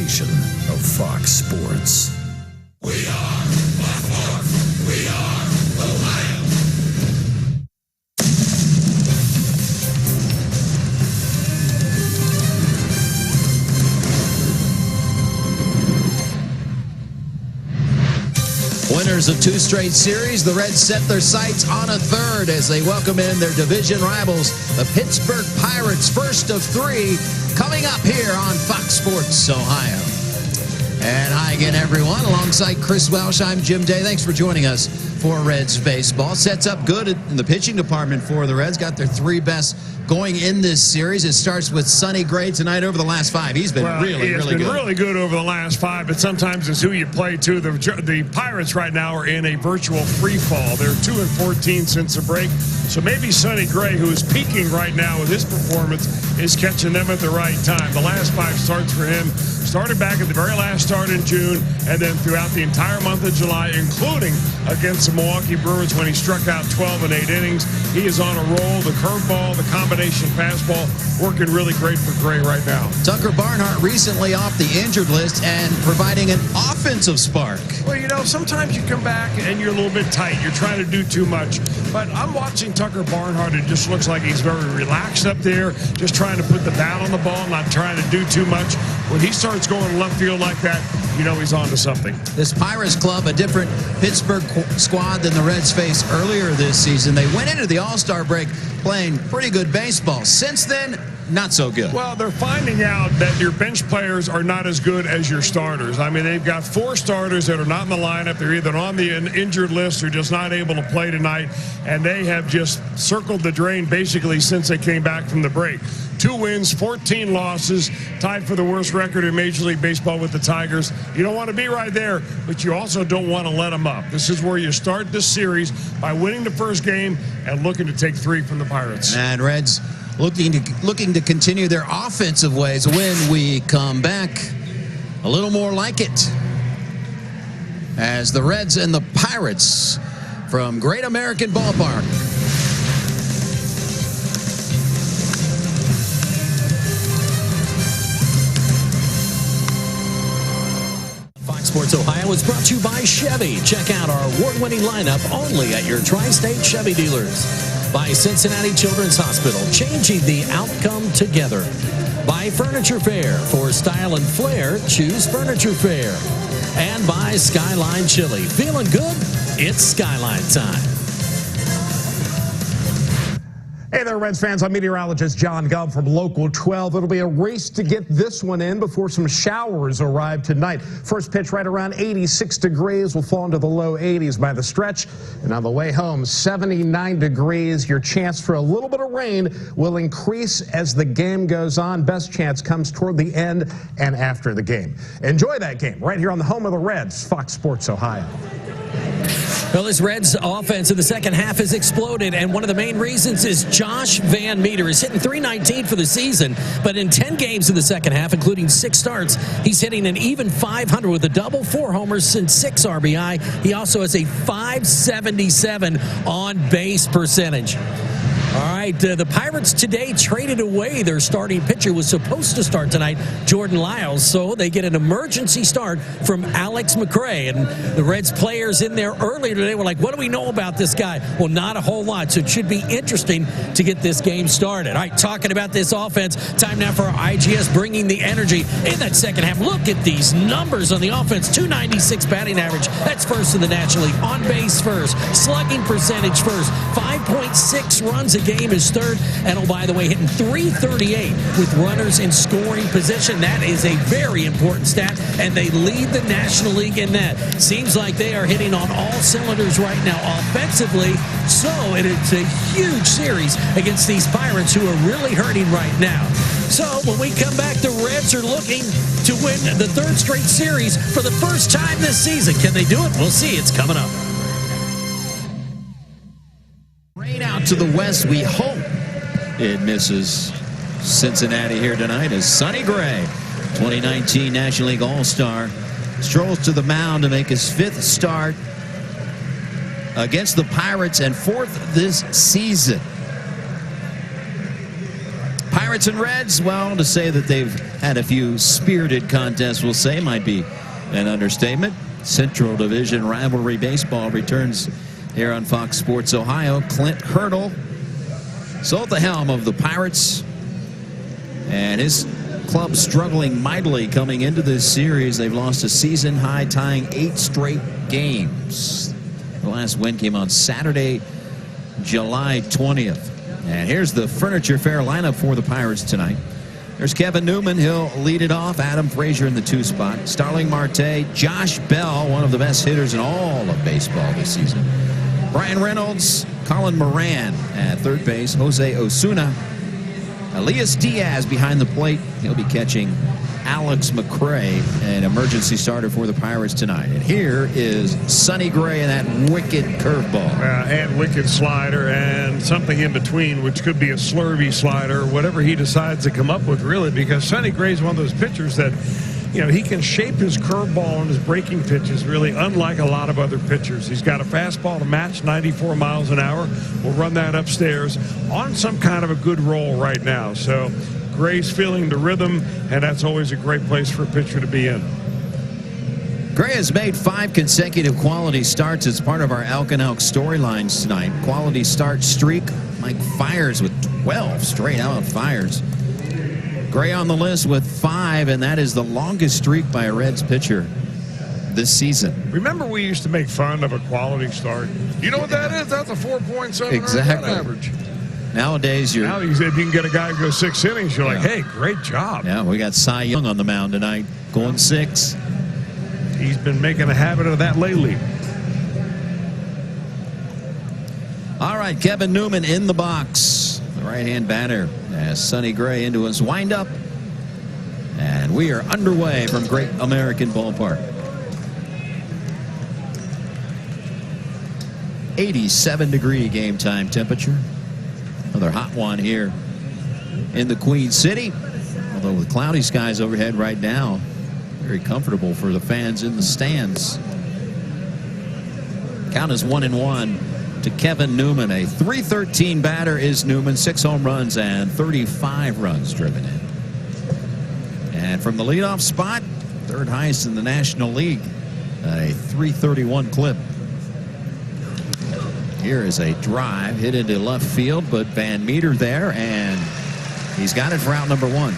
presentation of Fox Sports. We are Fox Sports. We are Ohio. Winners of two straight series, the Reds set their sights on a third as they welcome in their division rivals, the Pittsburgh Pirates, first of three, coming up here on Fox Sports Ohio. And hi again, everyone. Alongside Chris Welsh, I'm Jim Day. Thanks for joining us for Reds baseball. Sets up good in the pitching department for the Reds. Got their three best going in this series. It starts with Sonny Gray tonight over the last five. He's been really good over the last five, but sometimes it's who you play to. The Pirates right now are in a virtual free fall. They're 2-14 since the break. So maybe Sonny Gray, who is peaking right now with his performance, is catching them at the right time. The last five starts for him started back at the very last start in June, and then throughout the entire month of July, including against the Milwaukee Brewers when he struck out 12 in 8 innings. He is on a roll. The curveball, the combination fastball, working really great for Gray right now. Tucker Barnhart recently off the injured list and providing an offensive spark. Well, you know, sometimes you come back and you're a little bit tight. You're trying to do too much. But I'm watching Tucker Barnhart. It just looks like he's very relaxed up there, just trying to put the bat on the ball, not trying to do too much. When he starts going left field like that, you know he's on to something. This Pirates club, a different Pittsburgh squad than the Reds faced earlier this season. They went into the All-Star break playing pretty good baseball. Since then, not so good. Well, they're finding out that your bench players are not as good as your starters. I mean, they've got 4 starters that are not in the lineup. They're either on the injured list or just not able to play tonight, and they have just circled the drain basically since they came back from the break. 2 wins, 14 losses, tied for the worst record in Major League Baseball with the Tigers. You don't want to be right there, but you also don't want to let them up. This is where you start this series by winning the first game and looking to take 3 from the Pirates. And Reds looking to continue their offensive ways when we come back. A little more like it as the Reds and the Pirates from Great American Ballpark. Fox Sports Ohio is brought to you by Chevy. Check out our award-winning lineup only at your Tri-State Chevy dealers. By Cincinnati Children's Hospital, changing the outcome together. By Furniture Fair, for style and flair, choose Furniture Fair. And by Skyline Chili. Feeling good? It's Skyline time. Hey there, Reds fans. I'm meteorologist John Gubb from Local 12. It'll be a race to get this one in before some showers arrive tonight. First pitch right around 86 degrees. Will fall into the low 80s by the stretch. And on the way home, 79 degrees. Your chance for a little bit of rain will increase as the game goes on. Best chance comes toward the end and after the game. Enjoy that game right here on the home of the Reds, Fox Sports Ohio. Well, this Reds offense in the second half has exploded, and one of the main reasons is Josh Van Meter is hitting .319 for the season, but in 10 games in the second half, including 6 starts, he's hitting an even .500 with a double, 4 homers, and 6 RBI. He also has a .577 on-base percentage. All right, the Pirates today traded away their starting pitcher, was supposed to start tonight, Jordan Lyles, so they get an emergency start from Alex McRae. And the Reds players in there earlier today were like, what do we know about this guy? Well, not a whole lot, so it should be interesting to get this game started. All right, talking about this offense, time now for our IGS bringing the energy in that second half. Look at these numbers on the offense, .296 batting average. That's first in the National League. On base first, slugging percentage first, 5.6 runs a game is third, and oh, by the way, hitting .338 with runners in scoring position. That is a very important stat, and they lead the National League in that. Seems like they are hitting on all cylinders right now offensively, so it is a huge series against these Pirates who are really hurting right now. So when we come back, the Reds are looking to win the 3rd straight series for the first time this season. Can they do it? We'll see. It's coming up. Rain out to the west, we hope it misses Cincinnati here tonight as Sonny Gray, 2019 National League All-Star, strolls to the mound to make his 5th start against the Pirates and 4th this season. Pirates Pirates and Reds, well, to say that they've had a few spirited contests, we'll say, might be an understatement. Central Division rivalry baseball returns here on Fox Sports Ohio. Clint Hurdle still at the helm of the Pirates, and his club struggling mightily coming into this series. They've lost a season high, tying 8 straight games. The last win came on Saturday, July 20th. And here's the Furniture Fair lineup for the Pirates tonight. There's Kevin Newman. He'll lead it off. Adam Frazier in the 2 spot. Starling Marte, Josh Bell, one of the best hitters in all of baseball this season. Brian Reynolds, Colin Moran at third base. Jose Osuna. Elias Diaz behind the plate. He'll be catching Alex McRae, an emergency starter for the Pirates tonight. And here is Sonny Gray and that wicked curveball. And wicked slider and something in between, which could be a slurvy slider, whatever he decides to come up with, really, because Sonny Gray is one of those pitchers that, you know, he can shape his curveball and his breaking pitches really unlike a lot of other pitchers. He's got a fastball to match 94 miles an hour. We'll run that upstairs on some kind of a good roll right now. So Gray's feeling the rhythm, and that's always a great place for a pitcher to be in. Gray has made 5 consecutive quality starts as part of our Elk and Elk storylines tonight. Quality start streak. Mike Fiers with 12 straight out fires. Gray on the list with 5, and that is the longest streak by a Reds pitcher this season. Remember, we used to make fun of a quality start. You know what that is? That's a 4.7 exactly average. Nowadays, now if you can get a guy who goes 6 innings, you're like, hey, great job. Yeah, we got Cy Young on the mound tonight, going 6. He's been making a habit of that lately. All right, Kevin Newman in the box. The right-hand batter as Sonny Gray into his windup. And we are underway from Great American Ballpark. 87-degree game time temperature. Another hot one here in the Queen City. Although with cloudy skies overhead right now, very comfortable for the fans in the stands. Count is 1-1 to Kevin Newman. A .313 batter is Newman. 6 home runs and 35 runs driven in. And from the leadoff spot, 3rd highest in the National League, a .331 clip. Here is a drive hit into left field, but Van Meter there, and he's got it for out number 1.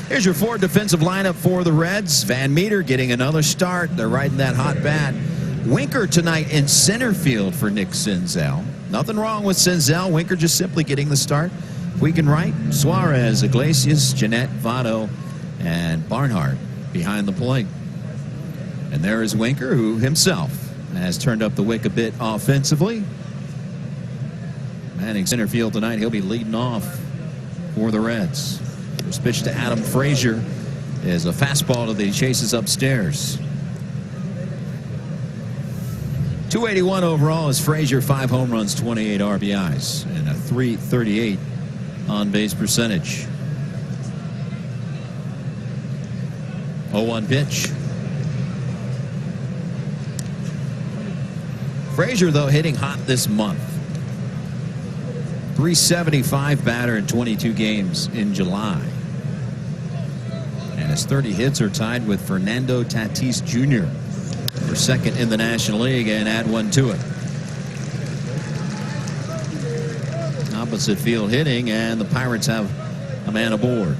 Here's your 4 defensive lineup for the Reds. Van Meter getting another start. They're riding that hot bat. Winker tonight in center field for Nick Senzel. Nothing wrong with Senzel. Winker just simply getting the start. Weak and right. Suarez, Iglesias, Jeanette, Votto, and Barnhart behind the plate. And there is Winker, who himself has turned up the wick a bit offensively. Manning center field tonight. He'll be leading off for the Reds. First pitch to Adam Frazier is a fastball that he chases upstairs. 281 overall is Frazier. 5 home runs, 28 RBIs, and a .338 on-base percentage. 0-1 pitch. Frazier, though, hitting hot this month. .375 batter in 22 games in July. And his 30 hits are tied with Fernando Tatis Jr. for 2nd in the National League, and add 1 to it. Opposite field hitting, and the Pirates have a man aboard.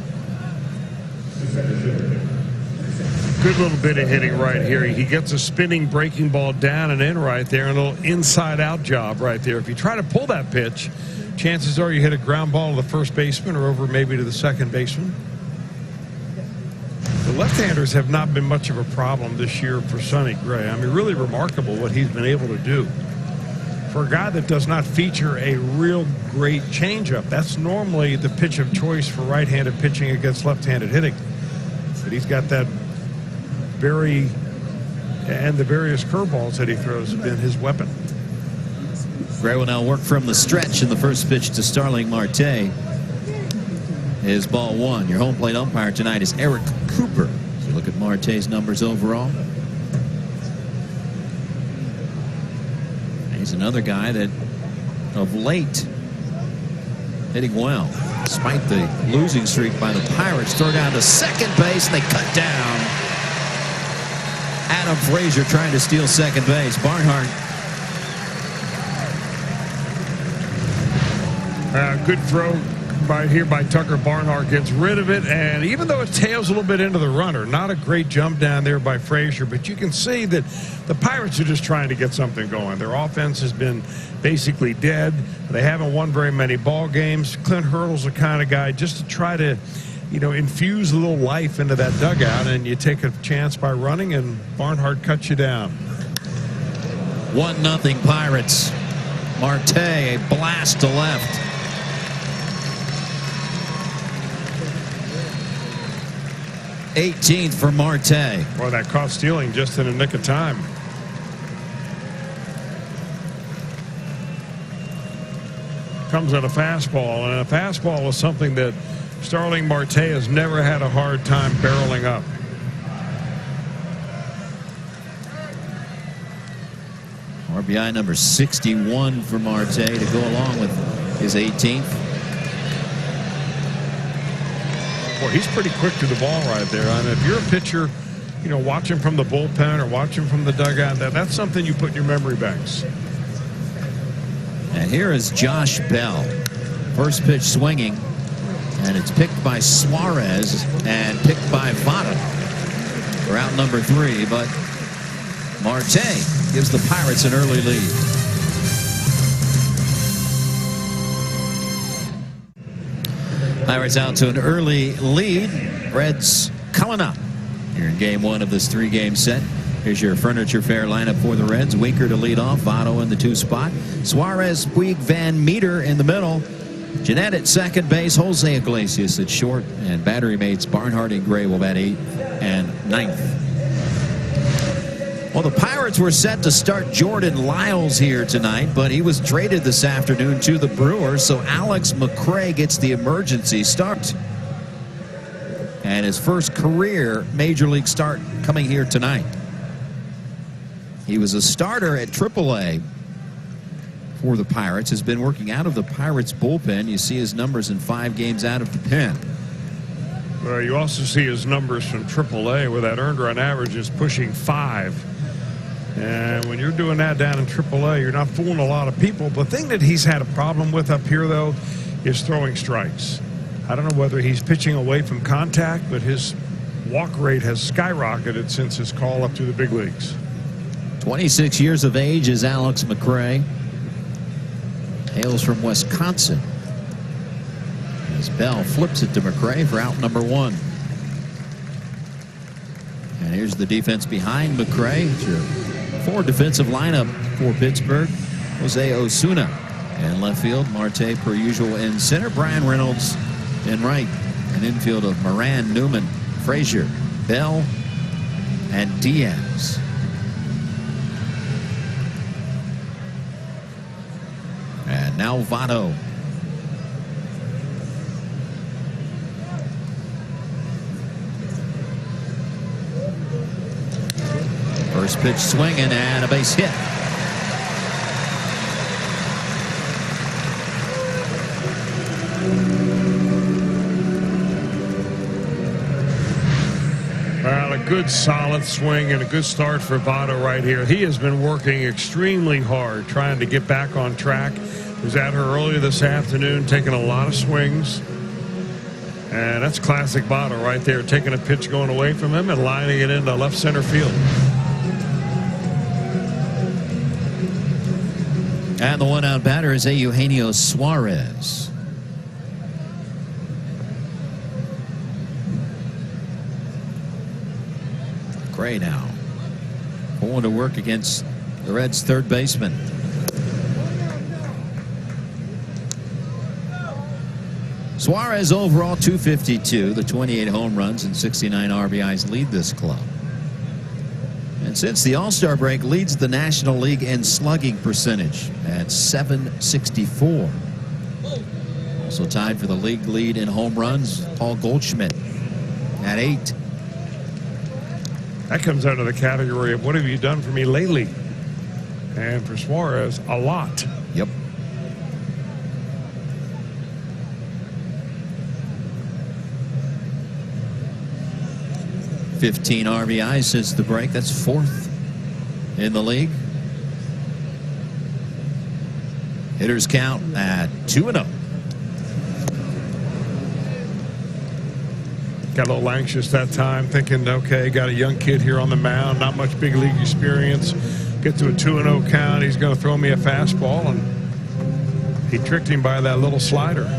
Good little bit of hitting right here. He gets a spinning breaking ball down and in right there, and a little inside-out job right there. If you try to pull that pitch, chances are you hit a ground ball to the first baseman or over maybe to the second baseman. The left-handers have not been much of a problem this year for Sonny Gray. I mean, really remarkable what he's been able to do. For a guy that does not feature a real great changeup, that's normally the pitch of choice for right-handed pitching against left-handed hitting. But he's got that and the various curveballs that he throws have been his weapon. Gray will now work from the stretch in the first pitch to Starling Marte. Is ball 1. Your home plate umpire tonight is Eric Cooper. So look at Marte's numbers overall. He's another guy that of late hitting well. Despite the losing streak by the Pirates, throw down to second base, and they cut down. Adam Frazier trying to steal second base. Barnhart. Good throw by Tucker Barnhart, gets rid of it, and even though it tails a little bit into the runner, not a great jump down there by Frazier, but you can see that the Pirates are just trying to get something going. Their offense has been basically dead. They haven't won very many ball games. Clint Hurdle's the kind of guy just to try to, infuse a little life into that dugout, and you take a chance by running, and Barnhart cuts you down. 1-0 Pirates. Marte, a blast to left. '18th for Marte. Boy, that caught stealing just in the nick of time. Comes on a fastball, and a fastball is something that Starling Marte has never had a hard time barreling up. RBI number 61 for Marte to go along with his 18th. Boy, he's pretty quick to the ball right there. I mean, if you're a pitcher, watching from the bullpen or watching from the dugout, that's something you put in your memory banks. And here is Josh Bell. First pitch swinging, and it's picked by Suarez and picked by Votto for out number 3, but Marte gives the Pirates an early lead. Pirates out to an early lead. Reds coming up here in game 1 of this 3-game set. Here's your Furniture Fair lineup for the Reds. Winker to lead off, Votto in the 2 spot. Suarez, Puig, Van Meter in the middle. Jeanette at second base, Jose Iglesias at short, and battery mates Barnhart and Gray will bat 8th and 9th. Well, the Pirates were set to start Jordan Lyles here tonight, but he was traded this afternoon to the Brewers, so Alex McRae gets the emergency start. And his first career Major League start coming here tonight. He was a starter at AAA for the Pirates, has been working out of the Pirates bullpen. You see his numbers in 5 games out of the pen. Well, you also see his numbers from AAA, where that earned run average is pushing 5. And when you're doing that down in AAA, you're not fooling a lot of people. The thing that he's had a problem with up here, though, is throwing strikes. I don't know whether he's pitching away from contact, but his walk rate has skyrocketed since his call up to the big leagues. 26 years of age is Alex McRae. Hails from Wisconsin. As Bell flips it to McRae for out number 1. And here's the defense behind McRae. It's your 4 defensive lineup for Pittsburgh. Jose Osuna in left field. Marte, per usual, in center. Brian Reynolds in right. An infield of Moran, Newman, Frazier, Bell, and Diaz. And now Votto. First pitch swinging and a base hit. Well, a good solid swing and a good start for Votto right here. He has been working extremely hard trying to get back on track. Was at her earlier this afternoon, taking a lot of swings. And that's classic Votto right there, taking a pitch going away from him and lining it into left center field. And the one-out batter is Eugenio Suarez. Gray now going to work against the Reds' third baseman. Suarez overall 252. The 28 home runs and 69 RBIs lead this club. And since the All-Star break, leads the National League in slugging percentage at .764. Also tied for the league lead in home runs, Paul Goldschmidt at 8. That comes out of the category of what have you done for me lately? And for Suarez, a lot. Yep. 15 RBIs since the break. That's 4th in the league. Hitters count at 2-0. Got a little anxious that time, thinking, okay, got a young kid here on the mound, not much big league experience. Get to a 2-0 count, he's going to throw me a fastball, and he tricked him by that little slider.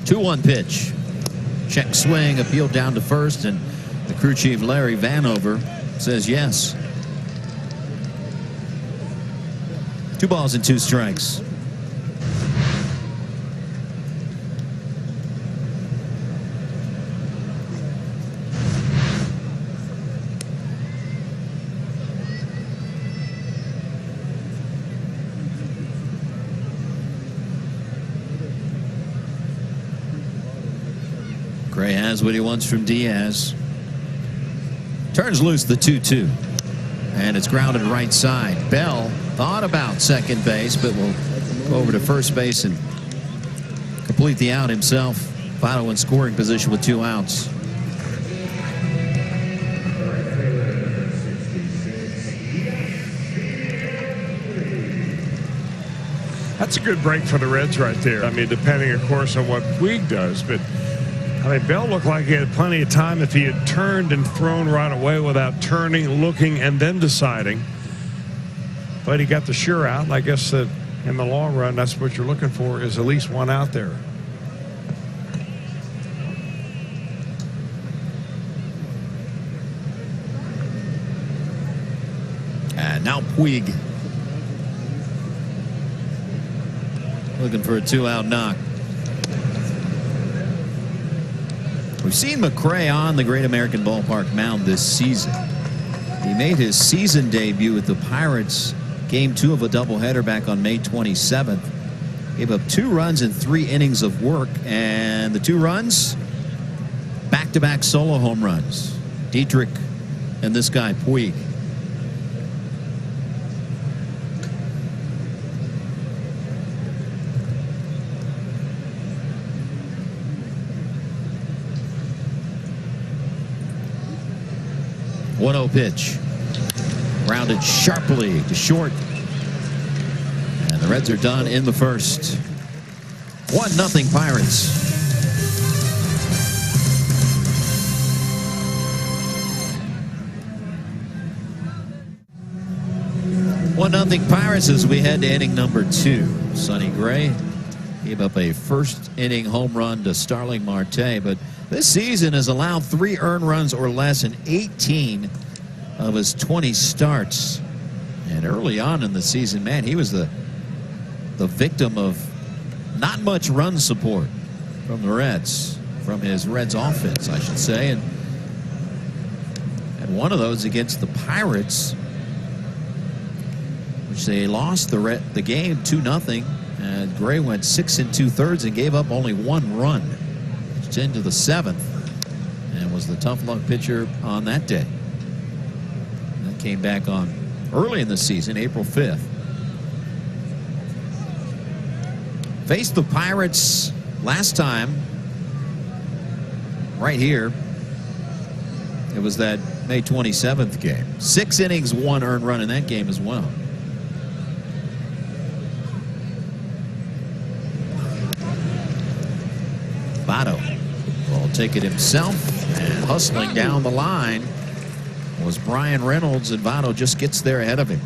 Two-one pitch. Check swing, appealed down to first, and the crew chief Larry Vanover says yes. 2 balls and 2 strikes. Gray has what he wants from Diaz. Turns loose the 2-2. And it's grounded right side. Bell thought about second base, but will go over to first base and complete the out himself. Votto in scoring position with 2 outs. That's a good break for the Reds right there. I mean, depending, of course, on what Puig does, but I mean, Bell looked like he had plenty of time if he had turned and thrown right away without turning, looking, and then deciding. But he got the sure out, and I guess that in the long run, that's what you're looking for, is at least 1 out there. And now Puig looking for a 2-out knock. We've seen McRae on the Great American Ballpark mound this season. He made his season debut with the Pirates, game 2 of a doubleheader back on May 27th. Gave up 2 runs in 3 innings of work, and the 2 runs, back-to-back solo home runs. Dietrich and this guy Puig. One-0 pitch. Grounded sharply to short. And the Reds are done in the first. 1-0 Pirates. One nothing Pirates as we head to inning number 2. Sonny Gray gave up a first inning home run to Starling Marte, but this season has allowed 3 earned runs or less in 18 of his 20 starts. And early on in the season, man, he was the victim of not much run support from the Reds, from his Reds offense, I should say. And one of those against the Pirates, which they lost the game 2-0. And Gray went 6 2/3 and gave up only 1 run. Into the 7th, and was the tough luck pitcher on that day. That came back on early in the season, April 5th. Faced the Pirates last time right here. It was that May 27th game. 6 innings, 1 earned run in that game as well. Votto will take it himself, and hustling down the line was Brian Reynolds, and Votto just gets there ahead of him.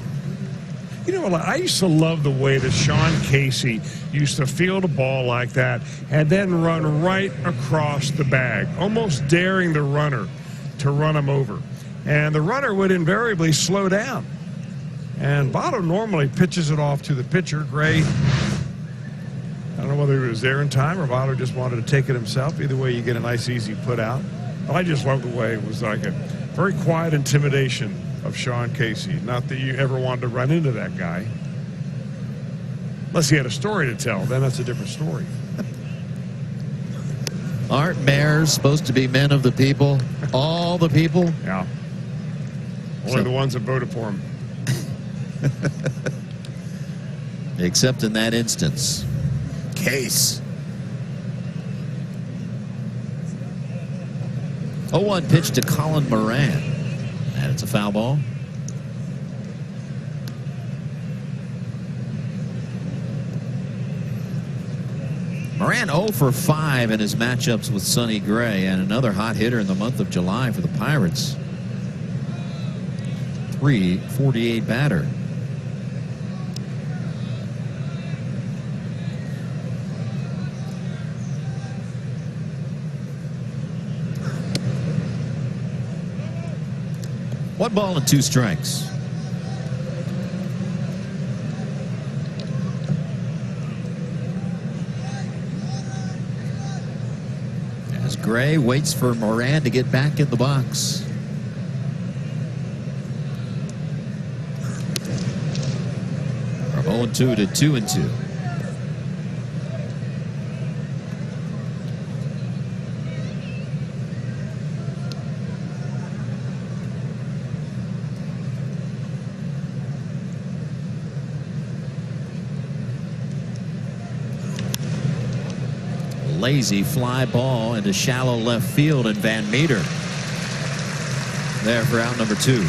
You know what? I used to love the way that Sean Casey used to field a ball like that and then run right across the bag, almost daring the runner to run him over. And the runner would invariably slow down. And Votto normally pitches it off to the pitcher. Gray, I don't know whether he was there in time or Votto just wanted to take it himself. Either way, you get a nice, easy put out. But I just love the way it was like a very quiet intimidation of Sean Casey. Not that you ever wanted to run into that guy. Unless he had a story to tell, then that's a different story. Aren't mayors supposed to be men of the people? All the people? Yeah. Only the ones that voted for him. Except in that instance. Case. 0-1 pitch to Colin Moran. And it's a foul ball. Moran 0 for 5 in his matchups with Sonny Gray, and another hot hitter in the month of July for the Pirates. .348 batter. One ball and 2 strikes. As Gray waits for Moran to get back in the box. From 0-2 to 2-2. Lazy fly ball into shallow left field, and Van Meter there for out number 2.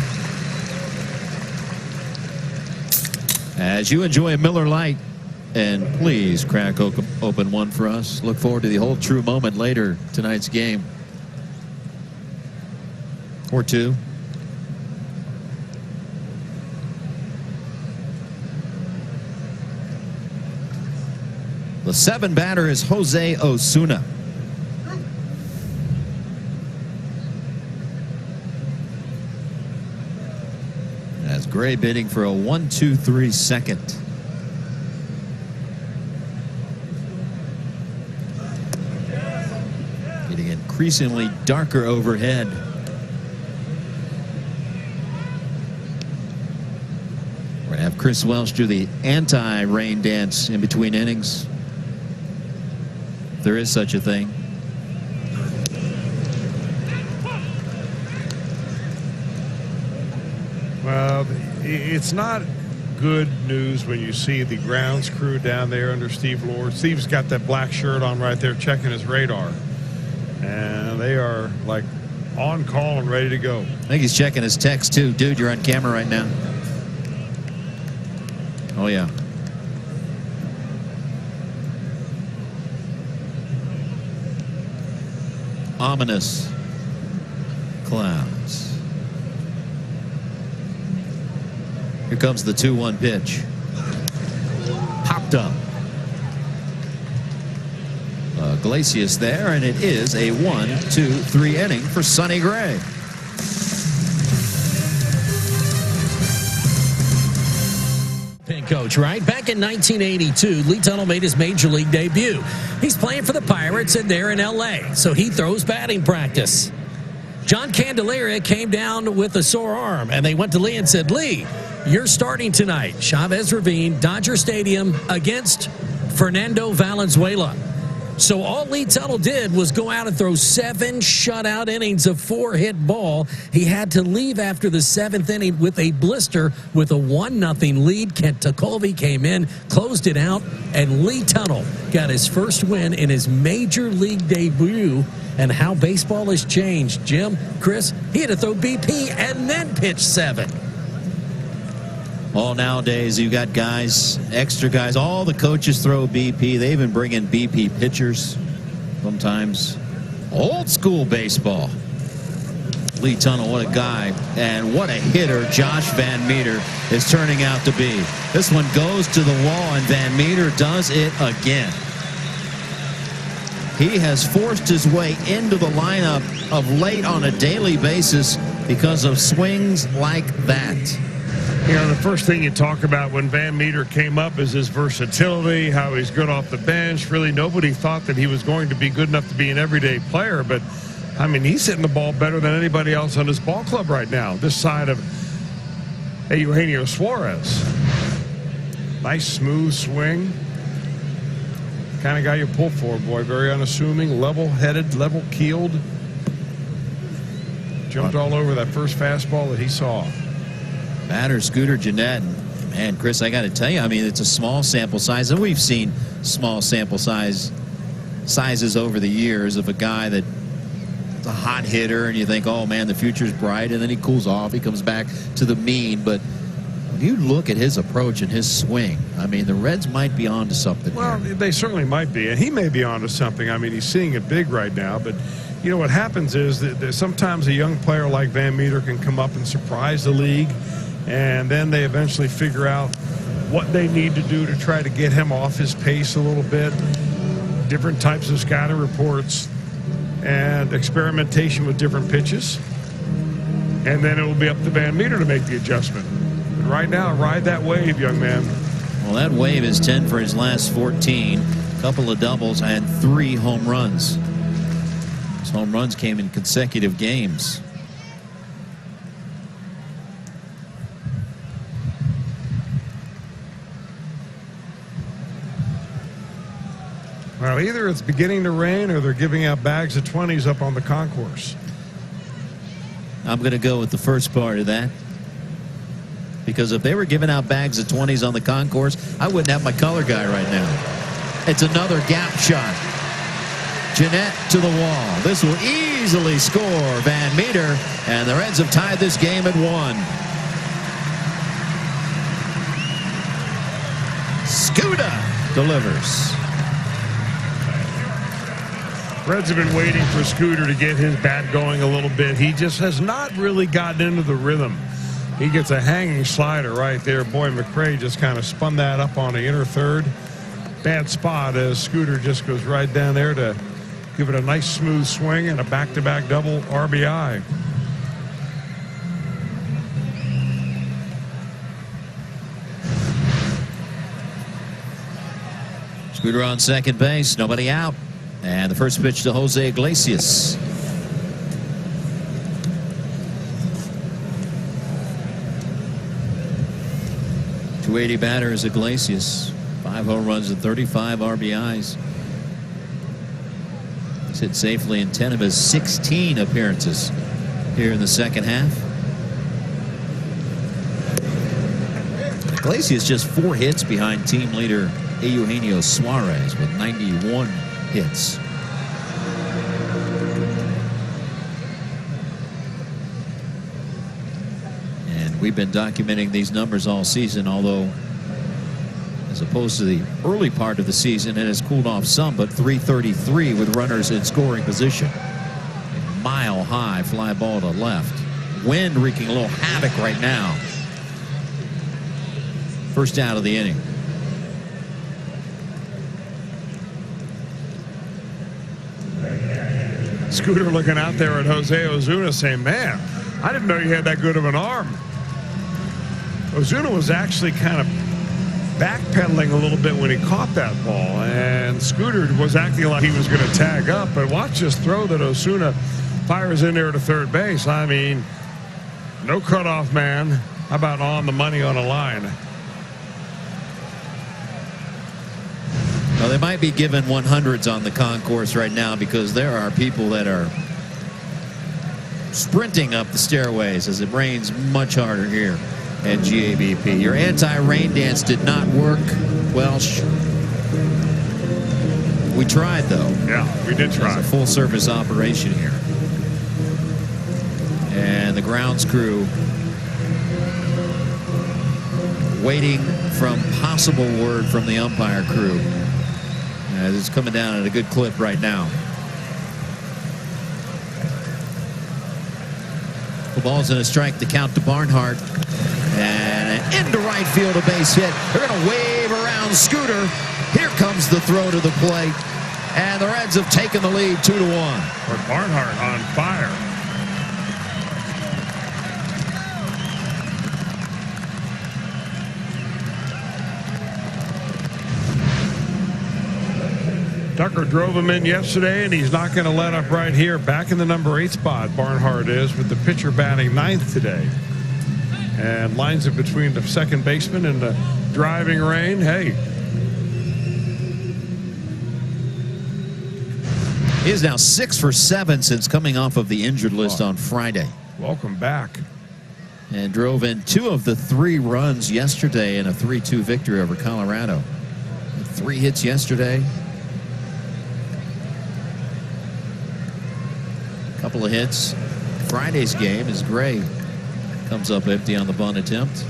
As you enjoy a Miller Lite, and please crack open one for us. Look forward to the whole true moment later tonight's game. Or 2. The 7 batter is Jose Osuna. As Gray bidding for a 1-2-3 second. Getting increasingly darker overhead. We're going to have Chris Welsh do the anti-rain dance in between innings. There is such a thing. Well, it's not good news when you see the grounds crew down there under Steve Lord. Steve's got that black shirt on right there checking his radar. And they are like on call and ready to go. I think he's checking his text too. Dude, you're on camera right now. Oh, yeah. Ominous clouds. Here comes the 2-1 pitch. Popped up. Iglesias there, and it is a 1-2-3 inning for Sonny Gray. Coach, right? Back in 1982, Lee Tunnell made his major league debut. He's playing for the Pirates, and they're in L.A., so he throws batting practice. John Candelaria came down with a sore arm, and they went to Lee and said, Lee, you're starting tonight. Chavez Ravine, Dodger Stadium, against Fernando Valenzuela. So all Lee Tunnell did was go out and throw 7 shutout innings of 4-hit ball. He had to leave after the 7th inning with a blister with a 1-0 lead. Kent Tekulve came in, closed it out, and Lee Tunnell got his first win in his major league debut. And how baseball has changed. Jim, Chris, he had to throw BP and then pitch 7. Well, nowadays, you got guys, extra guys. All the coaches throw BP. They even bring in BP pitchers sometimes. Old school baseball. Lee Tunnell, what a guy. And what a hitter Josh Van Meter is turning out to be. This one goes to the wall, and Van Meter does it again. He has forced his way into the lineup of late on a daily basis because of swings like that. You know, the first thing you talk about when Van Meter came up is his versatility, how he's good off the bench. Really, nobody thought that he was going to be good enough to be an everyday player. But, I mean, he's hitting the ball better than anybody else on his ball club right now, this side of Eugenio Suarez. Nice, smooth swing. Kind of guy you pull for, boy. Very unassuming, level-headed, level-keeled. Jumped all over that first fastball that he saw. Batter Scooter Gennett. Man, Chris, I got to tell you, I mean, it's a small sample size, and we've seen small sample sizes over the years of a guy that's a hot hitter, and you think, oh, man, the future's bright, and then he cools off. He comes back to the mean. But when you look at his approach and his swing, I mean, the Reds might be on to something Well, here. they certainly might be, and he may be onto something. I mean, he's seeing it big right now, but you know what happens is that sometimes a young player like Van Meter can come up and surprise the league, and then they eventually figure out what they need to do to try to get him off his pace a little bit. Different types of scouting reports and experimentation with different pitches, and then it will be up to Van Meter to make the adjustment. But right now, ride that wave, young man. Well, that wave is 10 for his last 14, a couple of doubles and 3 home runs. His home runs came in consecutive games. Well, either it's beginning to rain or they're giving out bags of 20s up on the concourse. I'm going to go with the first part of that. Because if they were giving out bags of 20s on the concourse, I wouldn't have my color guy right now. It's another gap shot. Gennett to the wall. This will easily score Van Meter, and the Reds have tied this game at 1. Scooter delivers. Reds have been waiting for Scooter to get his bat going a little bit. He just has not really gotten into the rhythm. He gets a hanging slider right there. Boy, McRae just kind of spun that up on the inner third. Bad spot as Scooter just goes right down there to give it a nice smooth swing and a back-to-back double RBI. Scooter on second base, nobody out. And the first pitch to Jose Iglesias. .280 batter is Iglesias. 5 home runs and 35 RBIs. He's hit safely in 10 of his 16 appearances here in the second half. Iglesias just 4 hits behind team leader Eugenio Suarez with 91 hits. And we've been documenting these numbers all season, although as opposed to the early part of the season, it has cooled off some, but 333 with runners in scoring position. A mile-high fly ball to left. Wind wreaking a little havoc right now. First out of the inning. Scooter looking out there at Jose Ozuna saying, man, I didn't know you had that good of an arm. Ozuna was actually kind of backpedaling a little bit when he caught that ball, and Scooter was acting like he was going to tag up, but watch this throw that Ozuna fires in there to third base. I mean, no cutoff man. How about on the money on a line? Well, they might be giving 100s on the concourse right now because there are people that are sprinting up the stairways as it rains much harder here at GABP. Your anti-rain dance did not work, Welsh. We tried, though. Yeah, we did try. It's a full-service operation here. And the grounds crew waiting from possible word from the umpire crew. As it's coming down at a good clip right now. The ball's in a strike to count to Barnhart. And into right field, a base hit. They're going to wave around Scooter. Here comes the throw to the plate. And the Reds have taken the lead 2-1. But Barnhart on fire. Tucker drove him in yesterday, and he's not going to let up right here. Back in the number 8 spot, Barnhart is, with the pitcher batting 9th today. And lines it between the second baseman and the driving rain. Hey. He is now 6 for 7 since coming off of the injured list on Friday. welcome back. And drove in 2 of the 3 runs yesterday in a 3-2 victory over Colorado. 3 hits yesterday. Couple of hits. Friday's game as Gray comes up empty on the bunt attempt.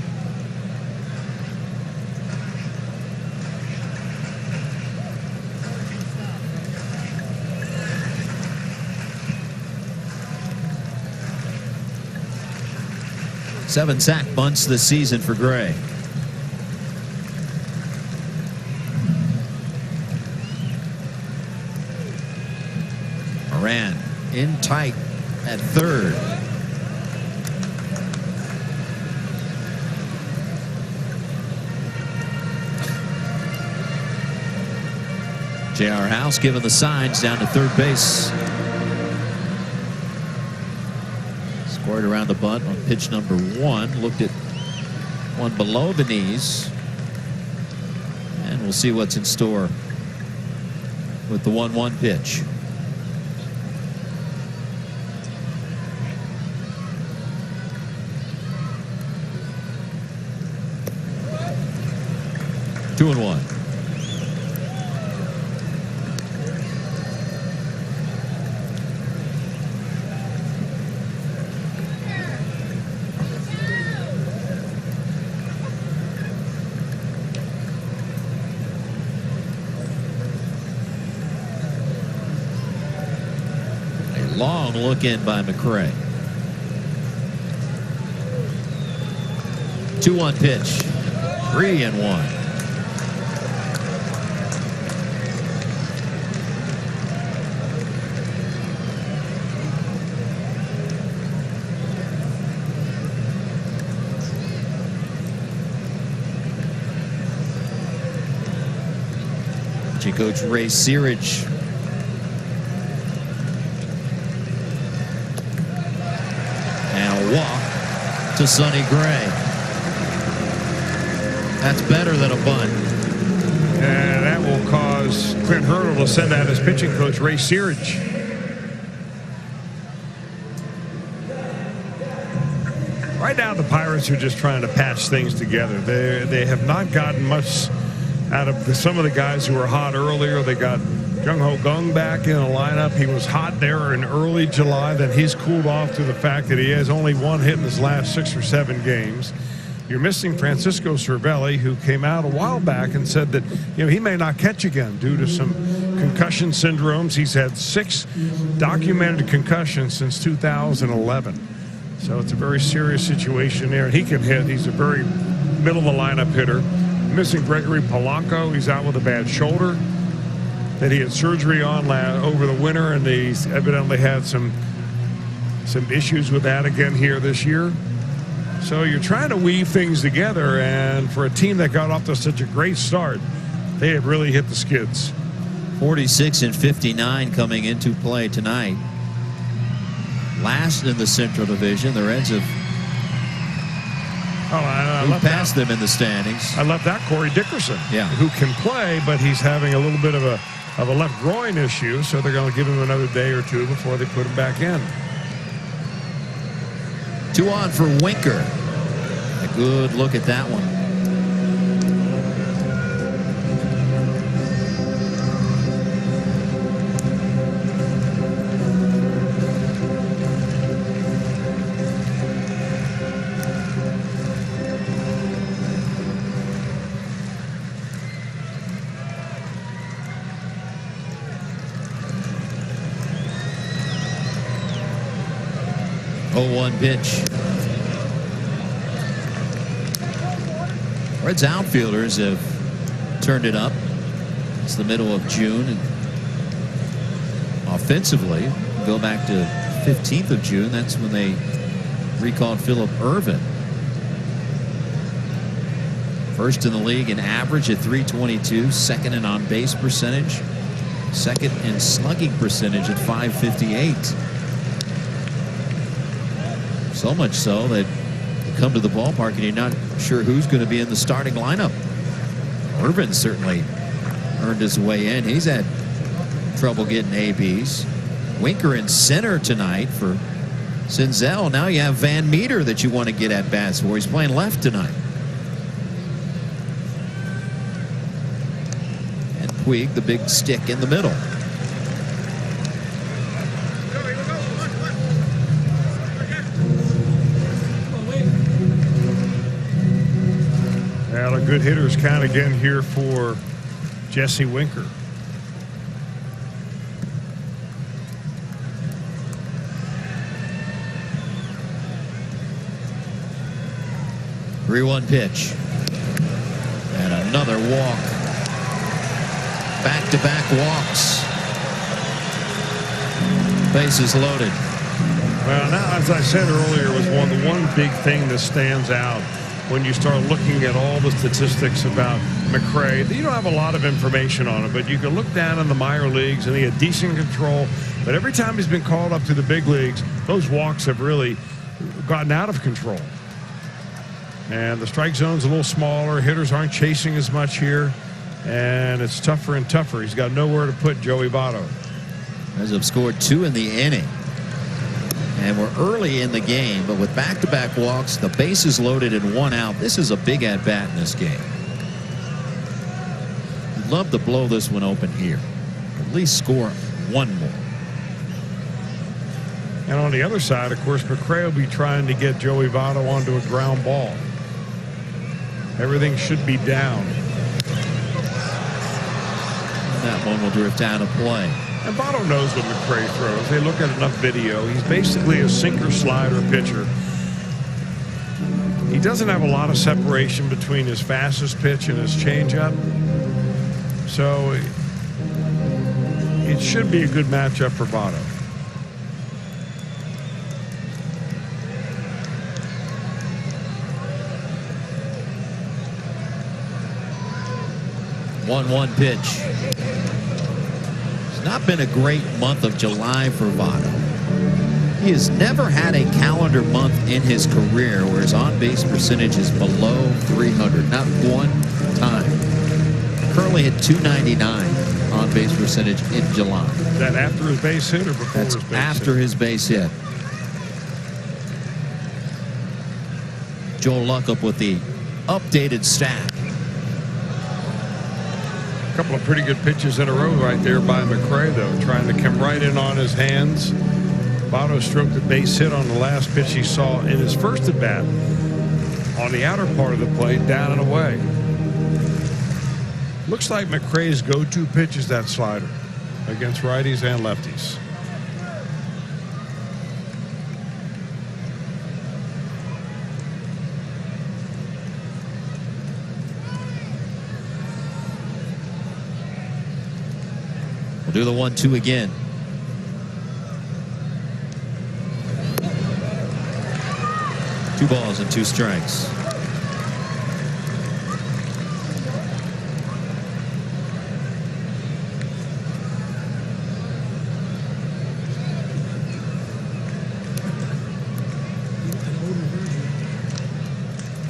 Seven sack bunts this season for Gray. Moran in tight at third. J.R. House giving the signs down to third base. Scored around the bunt on pitch number 1. Looked at one below the knees. And we'll see what's in store with the 1-1 pitch. Two and one. A long look in by McCray. 2-1 pitch. 3-1. Coach Ray Searage. And a walk to Sonny Gray. That's better than a bunt. And that will cause Clint Hurdle to send out his pitching coach, Ray Searage. Right now, the Pirates are just trying to patch things together. They have not gotten much out of some of the guys who were hot earlier. They got Jung Ho Kang back in the lineup. He was hot there in early July. Then he's cooled off to the fact that he has only 1 hit in his last 6 or 7 games. You're missing Francisco Cervelli, who came out a while back and said that he may not catch again due to some concussion syndromes. He's had 6 documented concussions since 2011. So it's a very serious situation there. And he can hit. He's a very middle of the lineup hitter. Missing Gregory Polanco. He's out with a bad shoulder that he had surgery on over the winter, and he's evidently had some issues with that again here this year. So you're trying to weave things together, and for a team that got off to such a great start, they have really hit the skids. 46 and 59 coming into play tonight. Last in the Central Division, the Reds have moved past them in the standings. I left out Corey Dickerson, who can play, but he's having a little bit of a left groin issue, so they're going to give him another day or 2 before they put him back in. 2 on for Winker. A good look at that one. Pitch. Reds outfielders have turned it up. It's the middle of June. And offensively, go back to 15th of June. That's when they recalled Phillip Ervin. First in the league in average at .322. Second in on-base percentage. Second in slugging percentage at .558. So much so that you come to the ballpark and you're not sure who's going to be in the starting lineup. Ervin certainly earned his way in. He's had trouble getting ABs. Winker in center tonight for Senzel, now you have Van Meter that you want to get at bats for. He's playing left tonight. And Puig, the big stick in the middle. Well, a good hitter's count again here for Jesse Winker. Three-one pitch. And another walk. Back-to-back walks. Bases loaded. Well, now, as I said earlier, was the one big thing that stands out when you start looking at all the statistics about McRae. You don't have a lot of information on him, but you can look down in the minor leagues and he had decent control. But every time he's been called up to the big leagues, those walks have really gotten out of control. And the strike zone's a little smaller. Hitters aren't chasing as much here. And it's tougher and tougher. He's got nowhere to put Joey Votto. As have scored 2 in the inning. And we're early in the game, but with back-to-back walks, the bases loaded and 1 out, this is a big at-bat in this game. I'd love to blow this one open here. At least score 1 more. And on the other side, of course, McRae will be trying to get Joey Votto onto a ground ball. Everything should be down. That one will drift out of play. And Votto knows what McRae throws. They look at enough video. He's basically a sinker slider pitcher. He doesn't have a lot of separation between his fastest pitch and his changeup. So it should be a good matchup for Votto. One pitch. It's not been a great month of July for Votto. He has never had a calendar month in his career where his on-base percentage is below 300. Not one time. Currently at 299 on-base percentage in July. Is that after his base hit or before That's his base hit? after his base hit. Joel Luckhaupt with the updated stat. A couple of pretty good pitches in a row right there by McRae, though, trying to come right in on his hands. Votto stroked the base hit on the last pitch he saw in his first at bat on the outer part of the plate, down and away. Looks like McRae's go-to pitch is that slider against righties and lefties. Do the 1-2 again. Two balls and 2 strikes.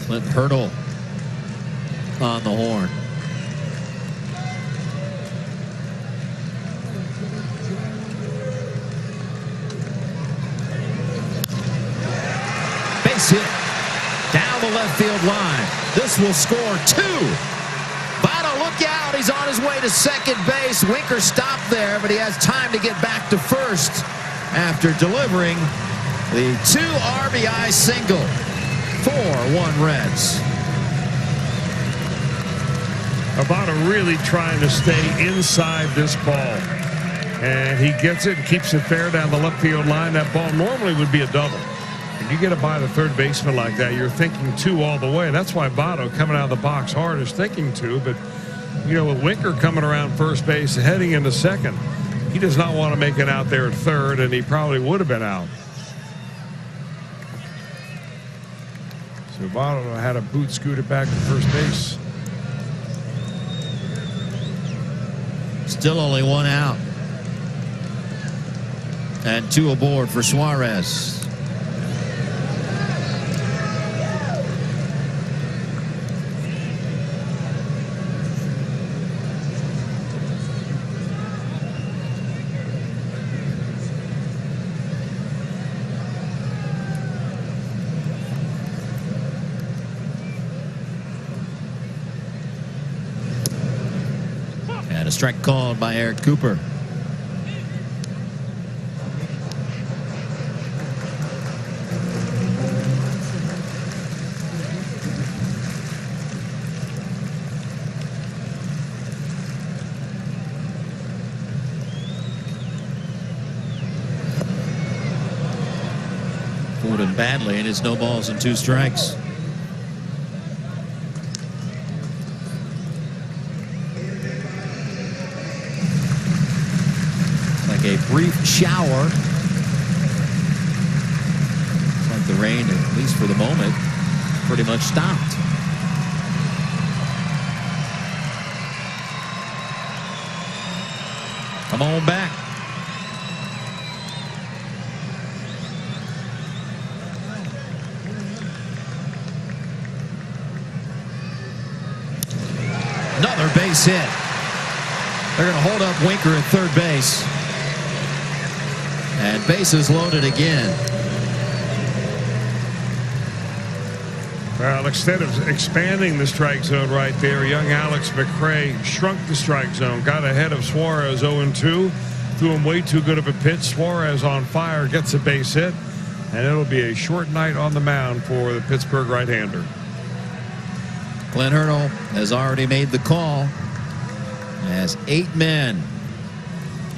Clint Hurdle on the horn. Hit down the left field line. This will score 2. Votto, look out. He's on his way to second base. Winker stopped there, but he has time to get back to first after delivering the 2 RBI single. 4-1 Reds. Votto really trying to stay inside this ball. And he gets it and keeps it fair down the left field line. That ball normally would be a double. You get it by the third baseman like that, you're thinking 2 all the way. That's why Votto coming out of the box hard is thinking 2. But, you know, with Winker coming around first base, heading into second, he does not want to make it out there at third, and he probably would have been out. So Votto had a boot scooted back to first base. Still only 1 out. And 2 aboard for Suarez. strike called by Eric Cooper. Him badly, and it's no balls and 2 strikes. Like a brief shower. It's like the rain, at least for the moment, pretty much stopped. Come on back. Another base hit. They're going to hold up Winker at third base. And bases loaded again. Well, instead of expanding the strike zone right there, young Alex McRae shrunk the strike zone, got ahead of Suarez 0-2, threw him way too good of a pitch. Suarez on fire, gets a base hit, and it'll be a short night on the mound for the Pittsburgh right-hander. Glenn Hurdle has already made the call, as 8 men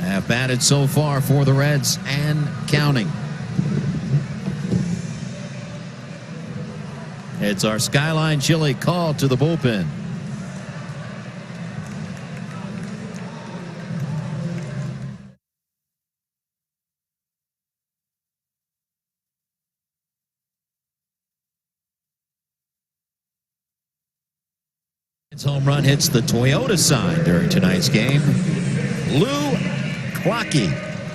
have batted so far for the Reds and counting. It's our Skyline Chili call to the bullpen. His home run hits the Toyota sign during tonight's game. Lou Clocky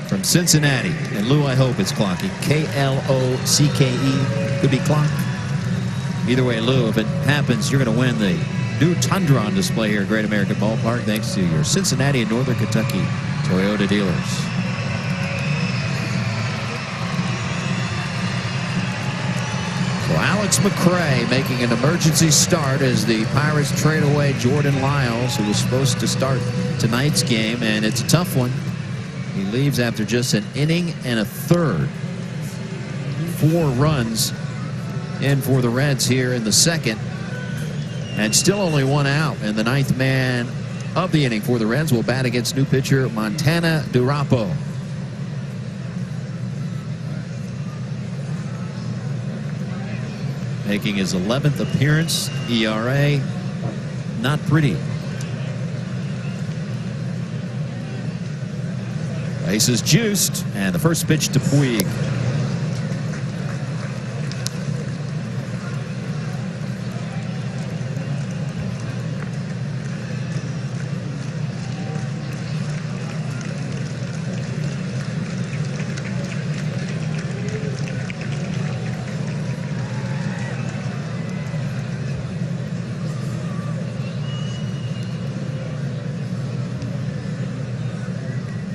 from Cincinnati. And Lou, I hope it's Clocky. K-L-O-C-K-E. Could be Clock. Either way, Lou, if it happens, you're going to win the new Tundra on display here at Great American Ballpark thanks to your Cincinnati and Northern Kentucky Toyota dealers. So Alex McRae making an emergency start as the Pirates trade away Jordan Lyles, who was supposed to start tonight's game, and it's a tough one. He leaves after just an inning and a third. 4 runs in for the Reds here in the second, and still only 1 out. And the 9th man of the inning for the Reds will bat against new pitcher Montana Durapo. Making his 11th appearance, ERA not pretty. Bases juiced, and the first pitch to Puig.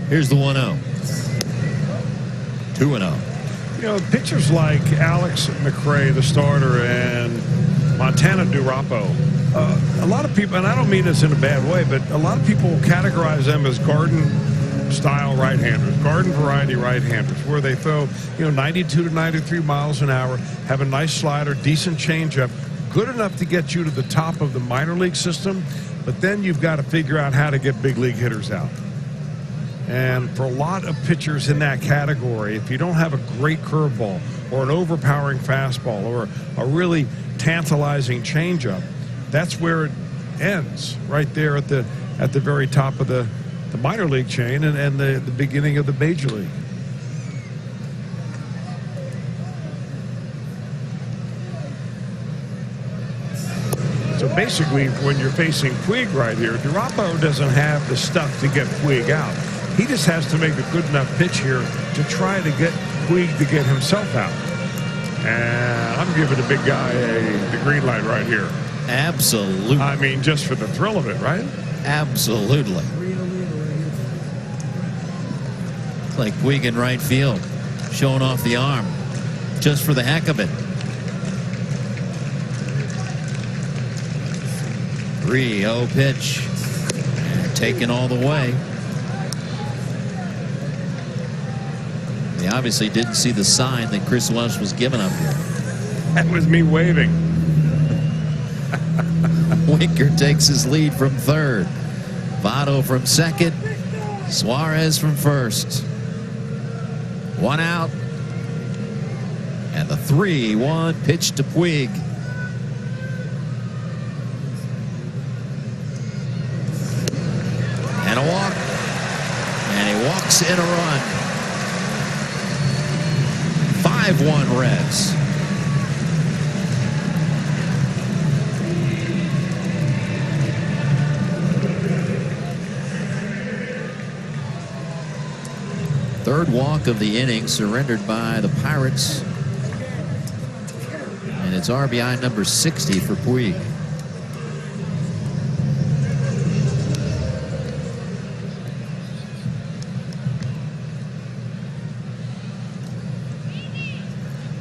Here's the 1-0. 2-0. You know, pitchers like Alex McRae, the starter, and Montana Durapo, a lot of people, and I don't mean this in a bad way, but a lot of people categorize them as garden-style right-handers, garden variety right-handers, where they throw, 92 to 93 miles an hour, have a nice slider, decent changeup, good enough to get you to the top of the minor league system, but then you've got to figure out how to get big league hitters out. And for a lot of pitchers in that category, if you don't have a great curveball or an overpowering fastball or a really tantalizing changeup, that's where it ends, right there at the very top of the minor league chain and the beginning of the major league. So basically, when you're facing Puig right here, Durapo doesn't have the stuff to get Puig out. He just has to make a good enough pitch here to try to get Puig to get himself out. And I'm giving the big guy the green light right here. Absolutely. I mean, just for the thrill of it, right? Absolutely. It's like Puig in right field, showing off the arm, just for the heck of it. 3-0 pitch. taken all the way. He obviously didn't see the sign that Chris Welsh was giving up here. That was me waving. Winker takes his lead from third. Votto from second. Suarez from first. One out. And the 3-1 pitch to Puig. And a walk. And he walks in a run. 5-1 Reds. Third walk of the inning surrendered by the Pirates. And it's RBI number 60 for Puig.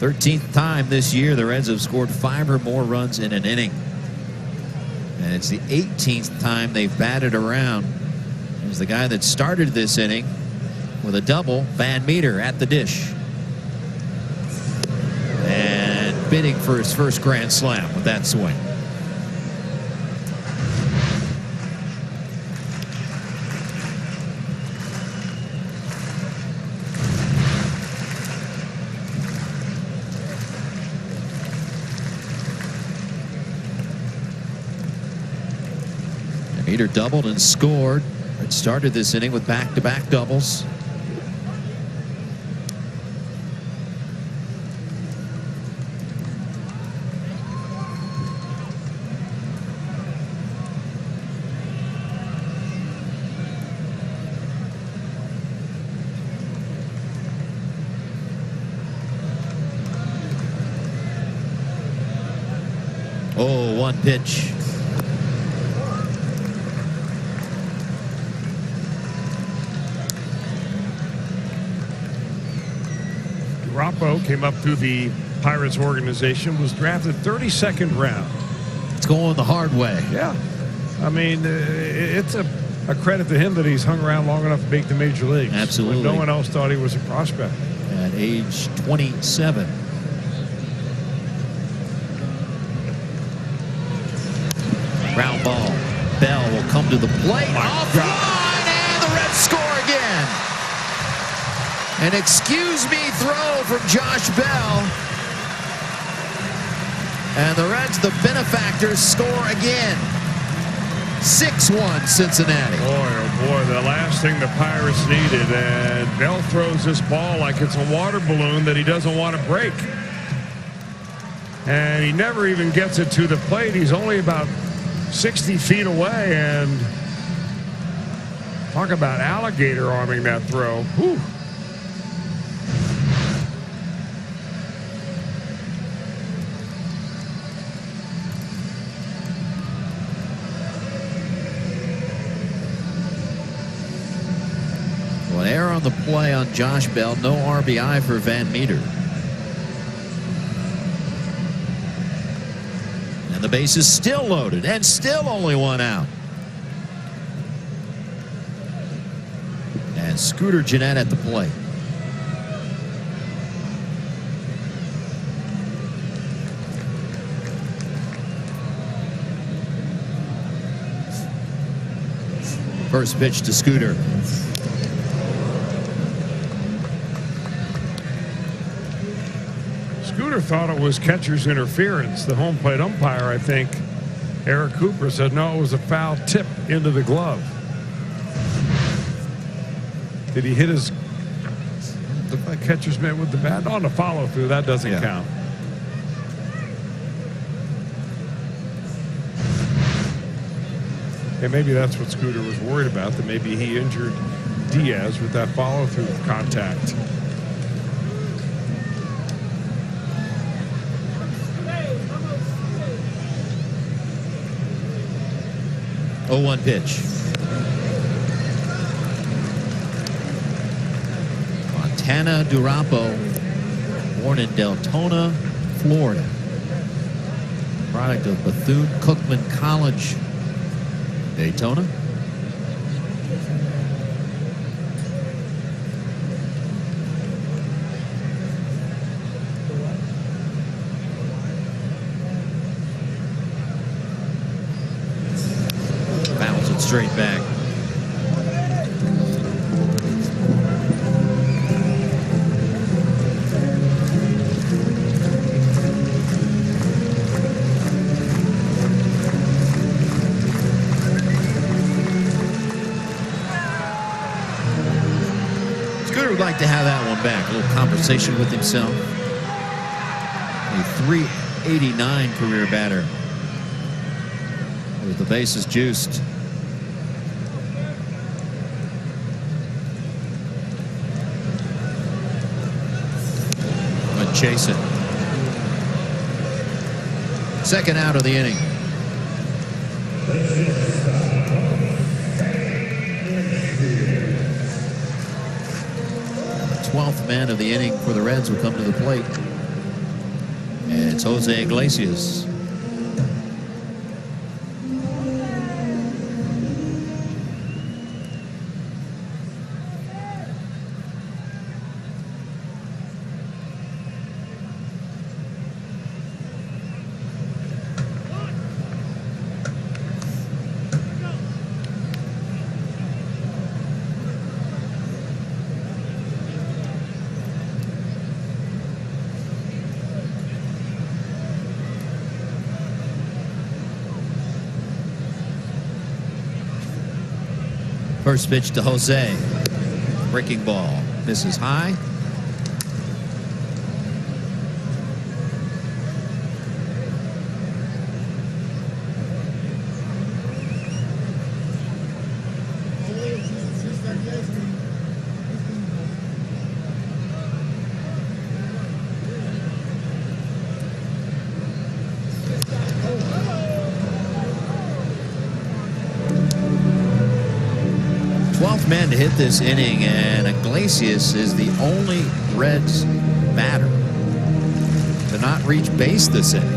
Thirteenth time this year the Reds have scored 5 or more runs in an inning. And it's the 18th time they've batted around. It was the guy that started this inning with a double, Van Meter at the dish. And bidding for his first grand slam with that swing. And Meter doubled and scored. It started this inning with back-to-back doubles. Oh, one pitch. Durapo came up through the Pirates organization, was drafted 32nd round. It's going the hard way. Yeah. I mean, it's a credit to him that he's hung around long enough to make the major leagues. Absolutely. When no one else thought he was a prospect. At age 27. Ground ball. Bell will come to the plate. Offline, and the Reds score again. An excuse me throw from Josh Bell. And the Reds, the benefactors, score again. 6-1 Cincinnati. Boy, oh boy, the last thing the Pirates needed. And Bell throws this ball like it's a water balloon that he doesn't want to break. And he never even gets it to the plate. He's only about 60 feet away, and talk about alligator arming that throw. Whew. Well, an error on the play on Josh Bell. No RBI for Van Meter. The base is still loaded and still only one out. And Scooter Gennett at the plate. First pitch to Scooter. Scooter thought it was catcher's interference. The home plate umpire, I think, Eric Cooper, said no, it was a foul tip into the glove. Did he hit his catcher's mitt with the bat? On the follow through, that doesn't count. And maybe that's what Scooter was worried about, that maybe he injured Diaz with that follow through contact. 0-1 pitch. Montana Durapo, born in Deltona, Florida. Product of Bethune-Cookman College, Daytona. straight back. Scooter would like to have that one back. A little conversation with himself. A 389 career batter with the bases juiced. But chase it. Second out of the inning. The 12th man of the inning for the Reds will come to the plate. And it's Jose Iglesias. First pitch to Jose. Breaking ball. Misses high. Man to hit this inning, and Iglesias is the only Reds batter to not reach base this inning.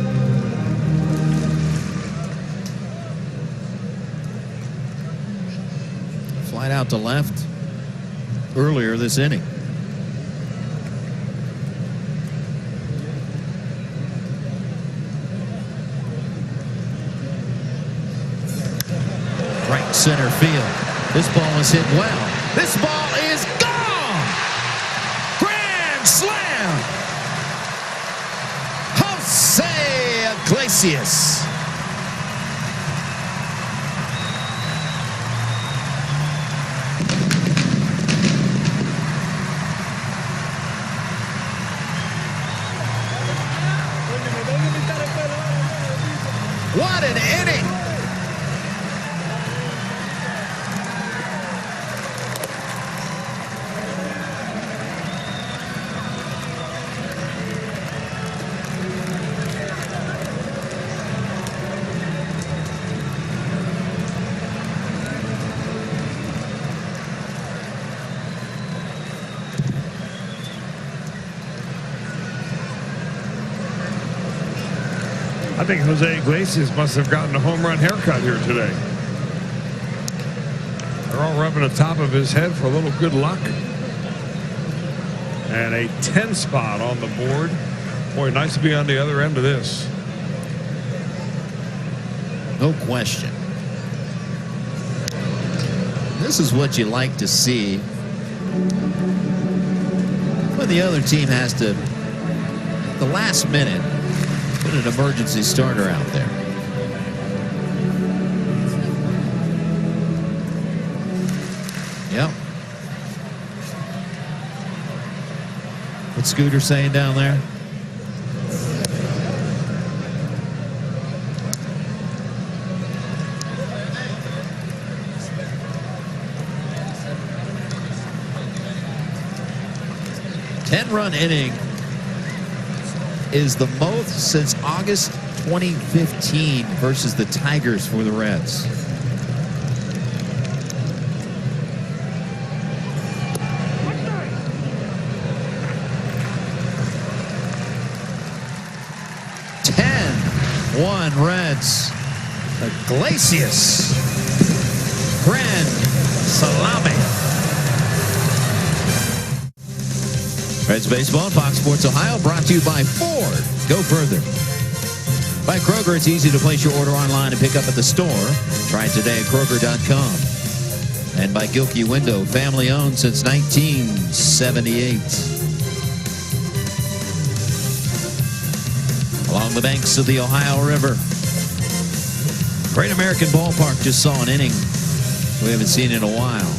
Flight out to left earlier this inning. Right center field. This ball is hit well. This ball is gone! Grand slam! Jose Iglesias. What an inning! I think Jose Iglesias must have gotten a home run haircut here today. They're all rubbing the top of his head for a little good luck. And a 10 spot on the board. Boy, nice to be on the other end of this. No question. This is what you like to see when the other team has to, at the last minute, put an emergency starter out there. Yep. What's Scooter saying down there? Ten-run inning is the most since August 2015 versus the Tigers for the Reds. One Reds. Iglesias. Grand salami. Reds baseball, Fox Sports Ohio, brought to you by Ford. Go further. By Kroger, it's easy to place your order online and pick up at the store. Try it today at Kroger.com. And by Gilkey Window, family owned since 1978. Along the banks of the Ohio River. Great American Ballpark just saw an inning we haven't seen in a while.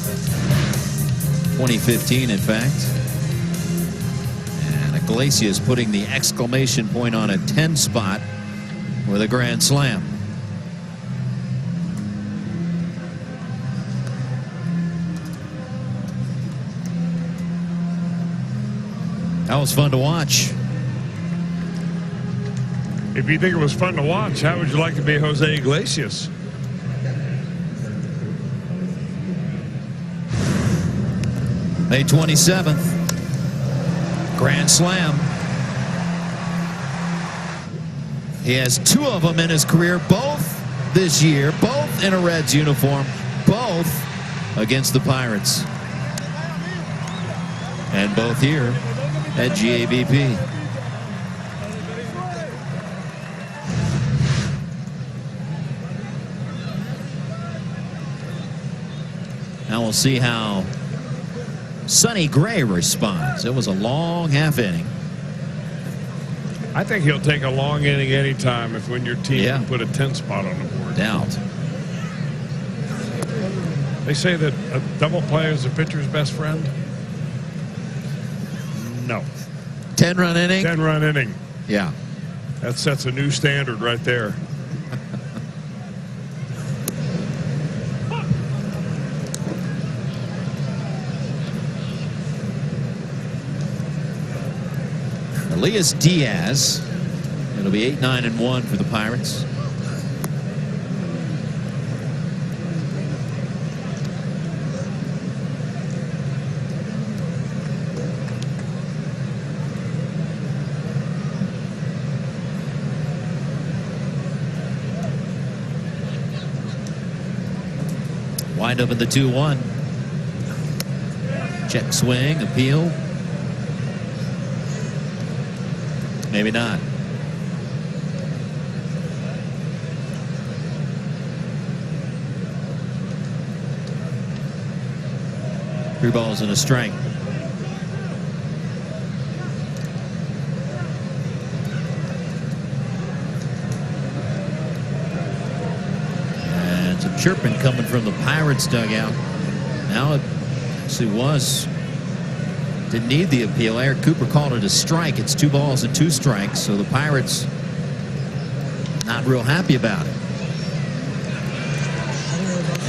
2015, in fact. And Iglesias putting the exclamation point on a 10 spot with a grand slam. That was fun to watch. If you think it was fun to watch, how would you like to be Jose Iglesias? May 27th. Grand slam. He has 2 of them in his career, both this year, both in a Reds uniform, both against the Pirates. And both here at GABP. Now we'll see how Sonny Gray responds. It was a long half inning. I think he'll take a long inning anytime if when your team can put a 10 spot on the board. Doubt. They say that a double play is a pitcher's best friend. No. 10-run inning? 10-run inning. Yeah. That sets a new standard right there. Elias Diaz. It'll be 8-9-1 for the Pirates. Wind up in the 2-1. Check swing, appeal. Maybe not. 3 balls and a strike. And some chirping coming from the Pirates dugout. Now it actually didn't need the appeal. Eric Cooper called it a strike. It's 2 balls and 2 strikes. So the Pirates not real happy about it.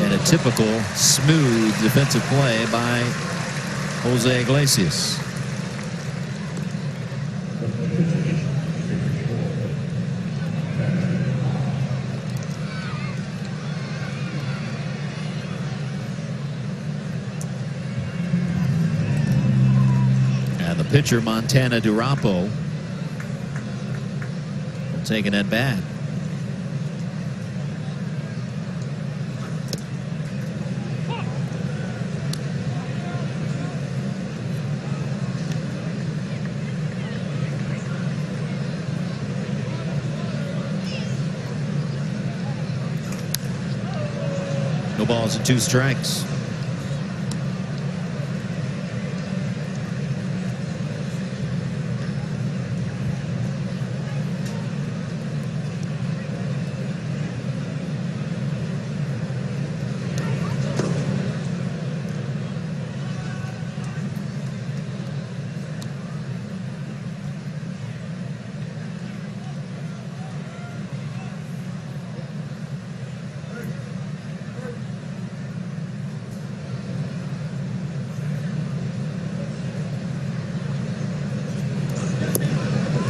And a typical smooth defensive play by Jose Iglesias. Pitcher Montana Durapo taking at bat. No balls and 2 strikes.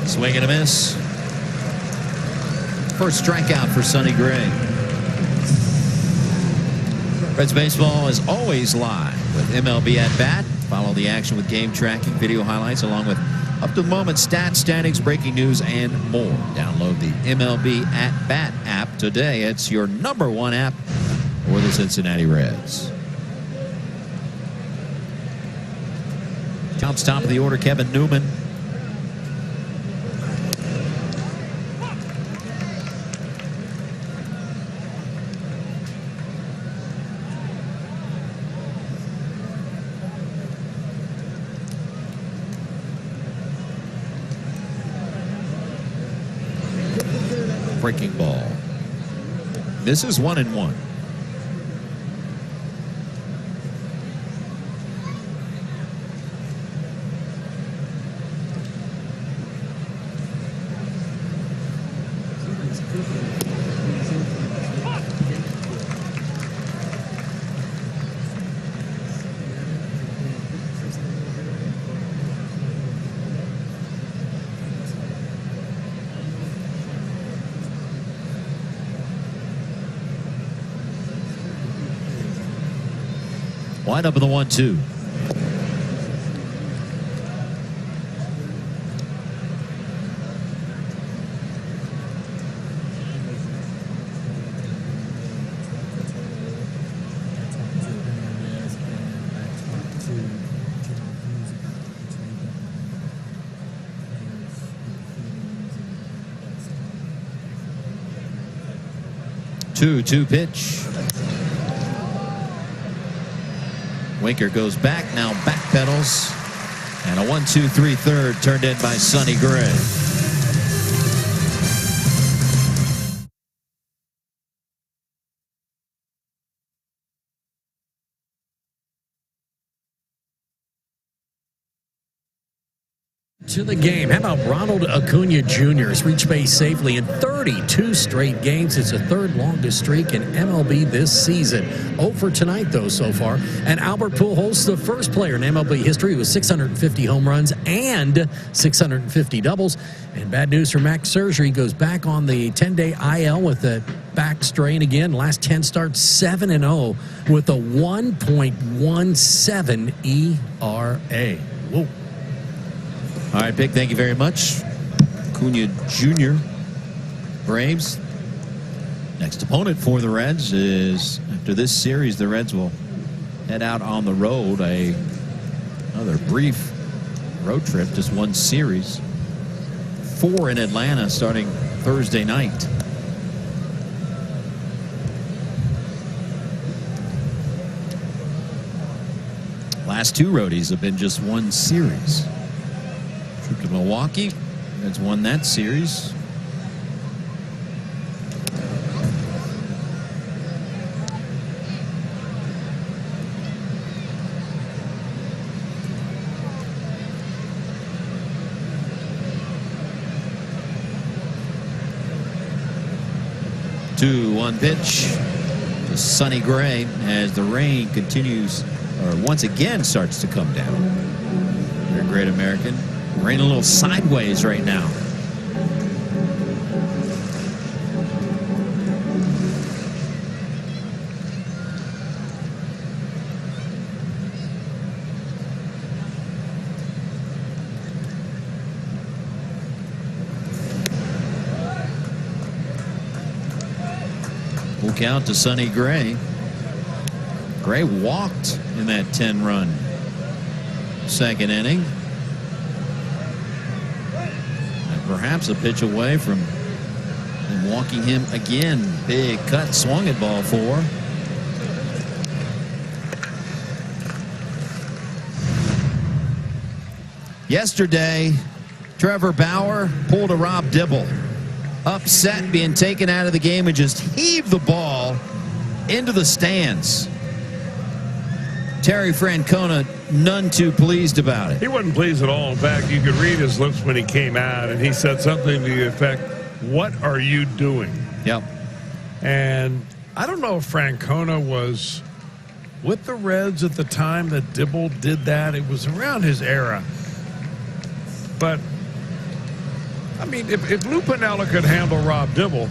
Swing and a miss. First strikeout for Sonny Gray. Reds baseball is always live with MLB At Bat. Follow the action with game tracking, video highlights, along with up-to-the-moment stats, standings, breaking news, and more. Download the MLB At Bat app today. It's your #1 app for the Cincinnati Reds. Counts top of the order, Kevin Newman. breaking ball. This is 1-1. Wind up in the 1-2. Two pitch. Winker goes back, now backpedals, and a 1-2-3 third turned in by Sonny Gray. To the game. How about Ronald Acuna Jr. has reached base safely in 32 straight games. It's the third longest streak in MLB this season. 0 for tonight, though, so far. And Albert Pujols, the first player in MLB history with 650 home runs and 650 doubles. And bad news for Max Scherzer. He goes back on the 10-day IL with the back strain again. Last 10 starts, 7-0 with a 1.17 ERA. Whoa. All right, Pick, thank you very much. Acuna Jr. Braves. Next opponent for the Reds is, after this series, the Reds will head out on the road. Another brief road trip, just one series. 4 in Atlanta starting Thursday night. Last 2 roadies have been just one series. Trip to Milwaukee, Reds won that series. Two, 1 pitch to Sonny Gray as the rain continues, or once again starts to come down. You're a Great American. Rain a little sideways right now. Full count to Sonny Gray. Gray walked in that 10-run second inning. Perhaps a pitch away from and walking him again. Big cut, swung at ball 4. Yesterday, Trevor Bauer pulled a Rob Dibble. Upset being taken out of the game and just heaved the ball into the stands. Terry Francona, none too pleased about it. He wasn't pleased at all. In fact, you could read his lips when he came out, and he said something to the effect, "What are you doing?" Yep. And I don't know if Francona was with the Reds at the time that Dibble did that. It was around his era. But, I mean, if Lou Piniella could handle Rob Dibble,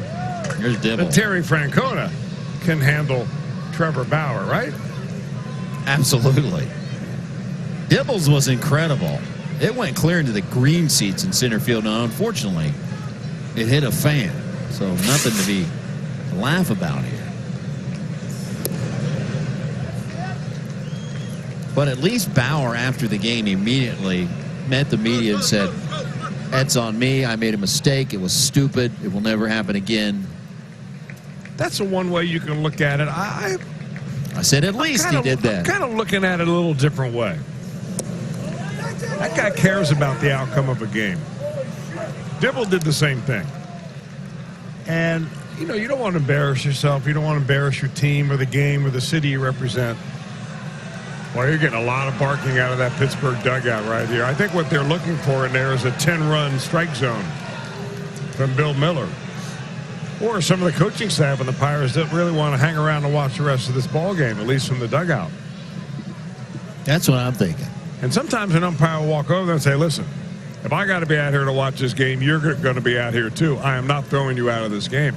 Here's Dibble. then Terry Francona can handle Trevor Bauer, right? Absolutely. Dibbles was incredible. It went clear into the green seats in center field. Now, unfortunately, it hit a fan. So nothing to laugh about here. But at least Bauer, after the game, immediately met the media and said, "That's on me. I made a mistake. It was stupid. It will never happen again." That's the one way you can look at it. I said at least he did that. I'm kind of looking at it a little different way. That guy cares about the outcome of a game. Dibble did the same thing. And, you know, you don't want to embarrass yourself. You don't want to embarrass your team or the game or the city you represent. Well, you're getting a lot of barking out of that Pittsburgh dugout right here. I think what they're looking for in there is a 10-run strike zone from Bill Miller. Or some of the coaching staff and the Pirates don't really want to hang around and watch the rest of this ball game, at least from the dugout. That's what I'm thinking. And sometimes an umpire will walk over there and say, listen, if I got to be out here to watch this game, you're going to be out here too. I am not throwing you out of this game.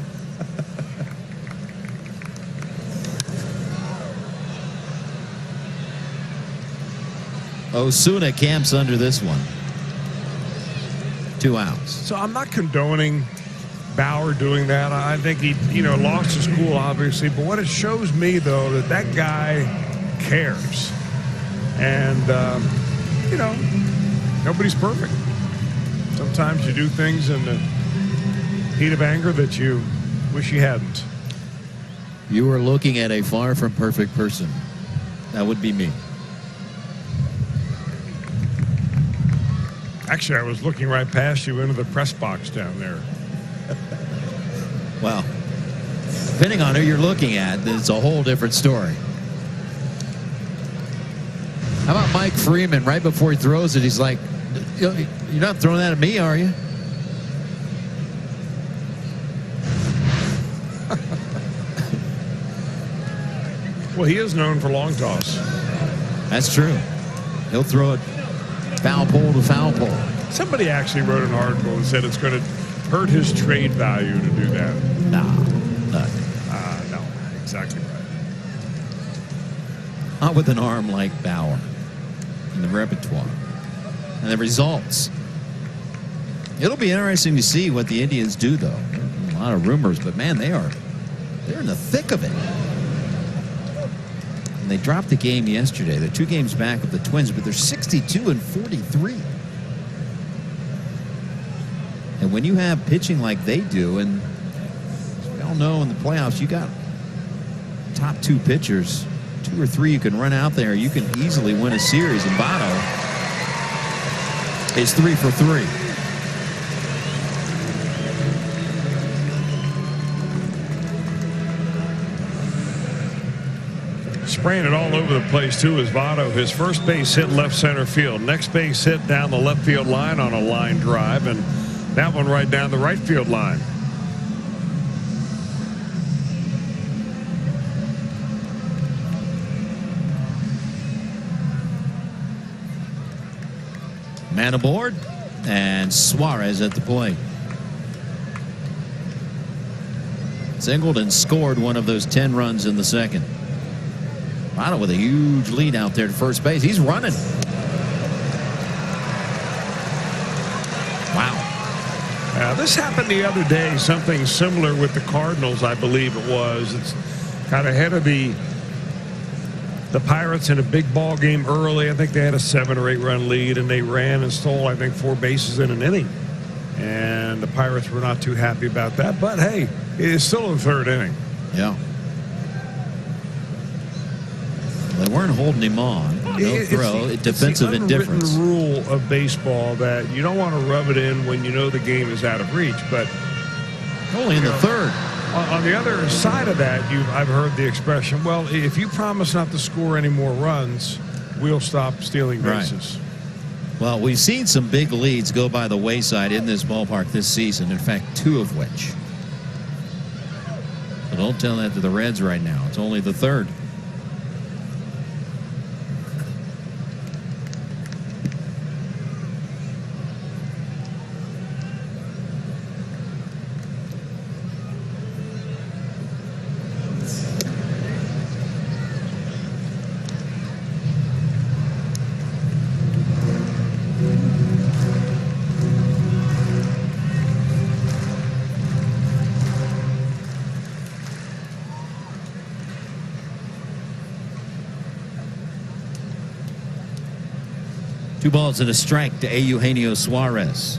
Osuna camps under this one. 2 outs. So I'm not condoning Bauer doing that. I think he, you know, lost his cool, obviously. But what it shows me, though, that guy cares. And, you know, nobody's perfect. Sometimes you do things in the heat of anger that you wish you hadn't. You are looking at a far from perfect person. That would be me. Actually, I was looking right past you into the press box down there. Well, depending on who you're looking at, it's a whole different story. How about Mike Freeman? Right before he throws it, he's like, you're not throwing that at me, are you? Well, he is known for long toss. That's true. He'll throw it foul pole to foul pole. Somebody actually wrote an article and said it's going to hurt his trade value to do that. No. No, exactly right. Not with an arm like Bauer in the repertoire. And the results. It'll be interesting to see what the Indians do, though. A lot of rumors, but man, they're in the thick of it. And they dropped the game yesterday. They're 2 games back of the Twins, but they're 62-43. And when you have pitching like they do, and as we all know in the playoffs, you got top 2 pitchers, 2 or 3 you can run out there. You can easily win a series. And Votto is 3 for 3. Spraying it all over the place, too, is Votto. His first base hit left center field. Next base hit down the left field line on a line drive. And that one right down the right field line. Man aboard, and Suarez at the plate. Singleton scored one of those 10 runs in the second. Votto with a huge lead out there to first base. He's running. Wow. This happened the other day, something similar with the Cardinals, I believe it was. It's kind of ahead of the Pirates in a big ball game early. I think they had a 7 or 8 run lead, and they ran and stole, I think, 4 bases in an inning. And the Pirates were not too happy about that. But, hey, it is still the 3rd inning. Yeah. They weren't holding him on. No throw. Defensive indifference. It's the unwritten rule of baseball that you don't want to rub it in when you know the game is out of reach. But only in the 3rd. On the other side of that, I've heard the expression, well, if you promise not to score any more runs, we'll stop stealing bases. Right. Well, we've seen some big leads go by the wayside in this ballpark this season. In fact, 2 of which. So don't tell that to the Reds right now. It's only the 3rd. Two balls and a strike to Eugenio Suarez.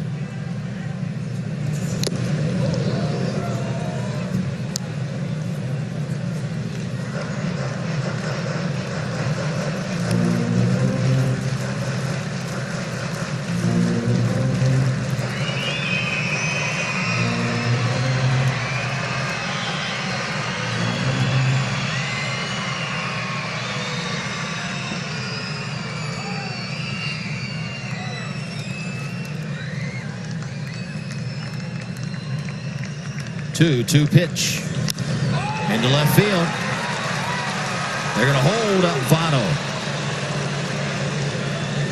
2-2 pitch into left field. They're going to hold up Votto.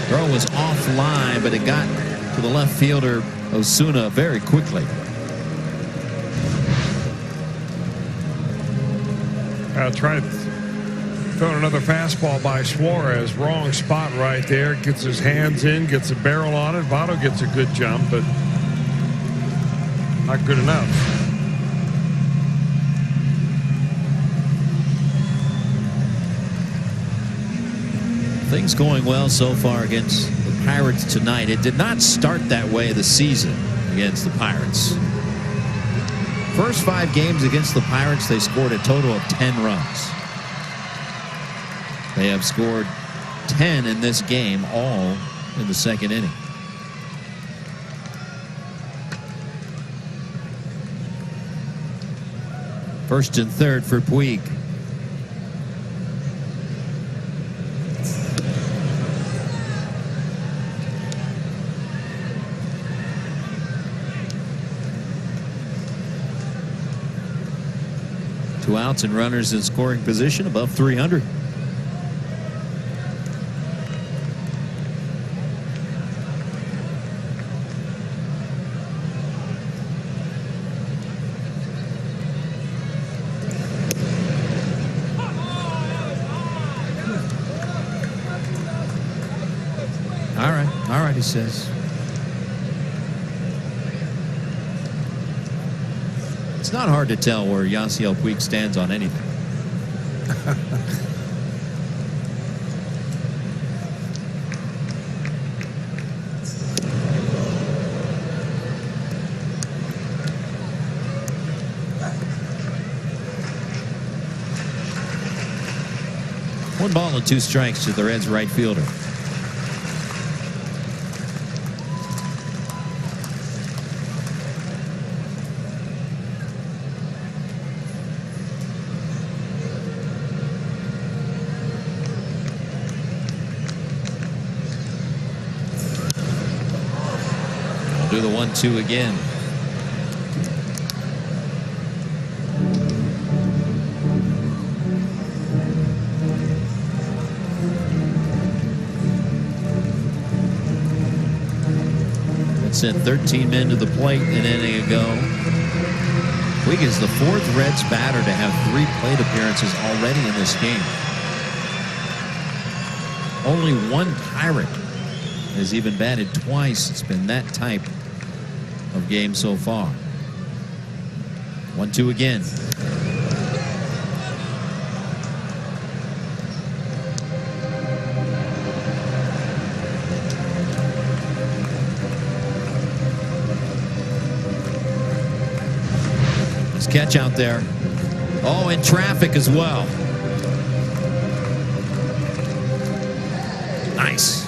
Throw was offline, but it got to the left fielder Osuna very quickly. Tried throwing another fastball by Suarez. Wrong spot right there. Gets his hands in, gets a barrel on it. Votto gets a good jump, but not good enough. Things going well so far against the Pirates tonight. It did not start that way this season against the Pirates. First 5 games against the Pirates, they scored a total of 10 runs. They have scored 10 in this game, all in the second inning. First and third for Puig. Two outs and runners in scoring position above 300. All right, he says. It's not hard to tell where Yasiel Puig stands on anything. One ball and 2 strikes to the Reds right fielder. Do the 1-2 again. That sent 13 men to the plate an inning ago. Puig is the 4th Reds batter to have 3 plate appearances already in this game. Only 1 Pirate has even batted twice. It's been that type of game so far. 1-2 again. Nice catch out there. Oh, in traffic as well. Nice.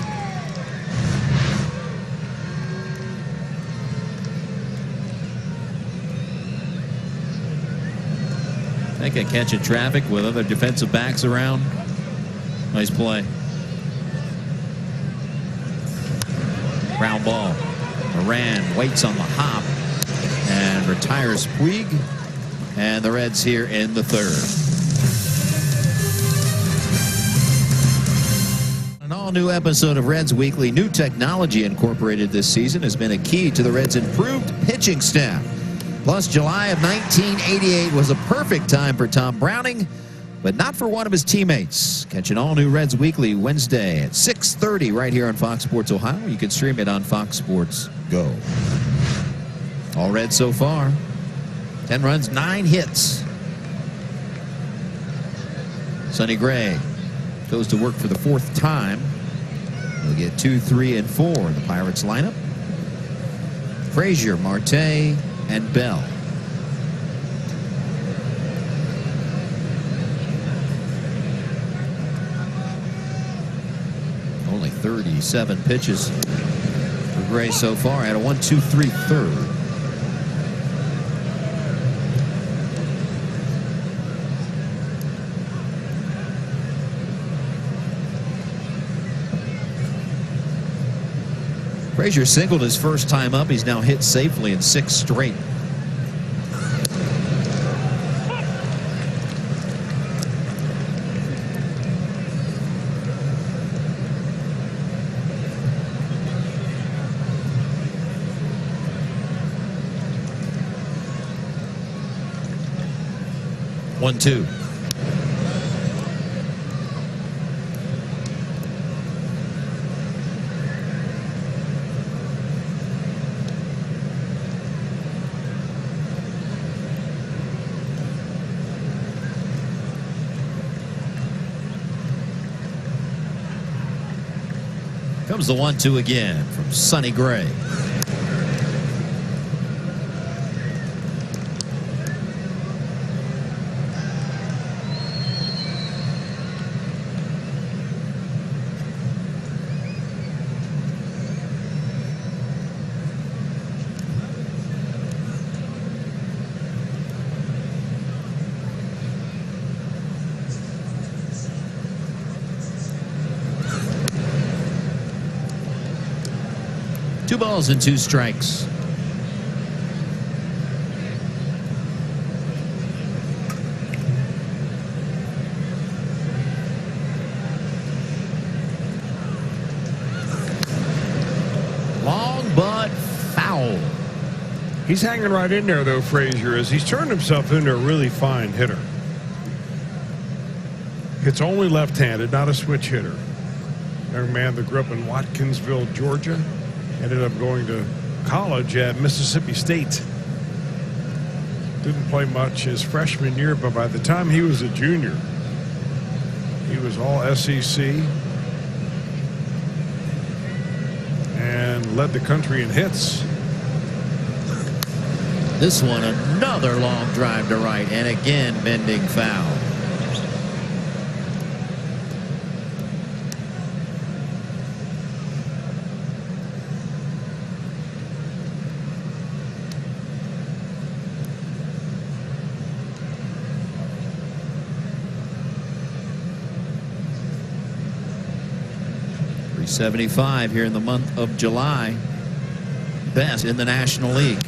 Make a catch in traffic with other defensive backs around. Nice play. Ground ball. Moran waits on the hop and retires Puig. And the Reds here in the 3rd. An all-new episode of Reds Weekly. New technology incorporated this season has been a key to the Reds' improved pitching staff. Plus, July of 1988 was a perfect time for Tom Browning, but not for one of his teammates. Catch an all-new Reds Weekly Wednesday at 6:30 right here on Fox Sports Ohio. You can stream it on Fox Sports Go. All Reds so far. 10 runs, 9 hits. Sonny Gray goes to work for the 4th time. He'll get 2, 3, and 4 in the Pirates lineup. Frazier, Marte, and Bell. Only 37 pitches for Gray so far. Had a 1-2-3 third. Frazier singled his first time up. He's now hit safely in 6 straight. 1-2. Comes the 1-2 again from Sonny Gray. Two balls and two strikes. Long but foul. He's hanging right in there, though, Frazier, as he's turned himself into a really fine hitter. It's only left-handed, not a switch hitter. Young man that grew up in Watkinsville, Georgia. Ended up going to college at Mississippi State. Didn't play much his freshman year, but by the time he was a junior, he was all SEC and led the country in hits. This one, another long drive to right, and again bending foul. .375 here in the month of July. Best in the National League.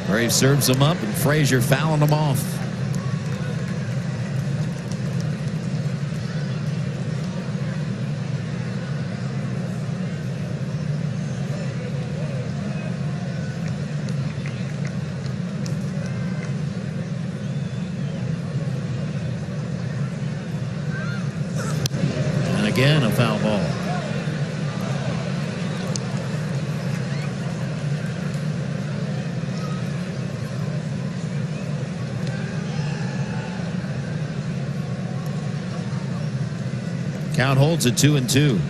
Braves serves them up, and Frazier fouling them off. Again, a foul ball. Count holds at 2-2.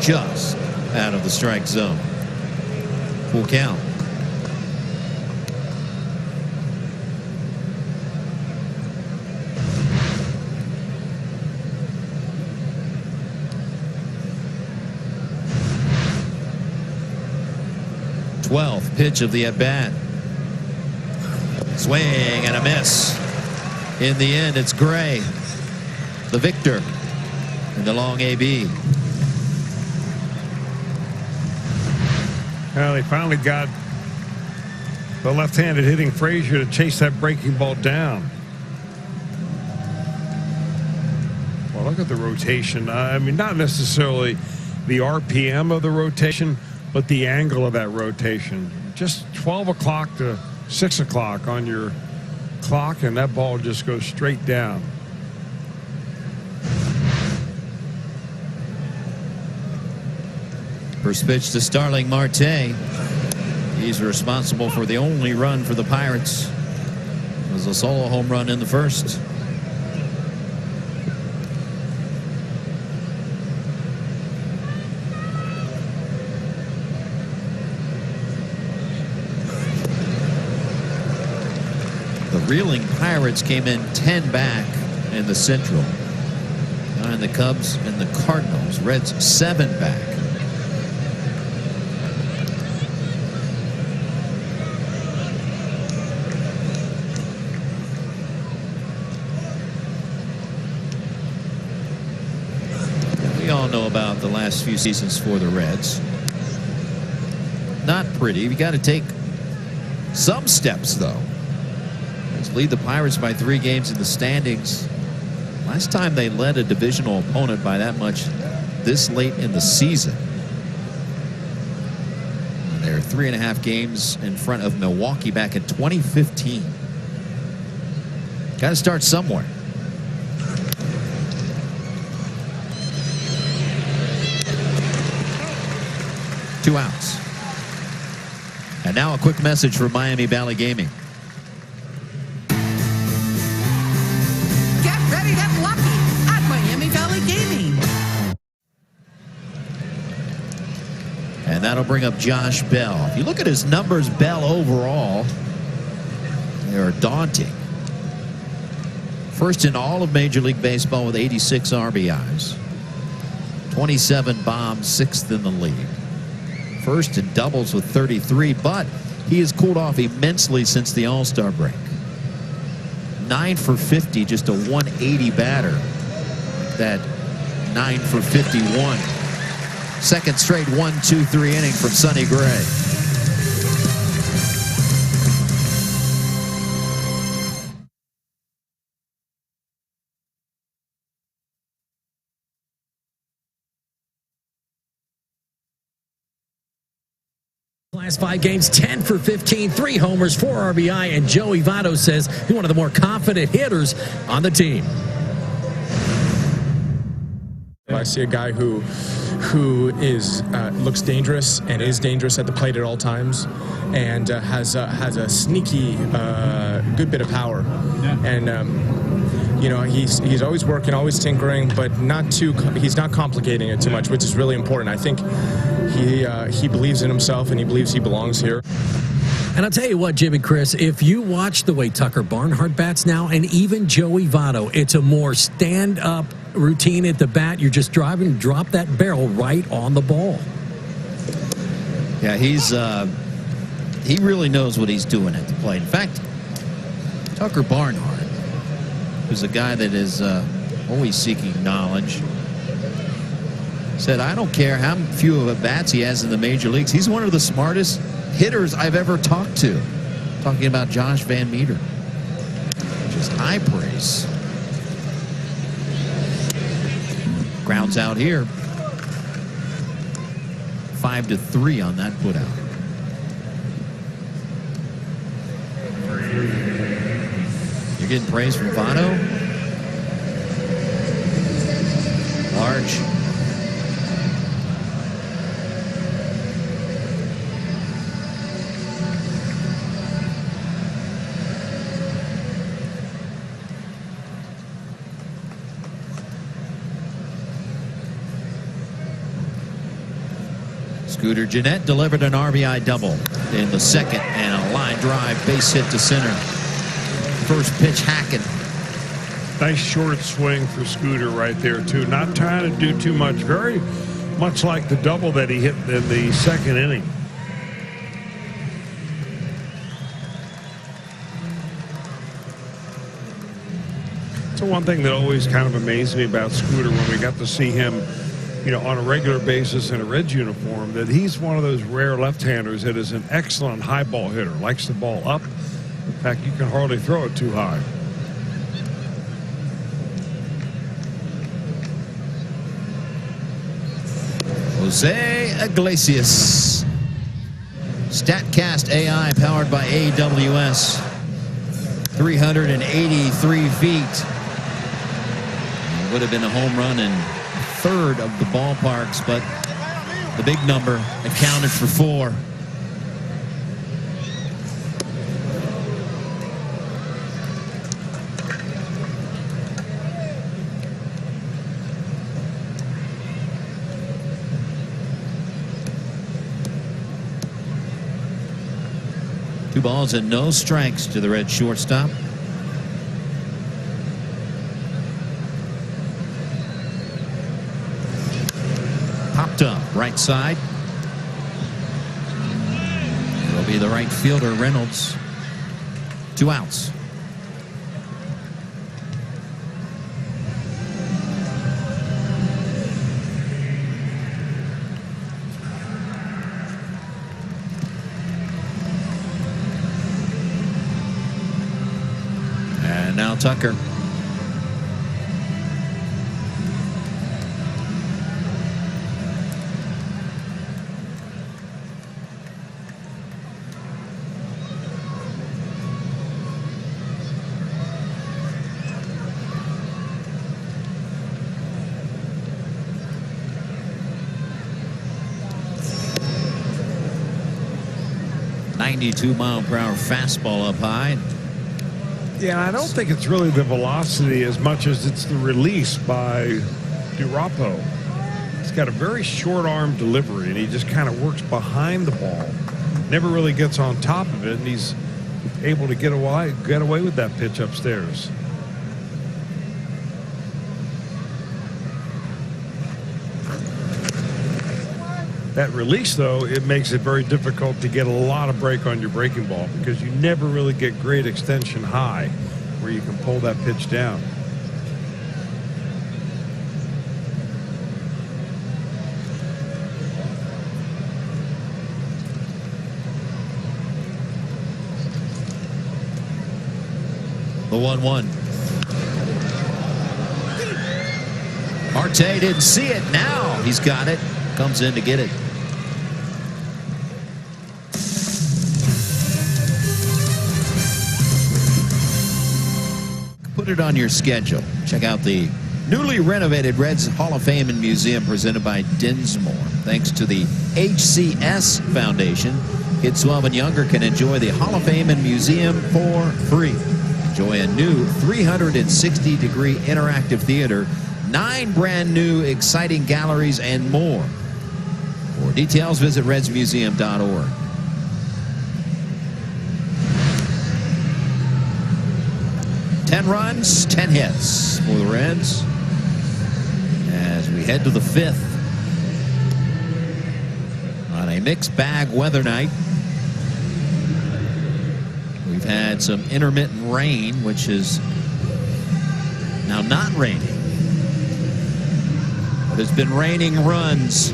Just out of the strike zone. Full count. Twelfth pitch of the at-bat. Swing and a miss. In the end, it's Gray, the victor, in the long AB. Well, they finally got the left-handed hitting Frazier to chase that breaking ball down. Well, look at the rotation. I mean, not necessarily the RPM of the rotation, but the angle of that rotation. Just 12 o'clock to 6 o'clock on your clock, and that ball just goes straight down. First pitch to Starling Marte. He's responsible for the only run for the Pirates. It was a solo home run in the first. The reeling Pirates came in 10 back in the Central. Behind the Cubs and the Cardinals. Reds 7 back. We all know about the last few seasons for the Reds. Not pretty. You got to take some steps, though. Let's lead the Pirates by 3 games in the standings. Last time they led a divisional opponent by that much this late in the season. They're 3.5 games in front of Milwaukee back in 2015. Got to start somewhere. Two outs. And now a quick message from Miami Valley Gaming. Get ready, get lucky at Miami Valley Gaming. And that'll bring up Josh Bell. If you look at his numbers, Bell overall, they are daunting. First in all of Major League Baseball with 86 RBIs. 27 bombs, 6th in the league. First in doubles with 33, but he has cooled off immensely since the All-Star break. 9 for 50, just a 180 batter. That 9 for 51. Second straight 1-2-3 inning from Sonny Gray. Last 5 games, 10 for 15, 3 homers, 4 RBI, and Joey Votto says he's one of the more confident hitters on the team. I see a guy who is looks dangerous and is dangerous at the plate at all times, and has a sneaky good bit of power. Yeah. And you know, he's always working, always tinkering, but he's not complicating it too much, which is really important. I think he believes in himself and he believes he belongs here. And I'll tell you what, Jim and Chris, if you watch the way Tucker Barnhart bats now, and even Joey Votto, it's a more stand-up routine at the bat. You're just driving and drop that barrel right on the ball. Yeah, he really knows what he's doing at the plate. In fact, Tucker Barnhart, who's a guy that is always seeking knowledge, said, I don't care how few of at-bats he has in the major leagues. He's one of the smartest hitters I've ever talked to. Talking about Josh Van Meter. Just high praise. Grounds out here. 5-3 on that put out. You're getting praise from Votto. Large. Scooter Gennett delivered an RBI double in the second, and a line drive, base hit to center. First pitch hacking. Nice short swing for Scooter right there, too. Not trying to do too much. Very much like the double that he hit in the second inning. So one thing that always kind of amazed me about Scooter when we got to see him, you know, on a regular basis in a Reds uniform, that he's one of those rare left-handers that is an excellent high ball hitter, likes the ball up. In fact, you can hardly throw it too high. Jose Iglesias. StatCast AI powered by AWS. 383 feet. Would have been a home run in third of the ballparks, but the big number accounted for 4. Two balls and no strikes to the Red shortstop. Popped up right side. It'll be the right fielder, Reynolds. 2 outs. And now Tucker. .92-mile-per-hour fastball up high. Yeah, I don't think it's really the velocity as much as it's the release by DiRappo. He's got a very short arm delivery, and he just kind of works behind the ball. Never really gets on top of it, and he's able to get away with that pitch upstairs. That release, though, it makes it very difficult to get a lot of break on your breaking ball because you never really get great extension high where you can pull that pitch down. The 1-1. Marte didn't see it. Now he's got it. Comes in to get it. Put it on your schedule. Check out the newly renovated Reds Hall of Fame and Museum presented by Dinsmore. Thanks to the HCS Foundation, kids 12 and younger can enjoy the Hall of Fame and Museum for free. Enjoy a new 360-degree interactive theater, 9 brand new exciting galleries, and more. For details, visit redsmuseum.org. Ten runs, 10 hits for the Reds as we head to the 5th on a mixed bag weather night. We've had some intermittent rain, which is now not raining. But it's been raining runs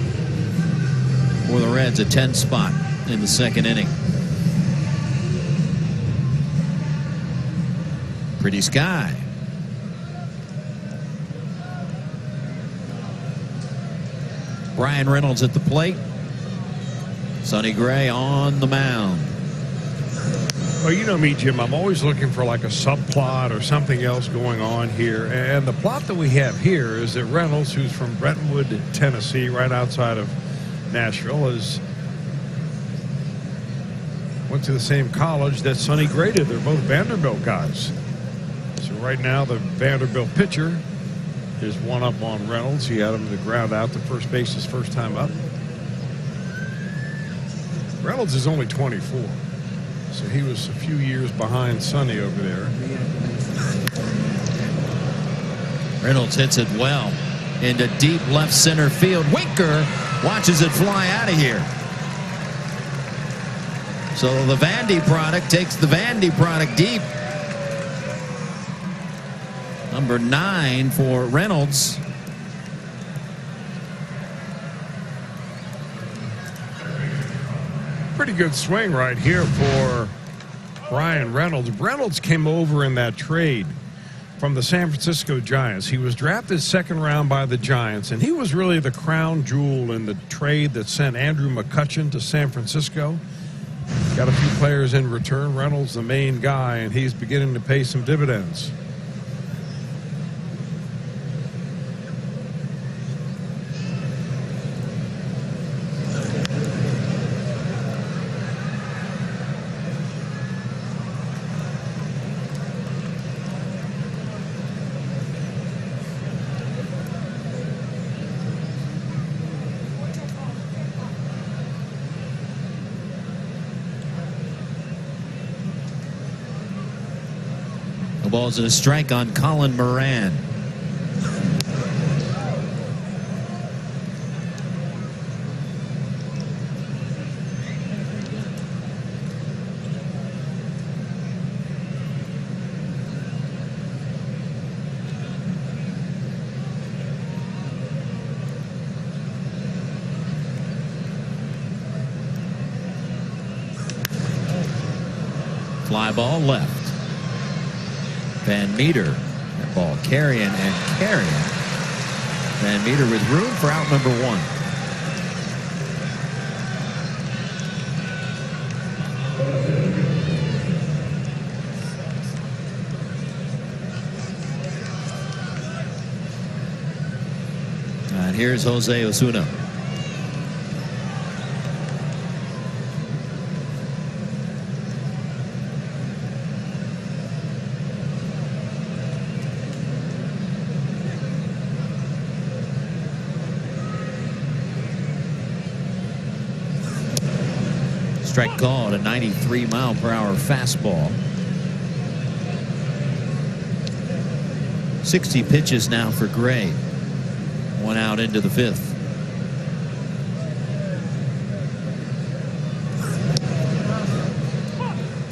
for the Reds, a 10 spot in the 2nd inning. Pretty sky. Bryan Reynolds at the plate. Sonny Gray on the mound. Well, you know me, Jim. I'm always looking for like a subplot or something else going on here. And the plot that we have here is that Reynolds, who's from Brentwood, Tennessee, right outside of Nashville, went to the same college that Sonny Gray did. They're both Vanderbilt guys. So right now, the Vanderbilt pitcher is one up on Reynolds. He had him to the ground out to first base his first time up. Reynolds is only 24. So he was a few years behind Sonny over there. Reynolds hits it well into deep left center field. Winker watches it fly out of here. So the Vandy product takes the Vandy product deep. Number 9 for Reynolds. Pretty good swing right here for Bryan Reynolds. Reynolds came over in that trade from the San Francisco Giants. He was drafted 2nd round by the Giants, and he was really the crown jewel in the trade that sent Andrew McCutchen to San Francisco. Got a few players in return. Reynolds the main guy, and he's beginning to pay some dividends. The ball's a strike on Colin Moran. Fly ball left. Van Meter. That ball carrying and carrying. Van Meter with room for out number 1. And here's Jose Osuna. Strike called, a 93-mile-per-hour fastball. 60 pitches now for Gray. 1 out into the 5th.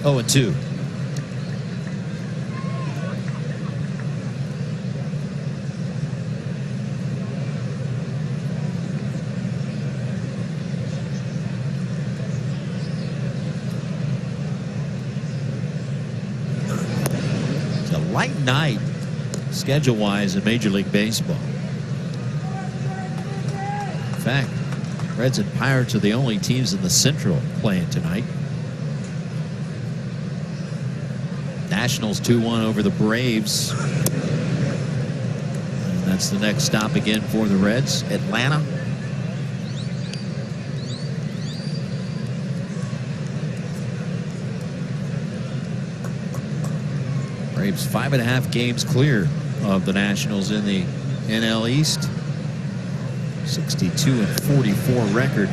Oh, and 2. It's a light night schedule-wise in Major League Baseball. In fact, Reds and Pirates are the only teams in the Central playing tonight. Nationals 2-1 over the Braves. And that's the next stop again for the Reds. Atlanta. Braves 5.5 games clear of the Nationals in the NL East. 62-44 record.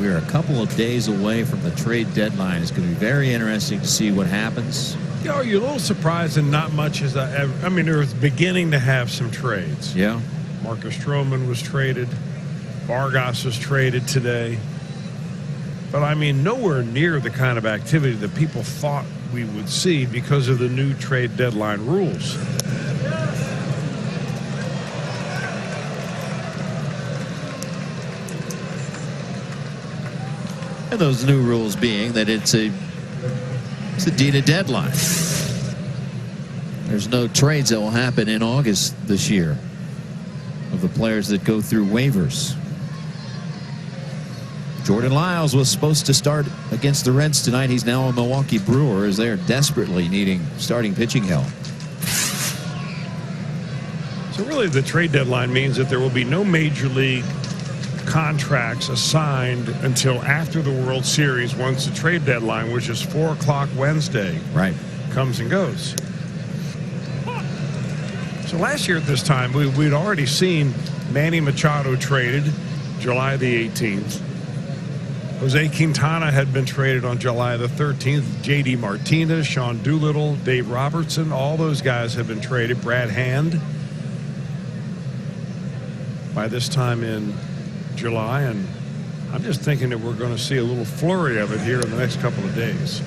We're a couple of days away from the trade deadline. It's going to be very interesting to see what happens. You know, you're a little surprised and not much as I mean, there was beginning to have some trades. Yeah. Marcus Stroman was traded. Vargas was traded today. But I mean, nowhere near the kind of activity that people thought we would see because of the new trade deadline rules. And those new rules being that it's a DINA deadline. There's no trades that will happen in August this year of the players that go through waivers. Jordan Lyles was supposed to start against the Reds tonight. He's now a Milwaukee Brewer as they're desperately needing starting pitching help. So really the trade deadline means that there will be no major league contracts assigned until after the World Series, once the trade deadline, which is 4 o'clock Wednesday, right, comes and goes. So last year at this time, we'd already seen Manny Machado traded July the 18th. Jose Quintana had been traded on July the 13th. J.D. Martinez, Sean Doolittle, Dave Robertson, all those guys have been traded. Brad Hand by this time in July, and I'm just thinking that we're going to see a little flurry of it here in the next couple of days.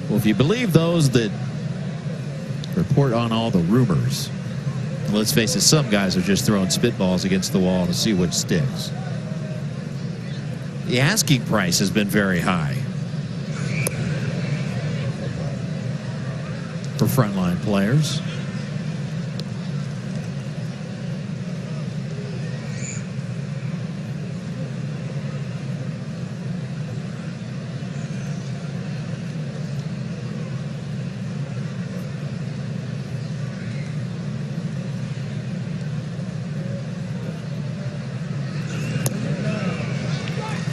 Well, if you believe those that report on all the rumors, let's face it, some guys are just throwing spitballs against the wall to see what sticks. The asking price has been very high for frontline players.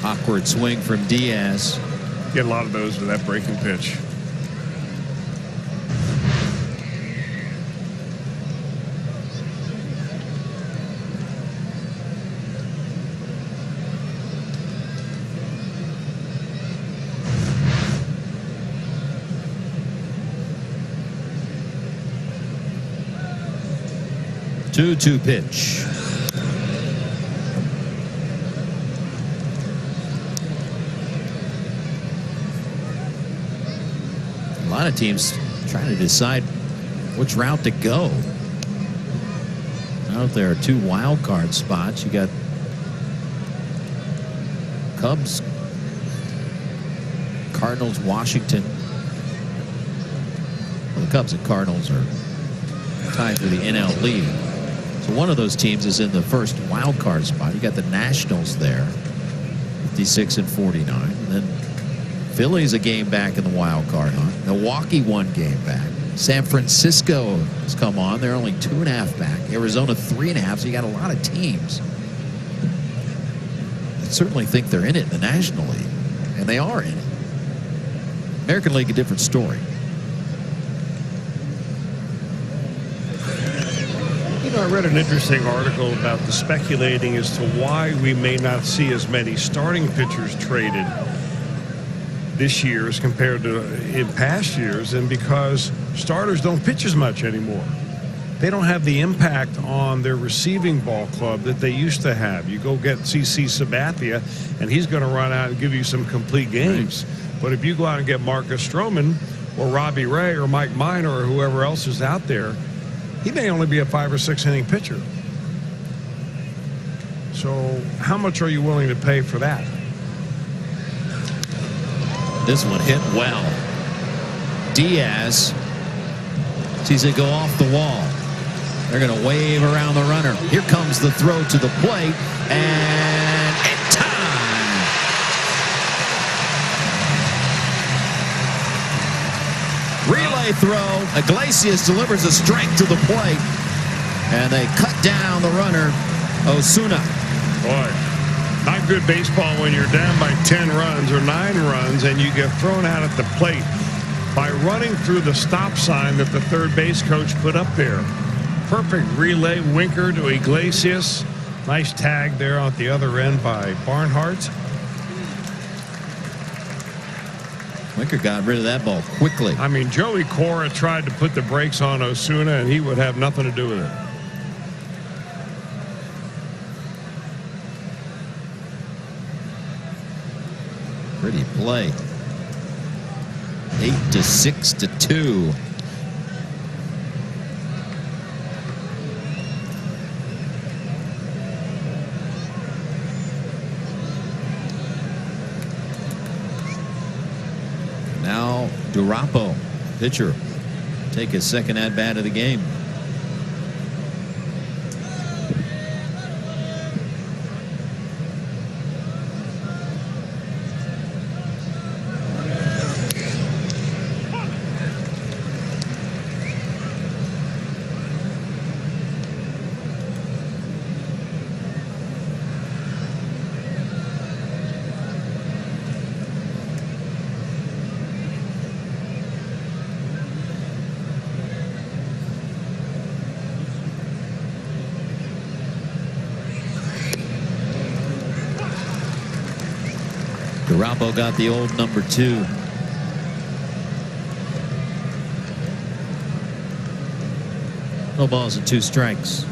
Awkward swing from Diaz. Get a lot of those with that breaking pitch. Two pitch. A lot of teams trying to decide which route to go. Out there are 2 wild card spots. You got Cubs, Cardinals, Washington. Well, the Cubs and Cardinals are tied for the NL lead. So one of those teams is in the first wild card spot. You got the Nationals there, 56 and 49. And then Philly's a game back in the wild card hunt. Milwaukee 1 game back. San Francisco has come on. They're only 2.5 back. Arizona 3.5. So you got a lot of teams that certainly think they're in it in the National League, and they are in it. American League, a different story. You know, I read an interesting article about the speculating as to why we may not see as many starting pitchers traded this year as compared to in past years, and because starters don't pitch as much anymore. They don't have the impact on their receiving ball club that they used to have. You go get CC Sabathia, and he's going to run out and give you some complete games. Right. But if you go out and get Marcus Stroman or Robbie Ray or Mike Minor or whoever else is out there, he may only be a 5 or 6 inning pitcher. So how much are you willing to pay for that? This one hit well. Diaz sees it go off the wall. They're going to wave around the runner. Here comes the throw to the plate, and in time. Relay throw. Iglesias delivers a strike to the plate, and they cut down the runner, Osuna. Boy, not good baseball when you're down by 10 runs or 9 runs and you get thrown out at the plate by running through the stop sign that the third base coach put up there. Perfect relay winker to Iglesias. Nice tag there at the other end by Barnhart. Winker got rid of that ball quickly. I mean, Joey Cora tried to put the brakes on Osuna, and he would have nothing to do with it. Pretty play. 8-6-2. Now Durapo, pitcher, take his second at-bat of the game. Durapo got the old number 2. No balls and 2 strikes.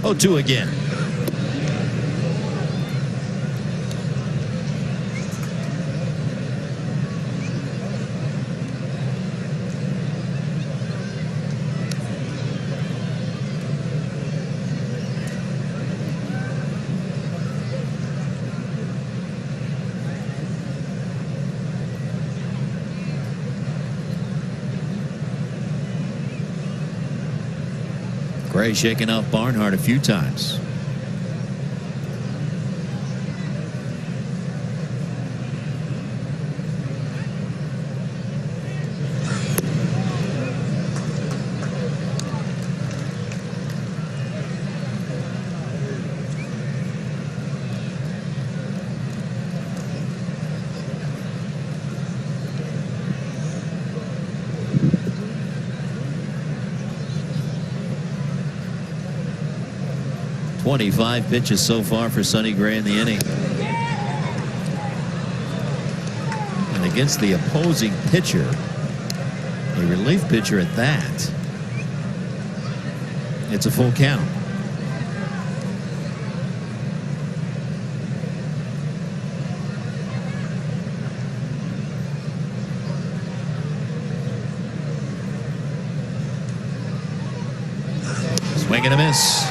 Oh, 2 again. Gray shaking up Barnhart a few times. 25 pitches so far for Sonny Gray in the inning. And against the opposing pitcher, a relief pitcher at that, it's a full count. Swing and a miss.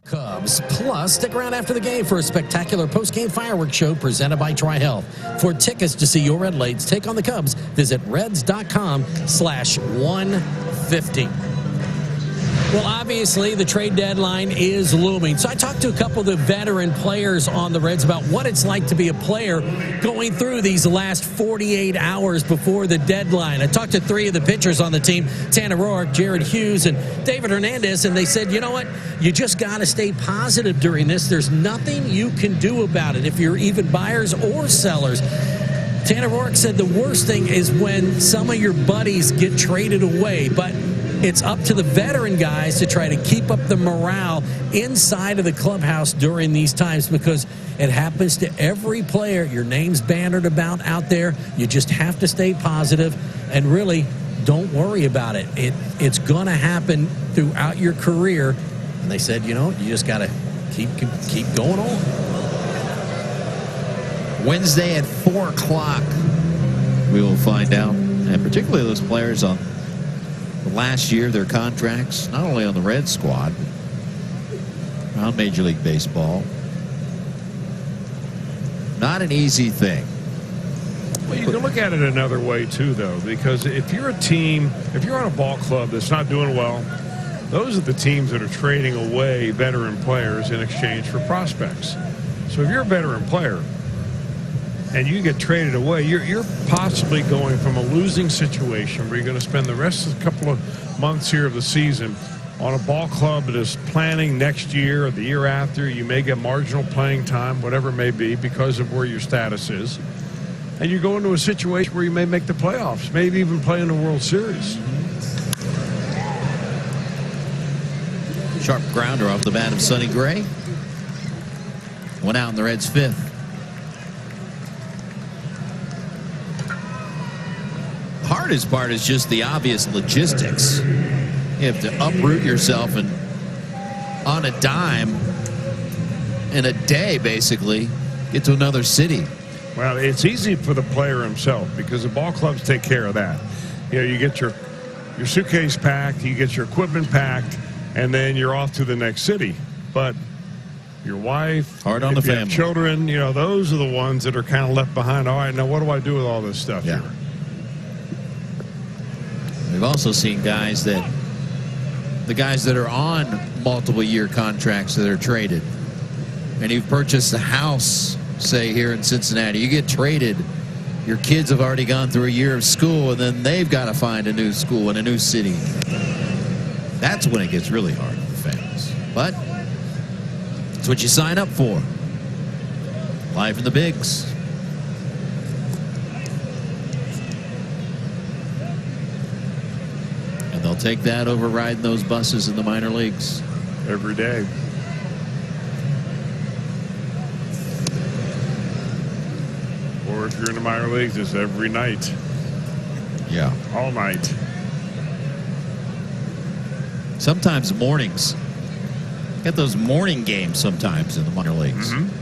Cubs. Plus, stick around after the game for a spectacular post-game fireworks show presented by Tri-Health. For tickets to see your Red Lights take on the Cubs, visit reds.com/150. Well, obviously, the trade deadline is looming. So I talked to a couple of the veteran players on the Reds about what it's like to be a player going through these last 48 hours before the deadline. I talked to 3 of the pitchers on the team, Tanner Roark, Jared Hughes, and David Hernandez, and they said, you know what? You just got to stay positive during this. There's nothing you can do about it if you're even buyers or sellers. Tanner Roark said the worst thing is when some of your buddies get traded away, but it's up to the veteran guys to try to keep up the morale inside of the clubhouse during these times, because it happens to every player. Your name's bannered about out there. You just have to stay positive and really don't worry about it. It's going to happen throughout your career. And they said, you know, you just got to keep going on. Wednesday at 4 o'clock, we will find out, and particularly those players on last year, their contracts, not only on the Red squad, around Major League Baseball. Not an easy thing. Well, you can look at it another way, too, though, because if you're a team, if you're on a ball club that's not doing well, those are the teams that are trading away veteran players in exchange for prospects. So if you're a veteran player and you get traded away, you're possibly going from a losing situation where you're going to spend the rest of the couple of months here of the season on a ball club that is planning next year or the year after. You may get marginal playing time, whatever it may be, because of where your status is. And you go into a situation where you may make the playoffs, maybe even play in the World Series. Sharp grounder off the bat of Sonny Gray. One out in the Reds' 5th. Hardest part is just the obvious logistics. You have to uproot yourself and on a dime in a day, basically, get to another city. Well, it's easy for the player himself because the ball clubs take care of that. You know, you get your suitcase packed, you get your equipment packed, and then you're off to the next city. But your wife, hard on the family, children, you know, those are the ones that are kind of left behind. All right, now what do I do with all this stuff here? We've also seen guys that, the guys that are on multiple year contracts that are traded. And you've purchased a house, say, here in Cincinnati. You get traded. Your kids have already gone through a year of school, and then they've got to find a new school in a new city. That's when it gets really hard for families. But it's what you sign up for. Life in the bigs. And they'll take that over riding those buses in the minor leagues. Every day. Or if you're in the minor leagues, it's every night. Yeah. All night. Sometimes mornings. Got those morning games sometimes in the minor leagues. Mm-hmm.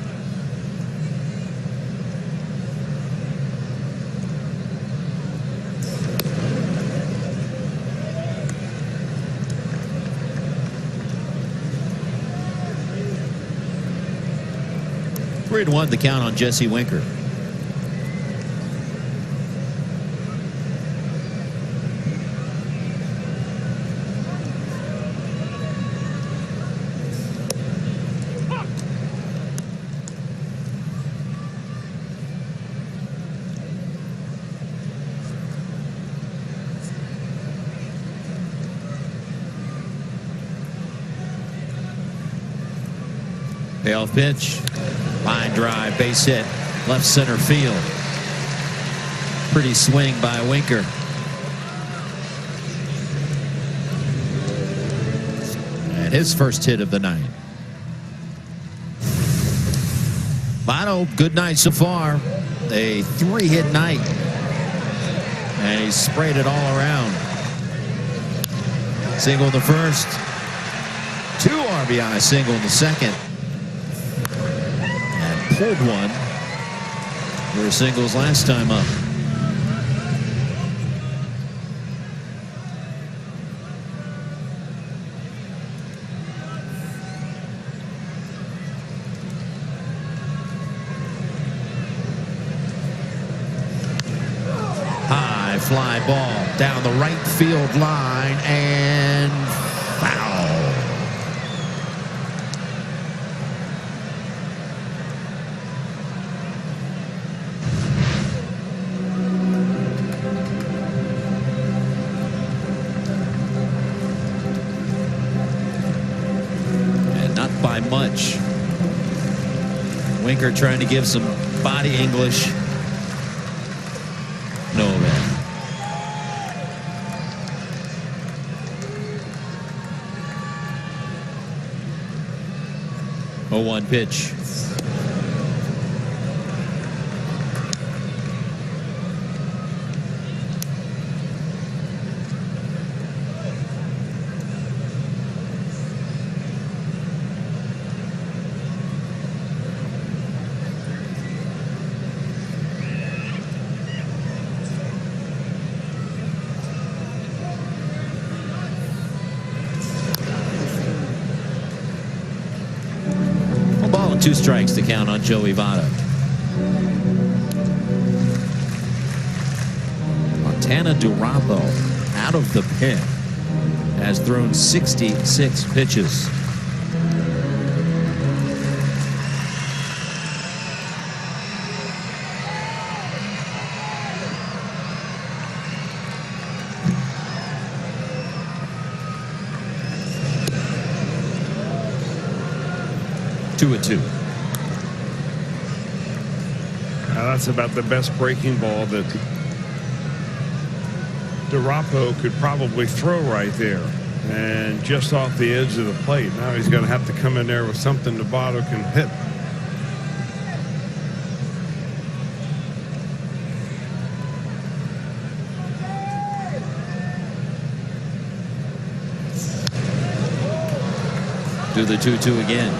Three to 1 the count on Jesse Winker. Payoff pitch. Line drive, base hit, left center field. Pretty swing by Winker. And his first hit of the night. Votto, good night so far. A 3-hit night. And he sprayed it all around. Single in the first. 2 RBI single in the second. And pulled one. There were singles last time up. High fly ball down the right field line and foul. And not by much. Winker trying to give some body English. No man. 0-1 pitch. Ball and 2 strikes to count on Joey Votto. Montana Durapo out of the pen has thrown 66 pitches. Two and 2. That's about the best breaking ball that Durapo could probably throw right there. And just off the edge of the plate. Now he's going to have to come in there with something Votto can hit. Do the 2-2 again.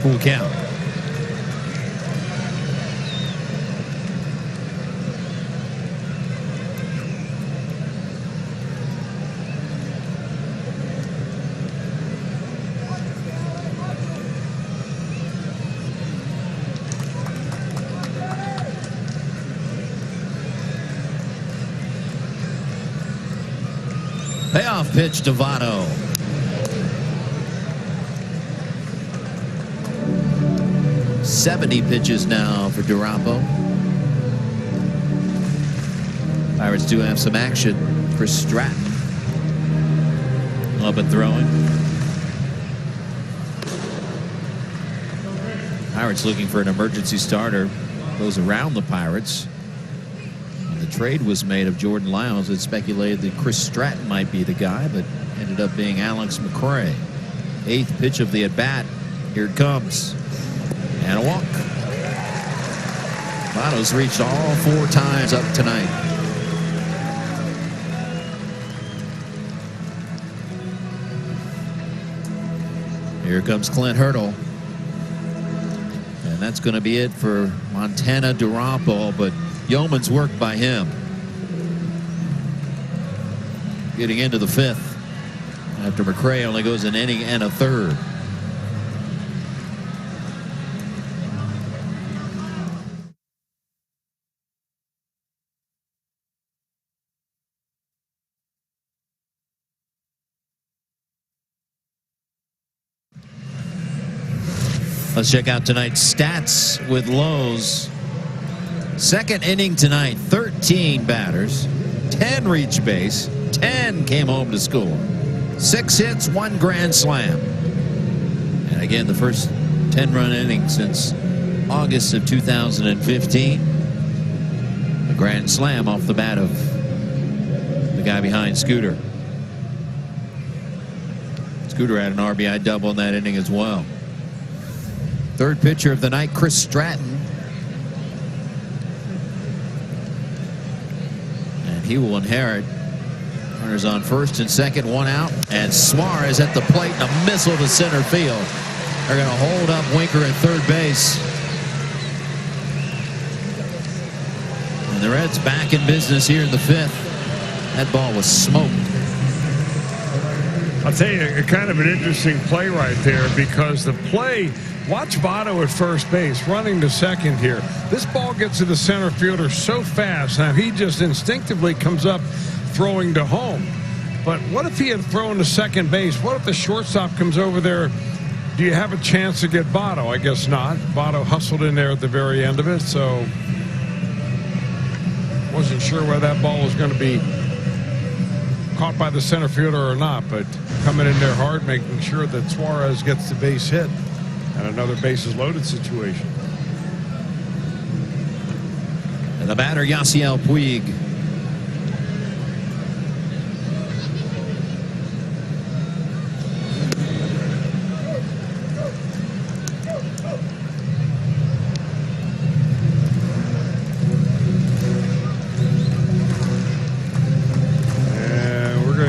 Full count. Payoff pitch to Votto. .70 pitches now for Durapo. Pirates do have some action. Chris Stratton up and throwing. Pirates looking for an emergency starter. Goes around the Pirates. When the trade was made of Jordan Lyles, it speculated that Chris Stratton might be the guy, but ended up being Alex McCray. 8th pitch of the at-bat. Here it comes. And a walk. Votto's reached all 4 times up tonight. Here comes Clint Hurdle. And that's going to be it for Montana Durapo, but yeoman's work by him. Getting into the 5th after McCray only goes an inning and a third. Let's check out tonight's stats with Lowe's. Second inning tonight, 13 batters, 10 reached base, 10 came home to score. 6 hits, 1 grand slam. And again, the first 10-run inning since August of 2015. A grand slam off the bat of the guy behind Scooter. Scooter had an RBI double in that inning as well. Third pitcher of the night, Chris Stratton. And he will inherit. Runners on first and second, 1 out. And Suarez at the plate, and a missile to center field. They're going to hold up Winker at third base. And the Reds back in business here in the 5th. That ball was smoked. I'll tell you, kind of an interesting play right there, because the play, watch Votto at first base, running to second here. This ball gets to the center fielder so fast. Now, he just instinctively comes up throwing to home. But what if he had thrown to second base? What if the shortstop comes over there? Do you have a chance to get Votto? I guess not. Votto hustled in there at the very end of it, so wasn't sure whether that ball was going to be caught by the center fielder or not, but coming in there hard, making sure that Suarez gets the base hit and another bases loaded situation. And the batter, Yasiel Puig.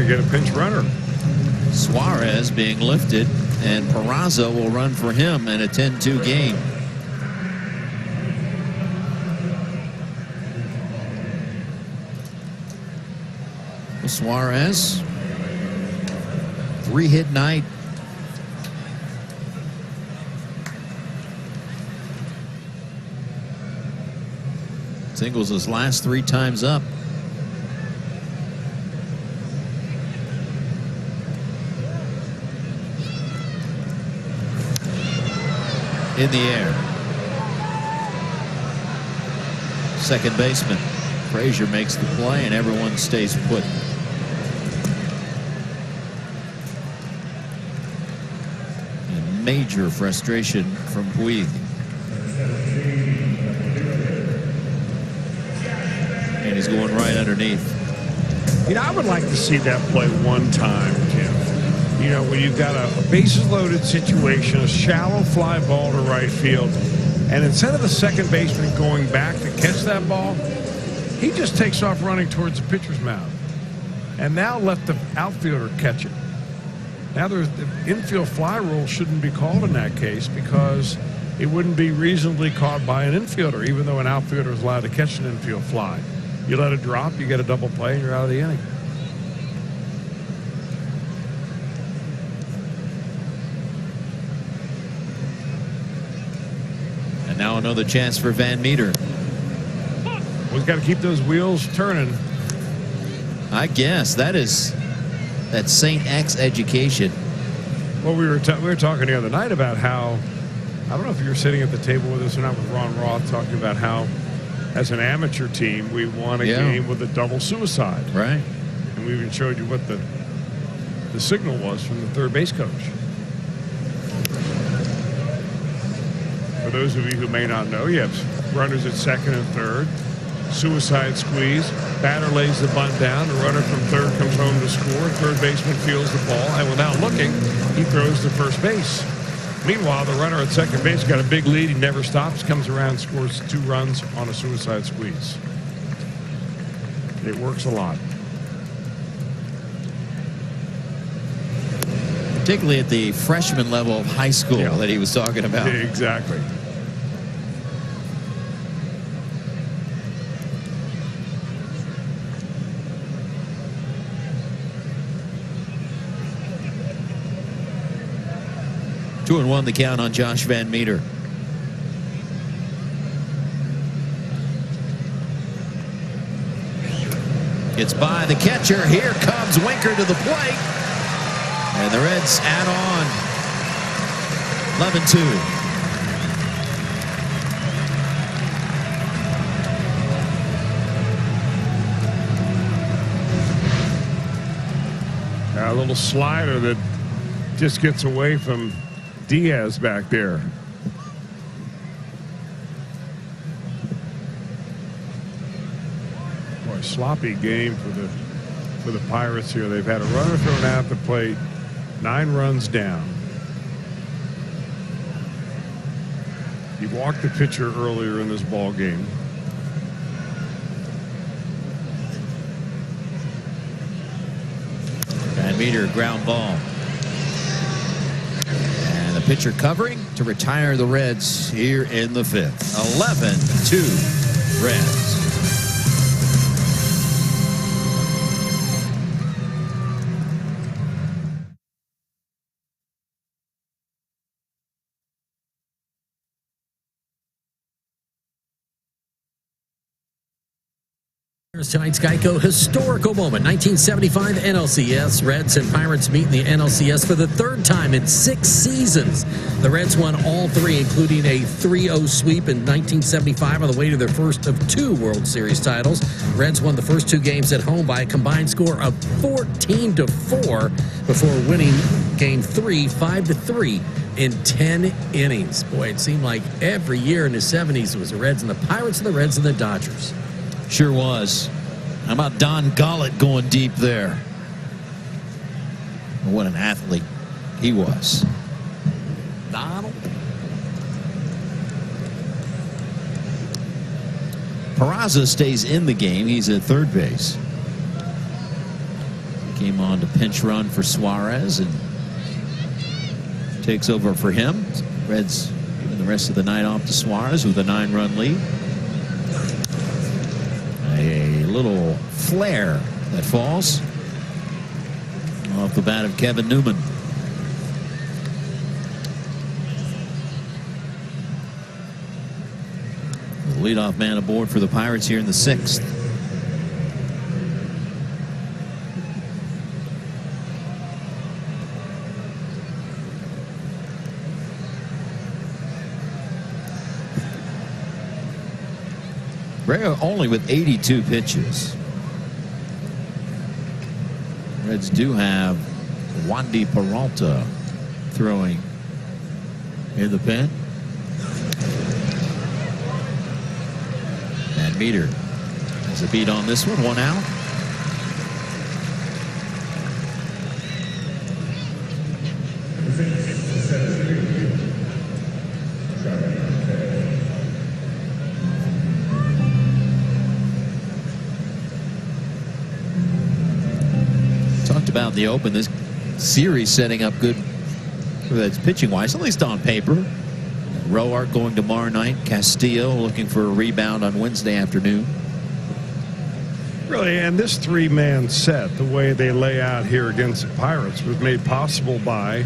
Get a pinch runner. Suarez being lifted, and Peraza will run for him in a 10-2 game. Suarez, 3-hit night. Singles his last 3 times up. In the air. Second baseman Frazier makes the play, and everyone stays put. And major frustration from Puig. And he's going right underneath. You know, I would like to see that play one time, Jim. You know, when you've got a bases-loaded situation, a shallow fly ball to right field, and instead of the second baseman going back to catch that ball, he just takes off running towards the pitcher's mound, and now let the outfielder catch it. Now, the infield fly rule shouldn't be called in that case, because it wouldn't be reasonably caught by an infielder, even though an outfielder is allowed to catch an infield fly. You let it drop, you get a double play, and you're out of the inning. Now another chance for Van Meter. We've got to keep those wheels turning. I guess that's St. X education. Well, we were talking the other night about how, I don't know if you were sitting at the table with us or not, with Ron Roth, talking about how, as an amateur team, we won a game with a double suicide. Right. And we even showed you what the signal was from the third base coach. For those of you who may not know, you have runners at second and third, suicide squeeze, batter lays the bunt down, the runner from third comes home to score, third baseman fields the ball, and without looking, he throws to first base. Meanwhile, the runner at second base got a big lead, he never stops, comes around, scores 2 runs on a suicide squeeze. It works a lot. Particularly at the freshman level of high school that he was talking about. Yeah, exactly. Two and 1 the count on Josh Van Meter. Gets by the catcher. Here comes Winker to the plate. And the Reds add on 11-2. A little slider that just gets away from Diaz back there. Boy, sloppy game for the Pirates here. They've had a runner thrown out the plate, 9 runs down. He walked the pitcher earlier in this ball game. Van Meter, ground ball. And the pitcher covering to retire the Reds here in the 5th. 11-2 Reds. Tonight's Geico historical moment. 1975 NLCS. Reds and Pirates meet in the NLCS for the 3rd time in 6 seasons. The Reds won all 3, including a 3-0 sweep in 1975 on the way to their first of 2 World Series titles. Reds won the first 2 games at home by a combined score of 14-4 before winning Game 3 5-3 in 10 innings. Boy, it seemed like every year in the 70s it was the Reds and the Pirates and the Reds and the Dodgers. Sure was. How about Don Gollett going deep there? What an athlete he was. Donald. Peraza stays in the game. He's at third base. Came on to pinch run for Suarez and takes over for him. Reds giving the rest of the night off to Suarez with a 9-run lead. A little flare that falls off the bat of Kevin Newman. The leadoff man aboard for the Pirates here in the 6th. Ray only with 82 pitches. Reds do have Wandy Peralta throwing in the pen. And Meter has a beat on this one, 1 out. About the open, this series setting up good for that pitching wise, at least on paper. Roark going tomorrow night. Castillo looking for a rebound on Wednesday afternoon. Really, and this 3-man set, the way they lay out here against the Pirates, was made possible by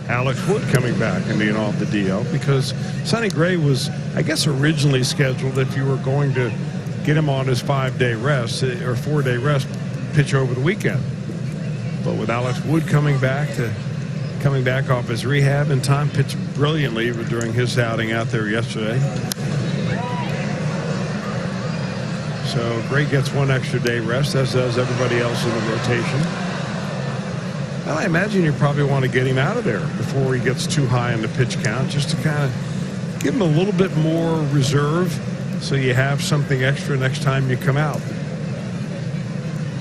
Alex Wood coming back and being off the DL, because Sonny Gray was, I guess, originally scheduled, if you were going to get him on his 5-day rest or 4-day rest, pitch over the weekend. But with Alex Wood coming back off his rehab in time, pitched brilliantly during his outing out there yesterday. So Gray gets 1 extra day rest, as does everybody else in the rotation. And I imagine you probably want to get him out of there before he gets too high in the pitch count, just to kind of give him a little bit more reserve so you have something extra next time you come out.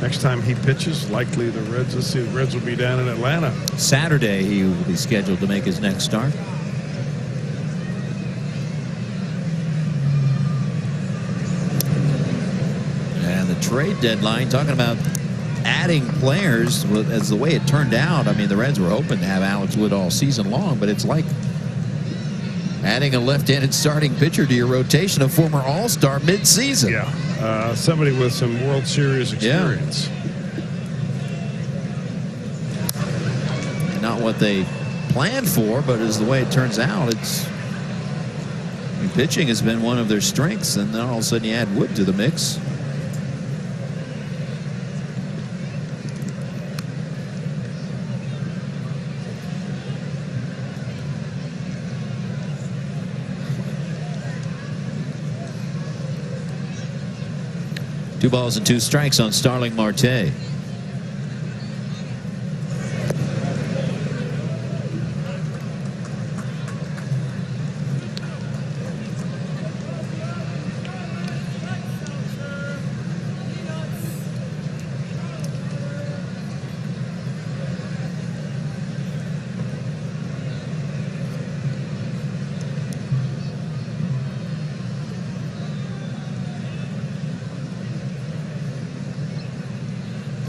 Next time he pitches, likely the Reds, let's see, the Reds will be down in Atlanta. Saturday he will be scheduled to make his next start. And the trade deadline, talking about adding players, as the way it turned out, I mean, the Reds were hoping to have Alex Wood all season long, but it's like adding a left-handed starting pitcher to your rotation, a former All-Star mid-season. Yeah, somebody with some World Series experience. Yeah. Not what they planned for, but as the way it turns out, it's, I mean, pitching has been one of their strengths, and then all of a sudden you add Wood to the mix. Two balls and 2 strikes on Starling Marte.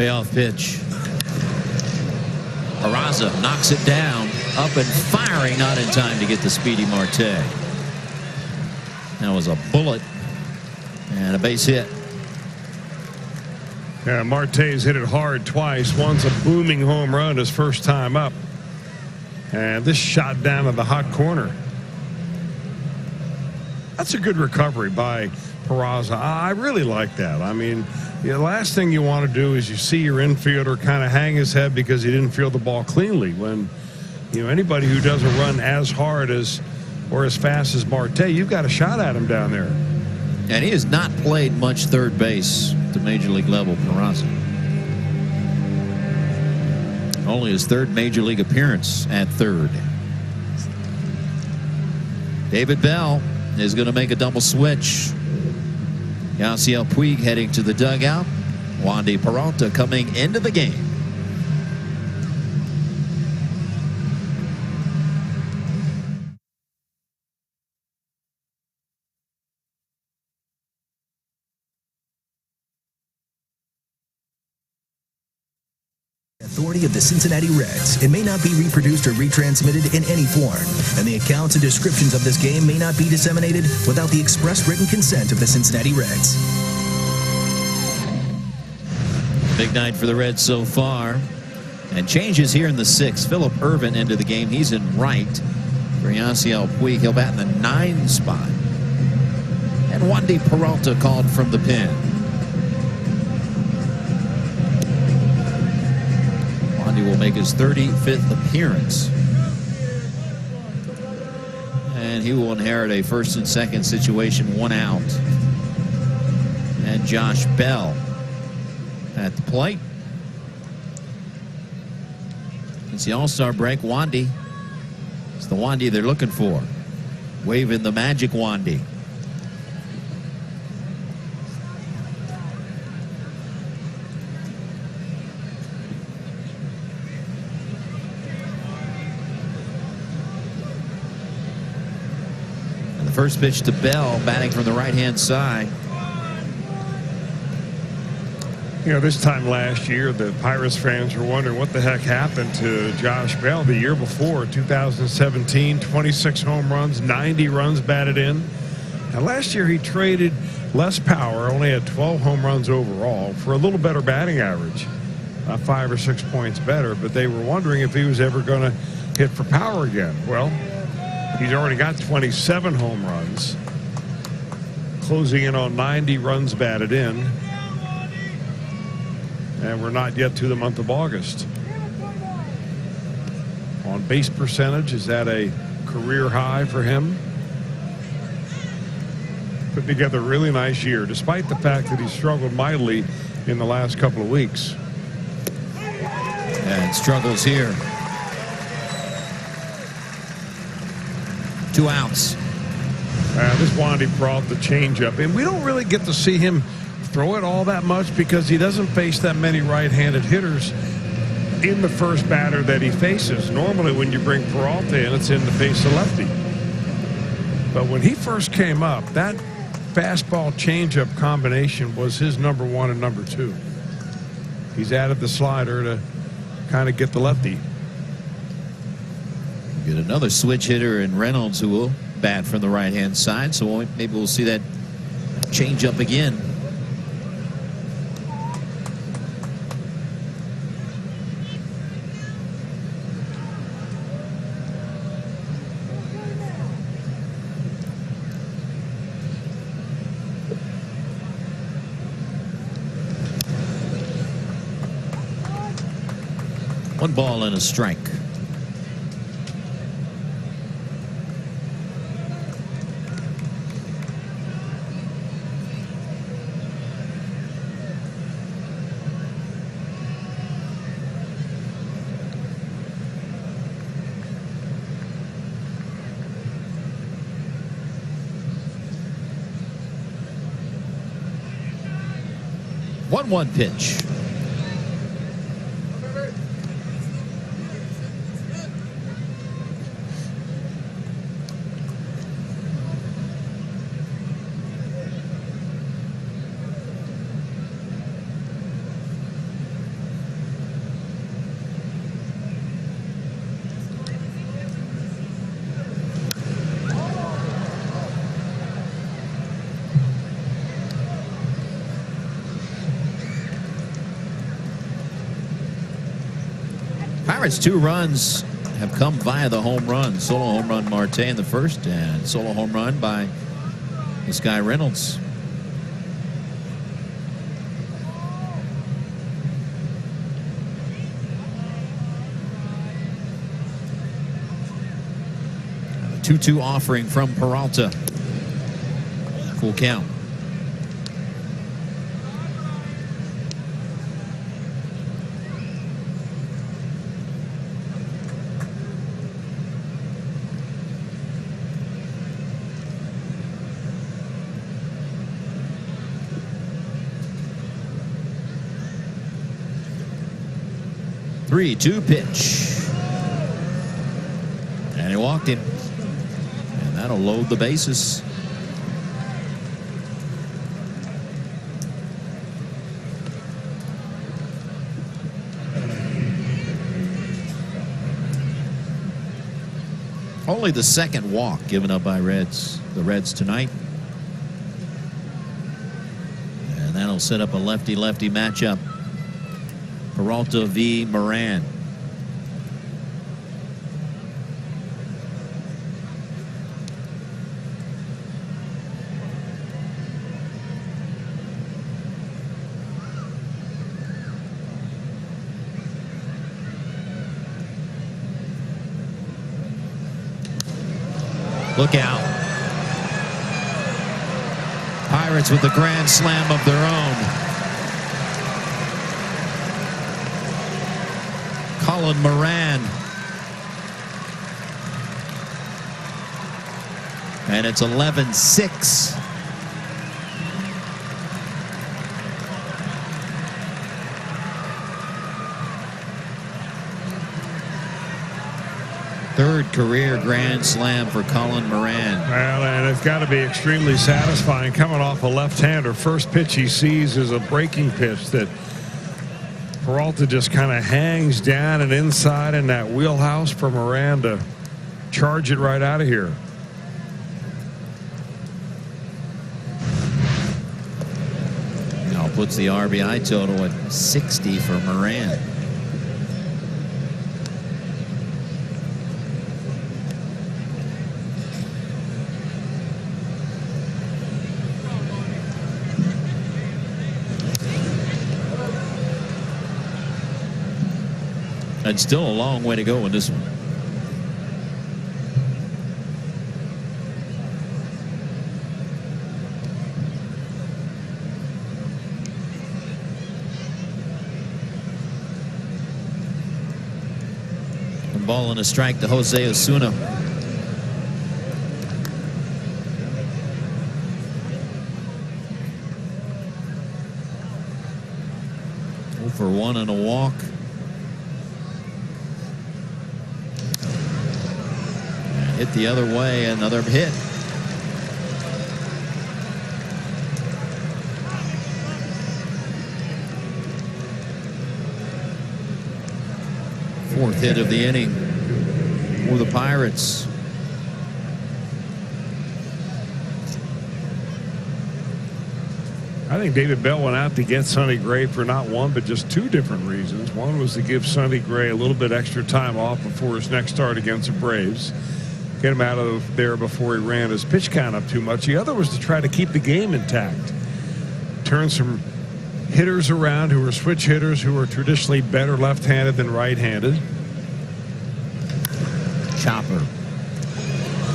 Payoff pitch. Peraza knocks it down. Up and firing, not in time to get the speedy Marte. That was a bullet and a base hit. Yeah, Marte's hit it hard twice. Once a booming home run his first time up. And this shot down in the hot corner. That's a good recovery by Peraza. I really like that. I mean, the last thing you want to do is you see your infielder kind of hang his head because he didn't field the ball cleanly. When, you know, anybody who doesn't run as hard as or as fast as Marte, you've got a shot at him down there. And he has not played much third base to major league level, Peraza. Only his third major league appearance at third. David Bell is going to make a double switch. Yasiel Puig heading to the dugout. Wandy Peralta coming into the game. Authority of the Cincinnati Reds. It may not be reproduced or retransmitted in any form, and the accounts and descriptions of this game may not be disseminated without the express written consent of the Cincinnati Reds. Big night for the Reds so far. And changes here in the sixth. Phillip Ervin into the game. He's in right. For Yasiel Puig, he'll bat in the 9 spot. And Wandy Peralta called from the pen. Wandy will make his 35th appearance. And he will inherit a first and second situation, 1 out. And Josh Bell at the plate. It's the All-Star break. Wandy. It's the Wandy they're looking for. Waving the magic Wandy. And the first pitch to Bell, batting from the right-hand side. You know, this time last year, the Pirates fans were wondering what the heck happened to Josh Bell the year before, 2017, 26 home runs, 90 runs batted in. Now, last year he traded less power, only had 12 home runs overall for a little better batting average, 5 or 6 points better, but they were wondering if he was ever going to hit for power again. Well, he's already got 27 home runs, closing in on 90 runs batted in. And we're not yet to the month of August. On base percentage is at a career high for him. Put together a really nice year, despite the fact that he struggled mightily in the last couple of weeks. And struggles here. 2 outs. This Wandy brought the changeup, and we don't really get to see him throw it all that much because he doesn't face that many right-handed hitters in the first batter that he faces. Normally when you bring Peralta in, it's in the face of lefty. But when he first came up, that fastball changeup combination was his number 1 and number 2. He's added the slider to kind of get the lefty. Get another switch hitter in Reynolds who will bat from the right-hand side, so maybe we'll see that changeup again. One ball and a strike. One pitch. Pirates' 2 runs have come via the home run. Solo home run Marte in the first, and solo home run by this guy Reynolds. A 2-2 offering from Peralta. Full count. Three-two pitch. And he walked him. And that'll load the bases. Only the second walk given up by the Reds tonight. And that'll set up a lefty-lefty matchup. Peralta v. Moran. Look out. Pirates with a grand slam of their own. Colin Moran. And it's 11-6. Third career grand slam for Colin Moran. Well, and it's got to be extremely satisfying coming off a left-hander. First pitch he sees is a breaking pitch that Peralta just kind of hangs down and inside in that wheelhouse for Moran to charge it right out of here. Now puts the RBI total at 60 for Moran. And still a long way to go in this one. A ball and a strike to Jose Osuna. For 1 and a walk. Hit the other way, another hit. Fourth hit of the inning for the Pirates. I think David Bell went out to get Sonny Gray for not one, but just 2 different reasons. One was to give Sonny Gray a little bit extra time off before his next start against the Braves. Get him out of there before he ran his pitch count up too much. The other was to try to keep the game intact. Turn some hitters around who are switch hitters who are traditionally better left-handed than right-handed. Chopper.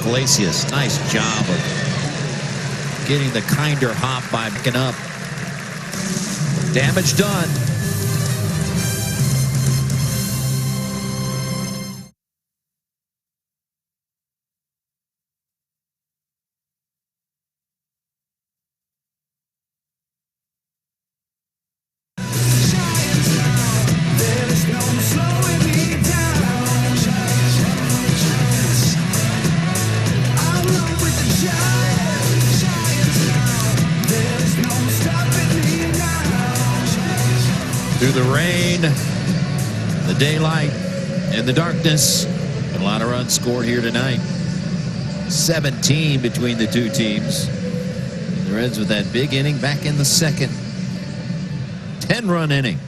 Iglesias, nice job of getting the kinder hop by picking up. Damage done. Through the rain, the daylight, and the darkness, a lot of runs scored here tonight. 17 between the two teams. The Reds with that big inning back in the second. 10-run inning.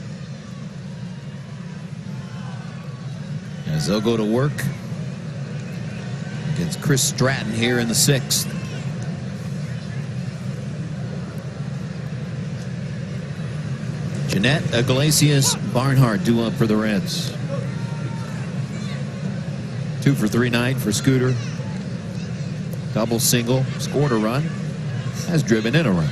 as they'll go to work against Chris Stratton here in the 6th. Jeanette Iglesias Barnhart due up for the Reds. 2 for 3 night for Scooter. Double single, scored a run, has driven in a run.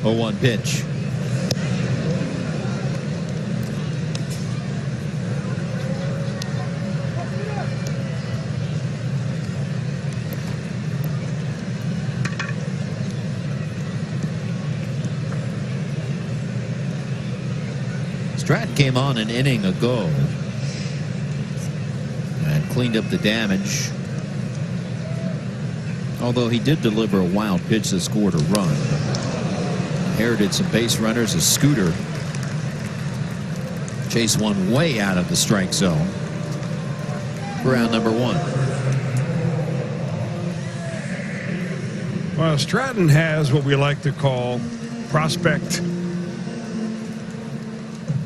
Oh, 1 pitch. Stratton came on an inning ago and cleaned up the damage. Although he did deliver a wild pitch that scored a run. Inherited some base runners as Scooter chased one way out of the strike zone for round number 1. Well, Stratton has what we like to call prospect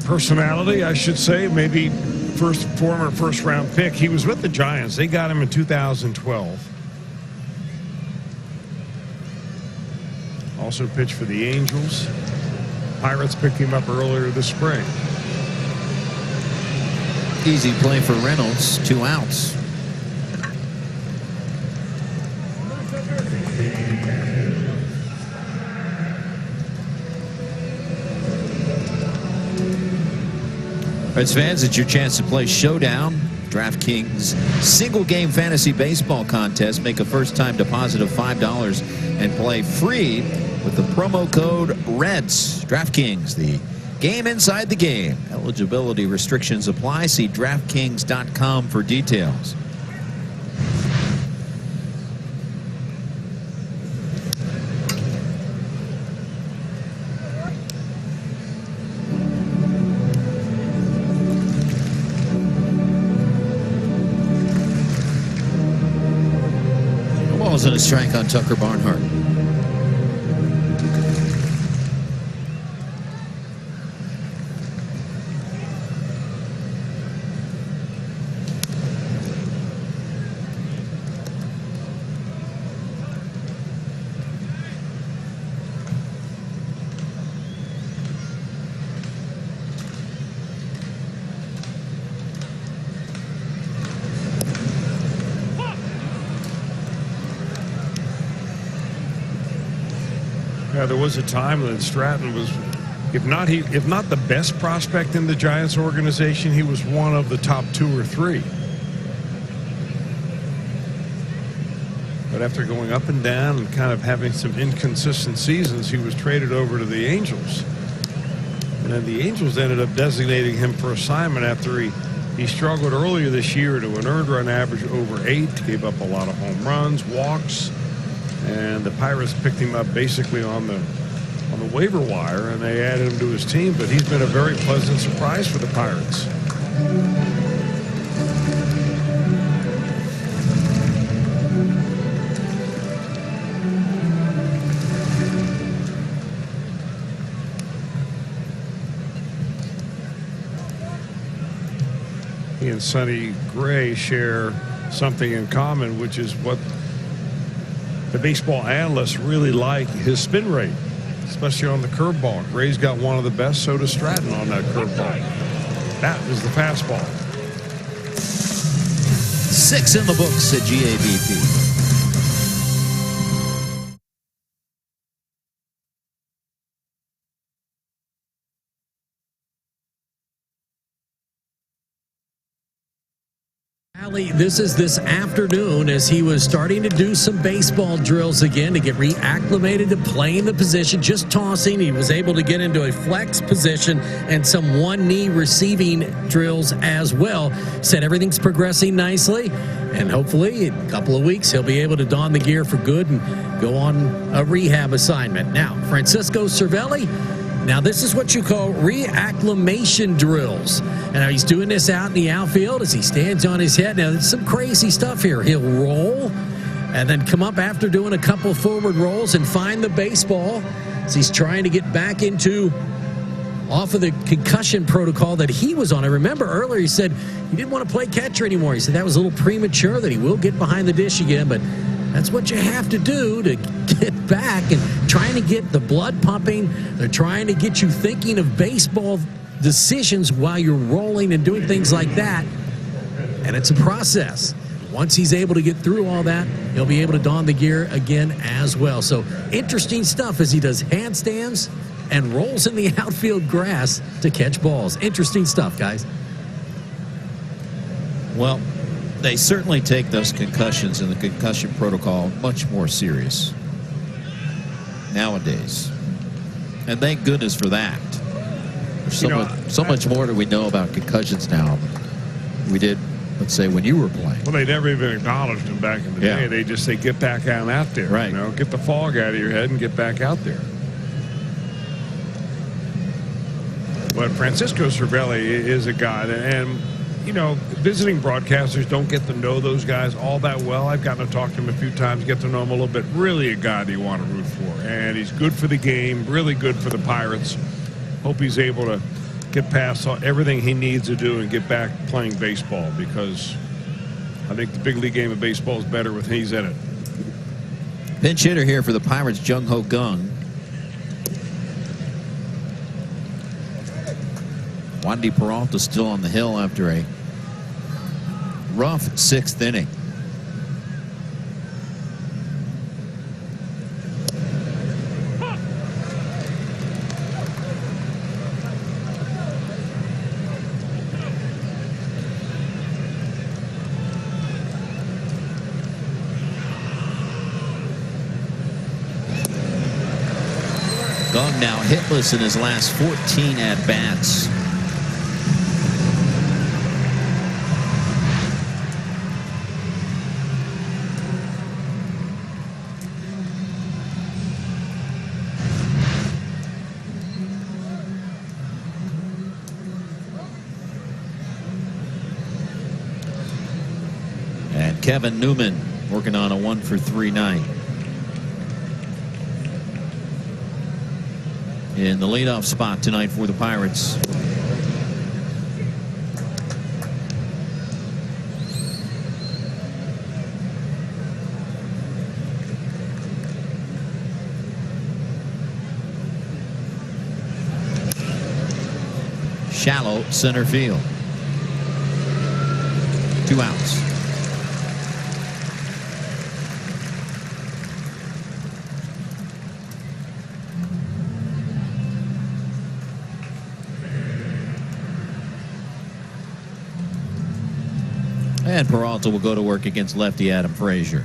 personality, I should say. Maybe former first-round pick. He was with the Giants. They got him in 2012. Also pitched for the Angels. Pirates picked him up earlier this spring. Easy play for Reynolds. 2 outs. Reds fans, it's your chance to play Showdown, DraftKings single game fantasy baseball contest. Make a first-time deposit of $5 and play free with the promo code REDS. DraftKings, the game inside the game. Eligibility restrictions apply. See DraftKings.com for details. And a strike on Tucker Barnhart. Yeah, there was a time that Stratton was, if not the best prospect in the Giants organization, he was one of the top 2 or 3. But after going up and down and kind of having some inconsistent seasons, he was traded over to the Angels. And then the Angels ended up designating him for assignment after he struggled earlier this year to an earned run average over 8, gave up a lot of home runs, walks. And the Pirates picked him up basically on the waiver wire, and they added him to his team. But he's been a very pleasant surprise for the Pirates. He and Sonny Gray share something in common, which is what the baseball analysts really like, his spin rate, especially on the curveball. Gray's got one of the best, so does Stratton on that curveball. That is the fastball. 6 in the books at GABP. This is this afternoon as he was starting to do some baseball drills again to get reacclimated to playing the position, just tossing. He was able to get into a flex position and some one-knee receiving drills as well. Said everything's progressing nicely, and hopefully in a couple of weeks he'll be able to don the gear for good and go on a rehab assignment. Now, Francisco Cervelli, now, this is what you call reacclimation drills. And now he's doing this out in the outfield as he stands on his head. Now, there's some crazy stuff here. He'll roll and then come up after doing a couple forward rolls and find the baseball as he's trying to get back off of the concussion protocol that he was on. I remember earlier he said he didn't want to play catcher anymore. He said that was a little premature, that he will get behind the dish again, but that's what you have to do to get back and trying to get the blood pumping. They're trying to get you thinking of baseball decisions while you're rolling and doing things like that, and it's a process. Once he's able to get through all that, he'll be able to don the gear again as well. So interesting stuff as he does handstands and rolls in the outfield grass to catch balls. Interesting stuff, guys. Well, they certainly take those concussions and the concussion protocol much more serious nowadays. And thank goodness for that. There's so much more that we know about concussions now than we did, let's say, when you were playing. Well, they never even acknowledged them back in the day. They just say, get back out there. Right. You know, get the fog out of your head and get back out there. But Francisco Cervelli is a guy that, and, you know, visiting broadcasters don't get to know those guys all that well. I've gotten to talk to him a few times, get to know him a little bit. Really a guy that you want to root for. And he's good for the game, really good for the Pirates. Hope he's able to get past everything he needs to do and get back playing baseball, because I think the big league game of baseball is better with he's in it. Pinch hitter here for the Pirates, Jung Ho Kang. Wandy Peralta still on the hill after a rough 6th inning. Kang now hitless in his last 14 at-bats. And Kevin Newman working on a 1-for-3 night. In the leadoff spot tonight for the Pirates. Shallow center field. 2 outs. And Peralta will go to work against lefty Adam Frazier.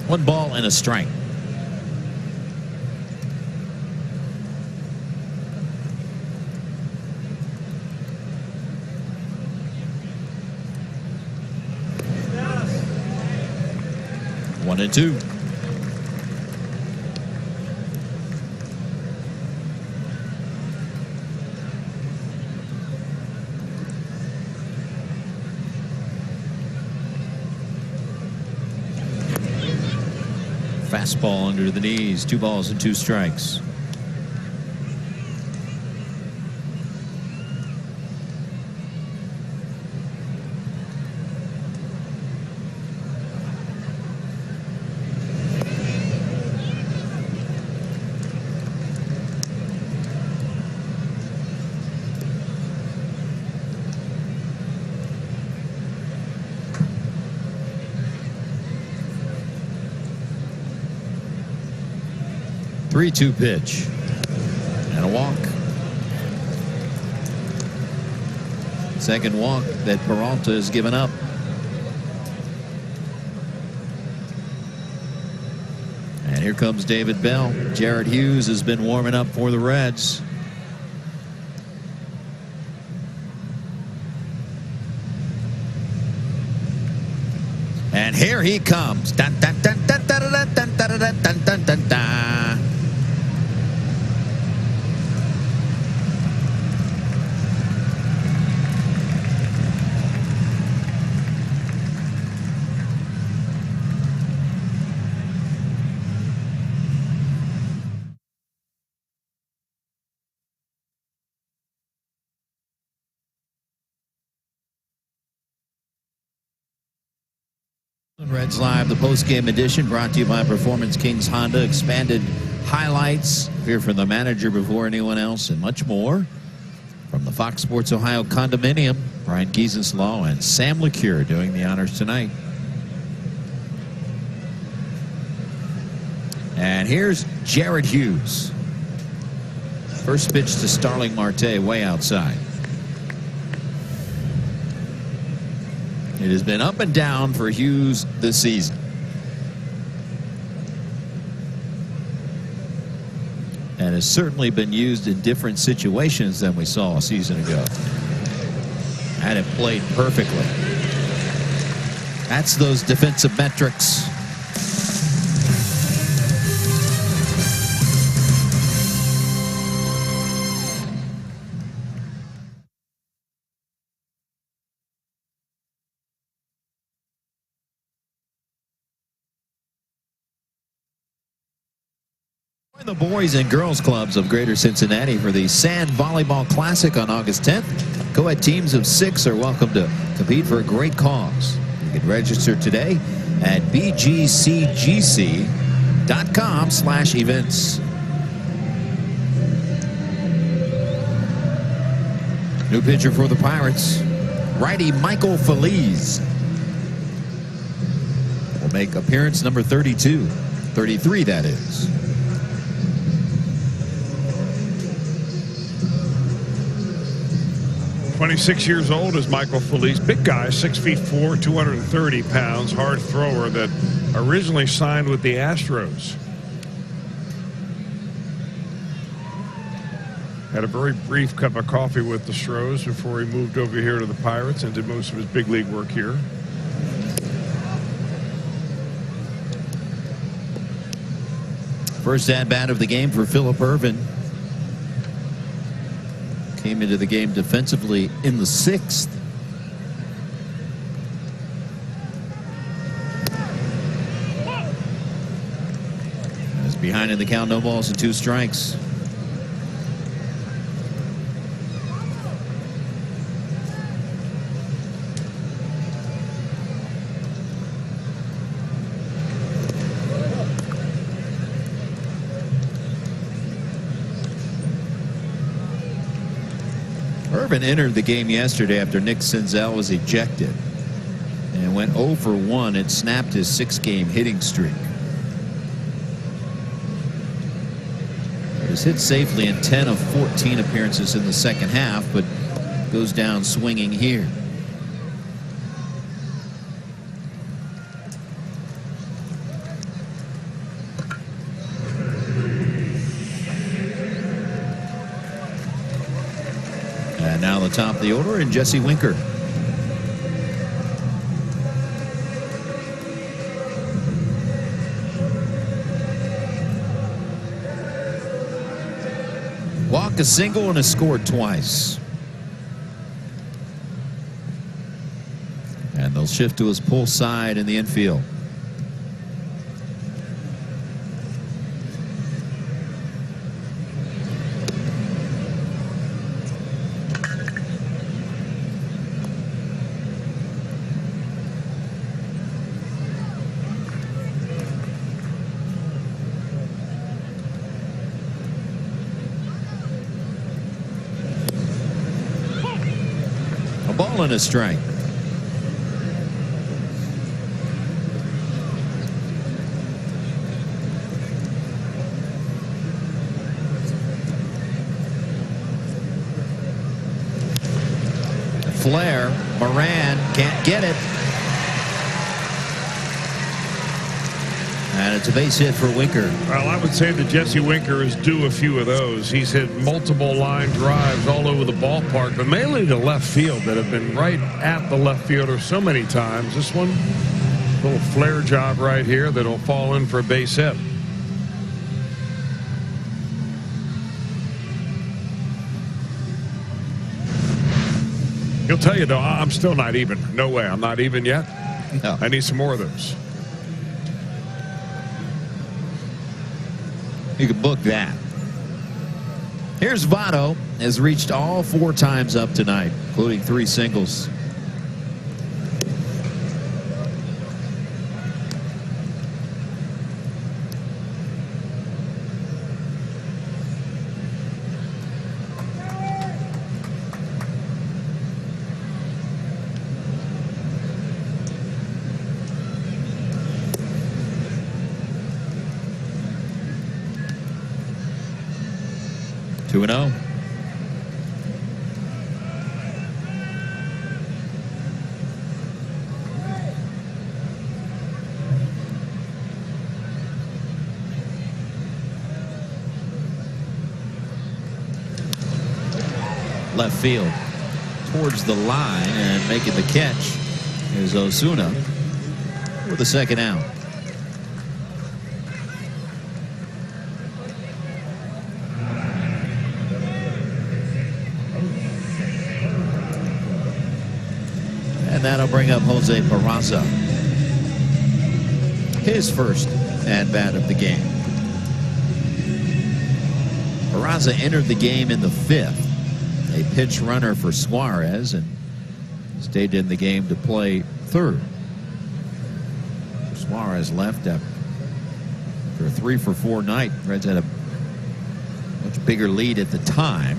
One ball and a strike. One and two. Fastball under the knees. 2 balls and 2 strikes. Three-two pitch and a walk. Second walk that Peralta has given up. And here comes David Bell. Jared Hughes has been warming up for the Reds. And here he comes. Dun, dun, dun, dun, dun, dun, dun, dun, dun, dun, dun, dun, dun. Reds Live, the post-game edition, brought to you by Performance Kings Honda. Expanded highlights, hear from the manager before anyone else, and much more. From the Fox Sports Ohio Condominium, Brian Giesenslaw and Sam LeCure doing the honors tonight. And here's Jared Hughes. First pitch to Starling Marte, way outside. It has been up and down for Hughes this season. And has certainly been used in different situations than we saw a season ago. And it played perfectly. That's those defensive metrics. The boys and girls clubs of Greater Cincinnati for the Sand Volleyball Classic on August 10th. Co-ed teams of 6 are welcome to compete for a great cause. You can register today at bgcgc.com/events. New pitcher for the Pirates, righty Michael Feliz. Will make appearance number 33, that is. 26 years old is Michael Feliz. Big guy, 6'4", 230 pounds, hard thrower that originally signed with the Astros. Had a very brief cup of coffee with the Stros before he moved over here to the Pirates and did most of his big league work here. First at-bat of the game for Phillip Ervin. Came into the game defensively in the 6th. Is behind in the count, no balls and 2 strikes. Ervin entered the game yesterday after Nick Senzel was ejected and went 0 for 1. It snapped his 6-game hitting streak. He was hit safely in 10 of 14 appearances in the second half, but goes down swinging here. And now the top of the order, and Jesse Winker. Walked a single and has scored twice. And they'll shift to his pull side in the infield. Ball and a strike. Flare, Moran can't get it. And it's a base hit for Winker. Well, I would say that Jesse Winker is due a few of those. He's hit multiple line drives all over the ballpark, but mainly to left field that have been right at the left fielder so many times. This one, little flare job right here that'll fall in for a base hit. He'll tell you, though, I'm still not even. No way, I'm not even yet. No. I need some more of those. You can book that. Here's Votto, has reached all 4 times up tonight, including 3 singles. Two and 0. Left field towards the line, and making the catch is Osuna with the second out. And that'll bring up Jose Peraza. His first at-bat of the game. Peraza entered the game in the 5th. A pinch runner for Suarez, and stayed in the game to play 3rd. Suarez left after a 3-for-4 night. Reds had a much bigger lead at the time,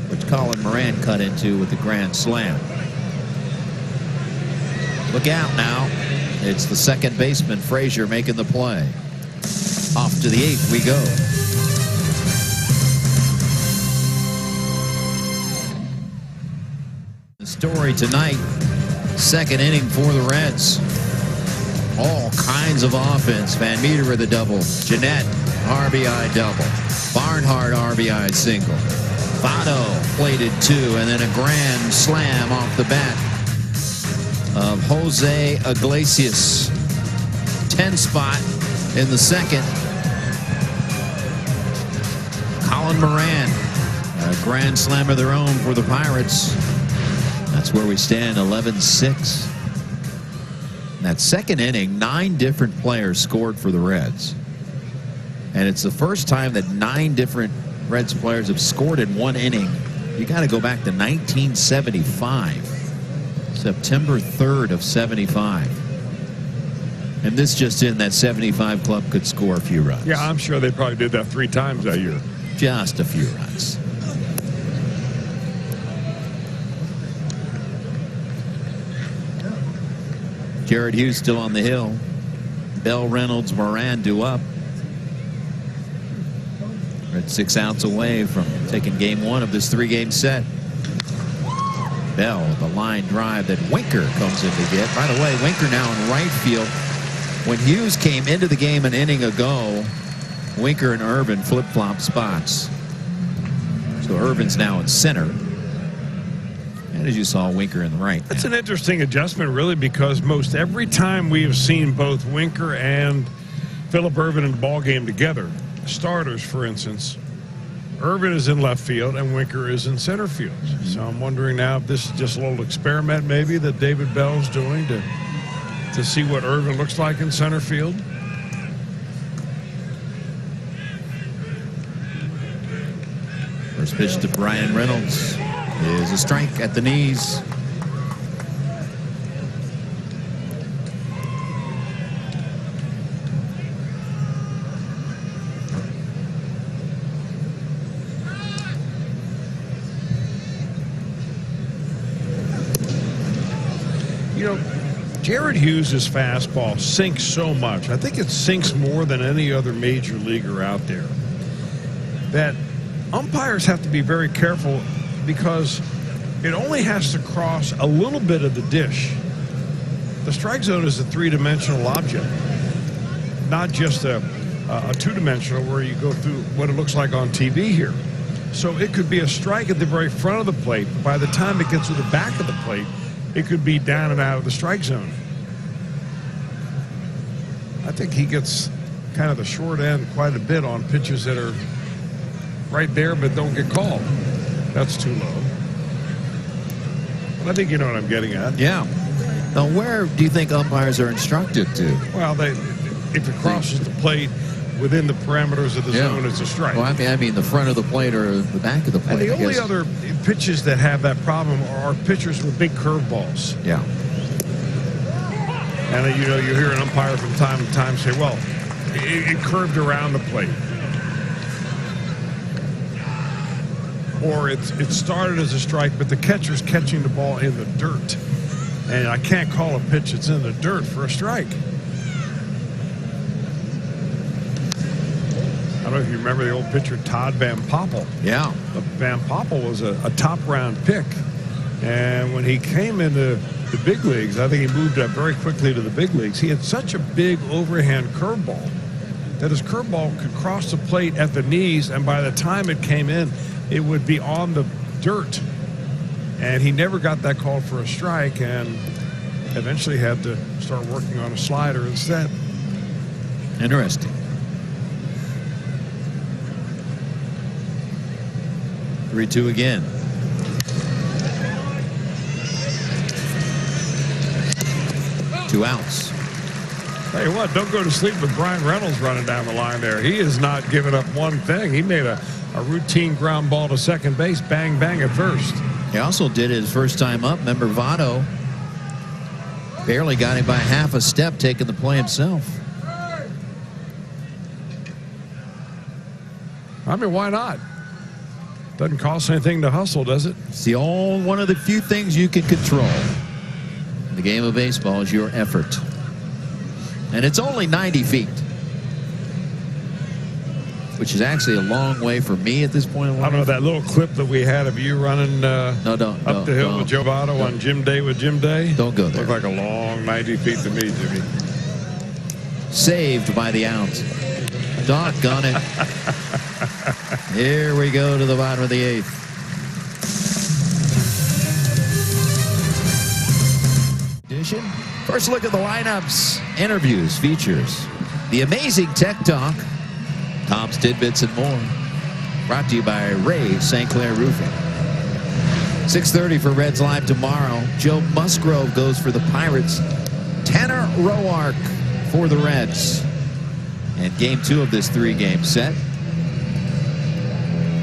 which Colin Moran cut into with the grand slam. Look out now. It's the second baseman, Frazier, making the play. Off to the 8th we go. The story tonight, second inning for the Reds. All kinds of offense. Van Meter with a double. Jeanette, RBI double. Barnhart, RBI single. Votto plated 2, and then a grand slam off the bat of Jose Iglesias. 10 spot in the second. Colin Moran, a grand slam of their own for the Pirates. That's where we stand, 11-6. That second inning, 9 different players scored for the Reds. And it's the first time that 9 different Reds players have scored in one inning. You got to go back to 1975. September 3rd of 75. And this just in, that 75 club could score a few runs. Yeah, I'm sure they probably did that 3 times that year. Just a few runs. Jared Hughes still on the hill. Bell, Reynolds, Moran due up. We're at 6 outs away from taking game 1 of this 3-game set. Bell, the line drive that Winker comes in to get. By the way, Winker now in right field. When Hughes came into the game an inning ago, Winker and Irvin flip-flop spots. So Irvin's now in center. And as you saw, Winker in the right. That's an interesting adjustment, really, because most every time we have seen both Winker and Phillip Ervin in the ballgame together, starters, for instance, Ervin is in left field and Winker is in center field. So I'm wondering now if this is just a little experiment maybe that David Bell's doing to see what Ervin looks like in center field. First pitch to Brian Reynolds is a strike at the knees. You know, Jared Hughes' fastball sinks so much. I think it sinks more than any other major leaguer out there. That umpires have to be very careful because it only has to cross a little bit of the dish. The strike zone is a 3-dimensional object. not just a two-dimensional where you go through what it looks like on TV here. So it could be a strike at the very front of the plate. By the time it gets to the back of the plate, it could be down and out of the strike zone. I think he gets kind of the short end quite a bit on pitches that are right there but don't get called. That's too low. But I think you know what I'm getting at. Yeah. Now, where do you think umpires are instructed to? Well, if it crosses the plate within the parameters of the zone, it's a strike. Well, I mean the front of the plate or the back of the plate. And the only other pitches that have that problem are pitchers with big curveballs. Yeah. And you know, you hear an umpire from time to time say, well, it curved around the plate. Or it started as a strike, but the catcher's catching the ball in the dirt. And I can't call a pitch that's in the dirt for a strike. I don't know if you remember the old pitcher Todd Van Poppel. Yeah. Van Poppel was a top-round pick. And when he came into the big leagues, I think he moved up very quickly to the big leagues. He had such a big overhand curveball that his curveball could cross the plate at the knees, and by the time it came in, it would be on the dirt. And he never got that call for a strike, and eventually had to start working on a slider instead. Interesting. 3-2 again. 2 outs. Tell you what, don't go to sleep with Brian Reynolds running down the line there. He has not given up one thing. He made a routine ground ball to second base, bang, bang at first. He also did it his first time up. Remember, Votto barely got him by half a step, taking the play himself. I mean, why not? Doesn't cost anything to hustle, does it? It's the one of the few things you can control in the game of baseball is your effort. And it's only 90 feet, which is actually a long way for me at this point in life. I don't know, that little clip that we had of you running up the hill with Joe Votto on Jim Day with Jim Day. Don't go there. Looked like a long 90 feet to me, Jimmy. Saved by the out. Doggone it. Here we go to the bottom of the 8th. First look at the lineups, interviews, features, the amazing Tech Talk, Tom's Tidbits, and more. Brought to you by Ray St. Clair Roofing. 6:30 for Reds Live tomorrow. Joe Musgrove goes for the Pirates. Tanner Roark for the Reds. And game 2 of this 3-game set.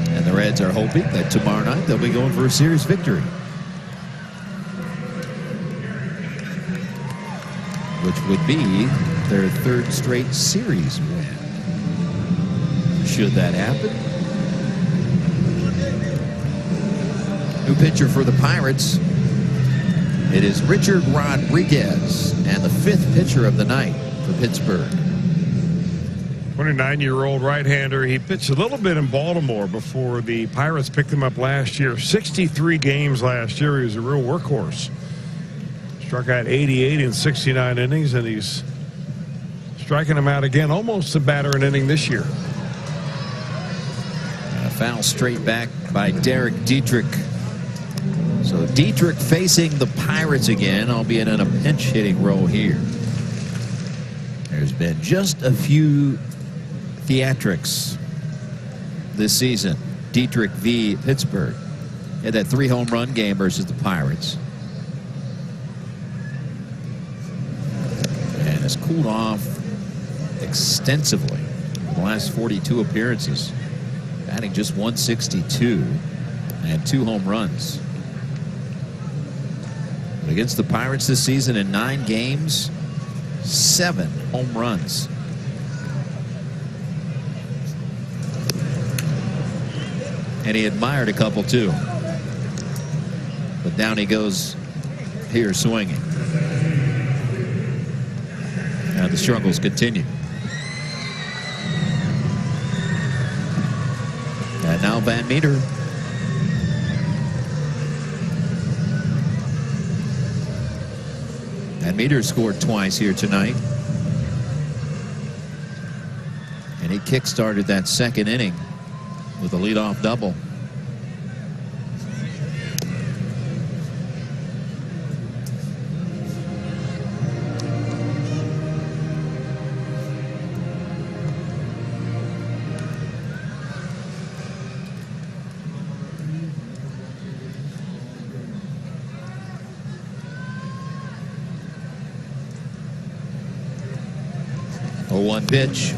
And the Reds are hoping that tomorrow night they'll be going for a series victory, which would be their 3rd straight series win. Should that happen? New pitcher for the Pirates. It is Richard Rodriguez, and the 5th pitcher of the night for Pittsburgh. 29-year-old right-hander. He pitched a little bit in Baltimore before the Pirates picked him up last year. 63 games last year. He was a real workhorse. Struck out 88 in 69 innings, and he's striking him out again, almost a batter an inning this year. A foul straight back by Derek Dietrich. So Dietrich facing the Pirates again, albeit in a pinch hitting role here. There's been just a few theatrics this season. Dietrich v. Pittsburgh. Had that 3-home run game versus the Pirates. And has cooled off extensively in the last 42 appearances. Batting just 162 and 2 home runs. But against the Pirates this season in 9 games, 7 home runs. And he admired a couple too. But down he goes here swinging. And the struggles continue. And now Van Meter. Van Meter scored twice here tonight. kick-started that second inning with a leadoff double. A 1 pitch.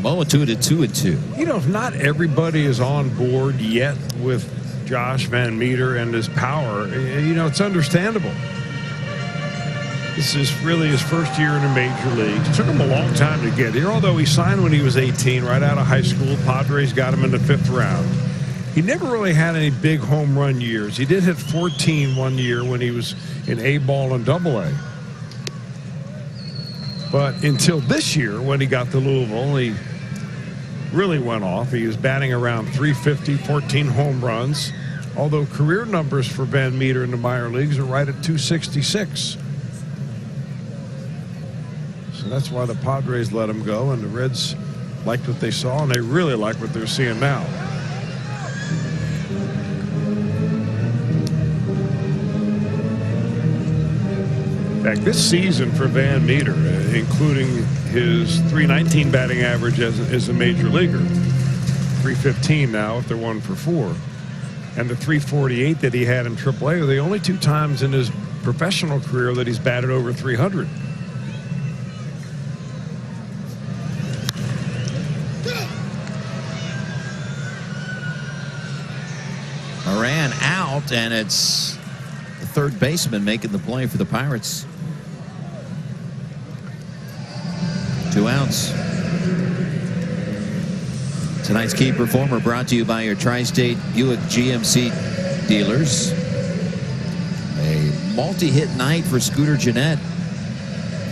Camoa 2-2. You know, if not everybody is on board yet with Josh Van Meter and his power, you know, it's understandable. This is really his first year in the major leagues. It took him a long time to get here, although he signed when he was 18, right out of high school. Padres got him in the 5th round. He never really had any big home run years. He did hit 14 one year when he was in A-ball and AA. But until this year, when he got to Louisville, he really went off. He was batting around 350, 14 home runs, although career numbers for Van Meter in the minor leagues are right at 266. So that's why the Padres let him go, and the Reds liked what they saw, and they really like what they're seeing now. In fact, this season for Van Meter, including his .319 batting average as a major leaguer, .315 now if they're 1 for 4, and the .348 that he had in AAA are the only 2 times in his professional career that he's batted over .300. Moran out, and it's the third baseman making the play for the Pirates. 2 outs. Tonight's key performer brought to you by your Tri-State Buick GMC dealers. A multi-hit night for Scooter Gennett.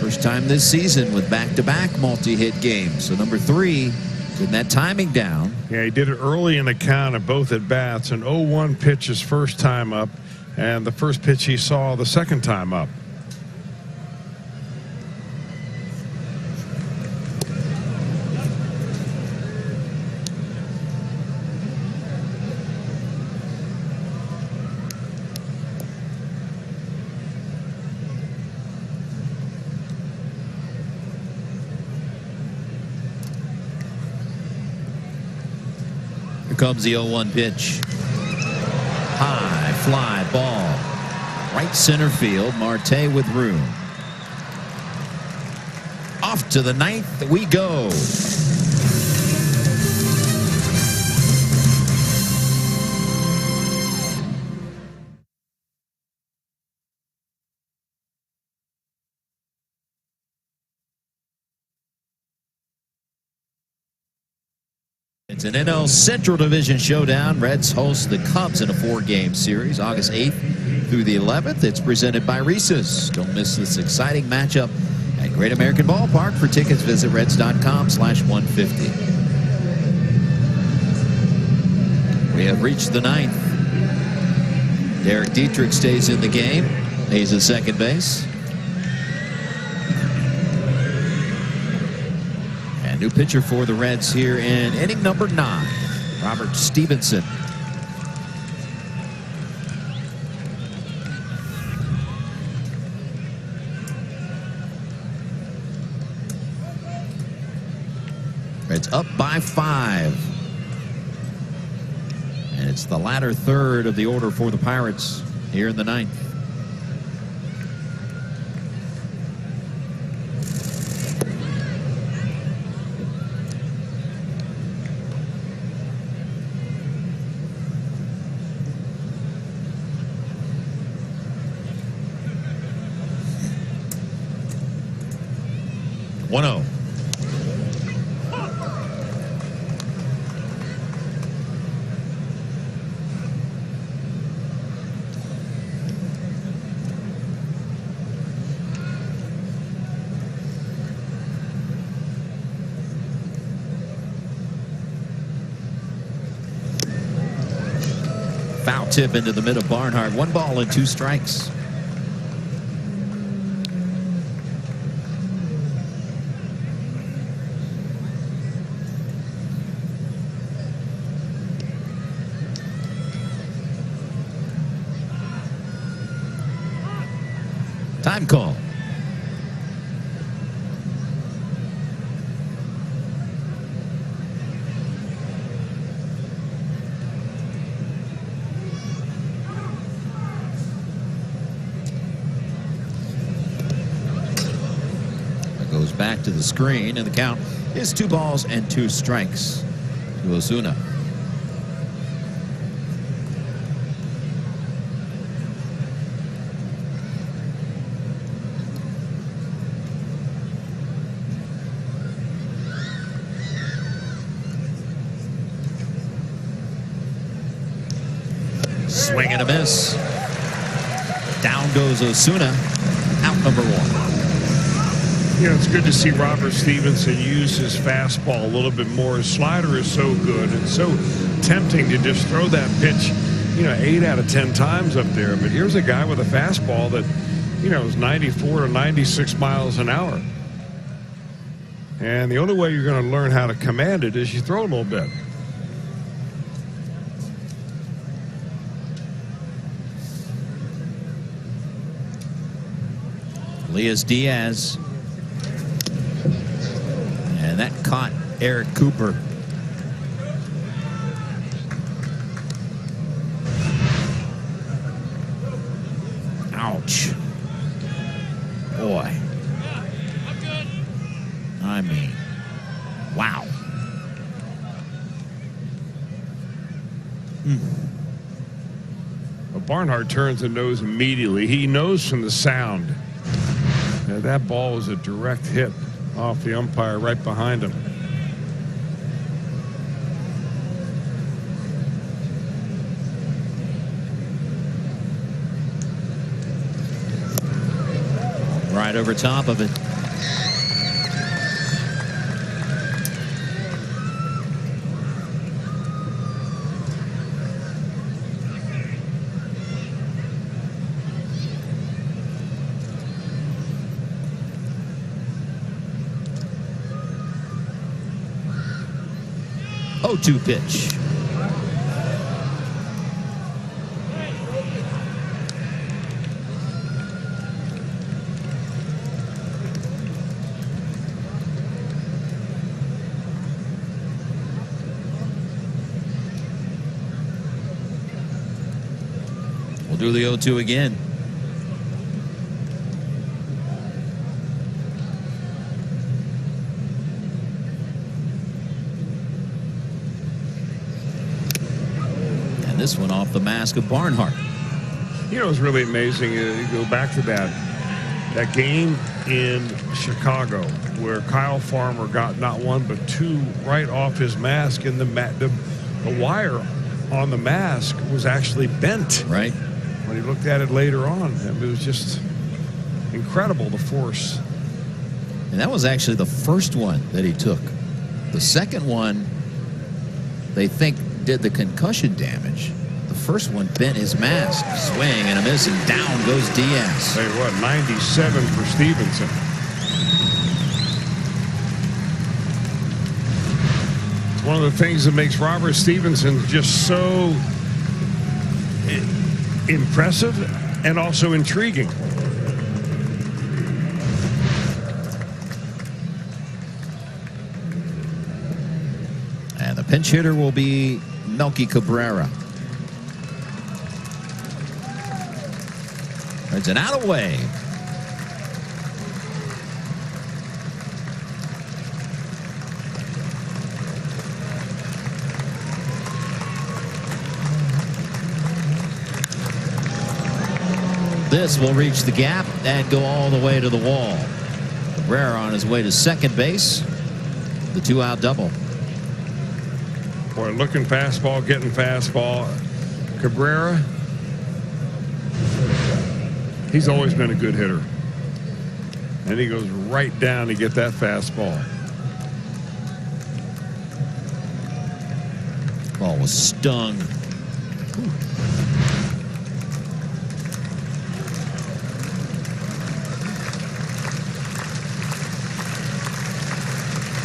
First time this season with back-to-back multi-hit games. So number 3, getting that timing down. Yeah, he did it early in the count of both at bats. An 0-1 pitch his first time up, and the first pitch he saw the second time up. Comes the 0-1 pitch. High fly ball. Right center field. Marte with room. Off to the 9th we go. It's an NL Central Division showdown. Reds host the Cubs in a 4-game series, August 8th through the 11th. It's presented by Reese's. Don't miss this exciting matchup at Great American Ballpark. For tickets, visit Reds.com/150. We have reached the 9th. Derek Dietrich stays in the game. He's at second base. New pitcher for the Reds here in inning number 9, Robert Stevenson. Reds up by 5. And it's the latter third of the order for the Pirates here in the 9th. 1-0. Foul tip into the mid of Barnhart. 1 ball and 2 strikes. Time call. Goes back to the screen, and the count is 2 balls and 2 strikes to Osuna. Swing and a miss. Down goes Osuna. Out number 1. You know, it's good to see Robert Stevenson use his fastball a little bit more. His slider is so good and so tempting to just throw that pitch, 8 out of 10 times up there. But here's a guy with a fastball that, is 94 to 96 miles an hour. And the only way you're going to learn how to command it is you throw a little bit. Elias Diaz. And that caught Eric Cooper. Ouch. Boy. I mean, wow. Well, Barnhart turns and knows immediately. He knows from the sound. Now, that ball was a direct hit off the umpire right behind him. Right over top of it. Oh, 2 pitch. We'll do the 0-2 again. This one off the mask of Barnhart. It's really amazing. You go back to that game in Chicago where Kyle Farmer got not 1 but 2 right off his mask, and the wire on the mask was actually bent. Right. When he looked at it later on, it was just incredible, the force. And that was actually the first one that he took. The second one, they think, did the concussion damage. The first one bent his mask. Swing and a miss, and down goes Diaz. Tell you what, 97 for Stevenson. It's one of the things that makes Robert Stevenson just so impressive and also intriguing. And the pinch hitter will be Melky Cabrera. It's an out away. This will reach the gap and go all the way to the wall. Cabrera on his way to second base. The 2-out double. Boy, looking fastball, getting fastball. Cabrera, he's always been a good hitter. And he goes right down to get that fastball. Ball was stung.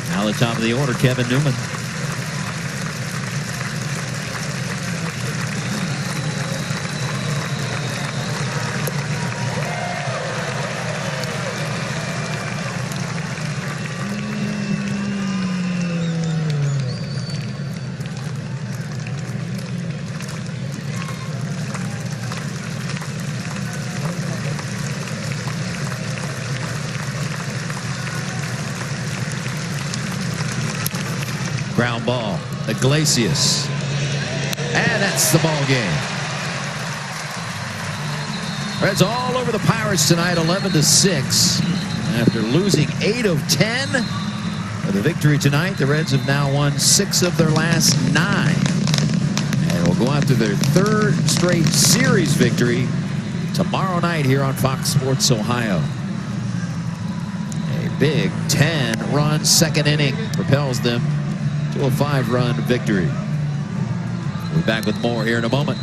Now the top of the order, Kevin Newman. Ground ball, Iglesias. And that's the ball game. Reds all over the Pirates tonight, 11-6. After losing 8 of 10 for the victory tonight, the Reds have now won 6 of their last 9. And will go after their 3rd straight series victory tomorrow night here on Fox Sports Ohio. A big 10-run second inning propels them to a 5-run victory. We'll be back with more here in a moment.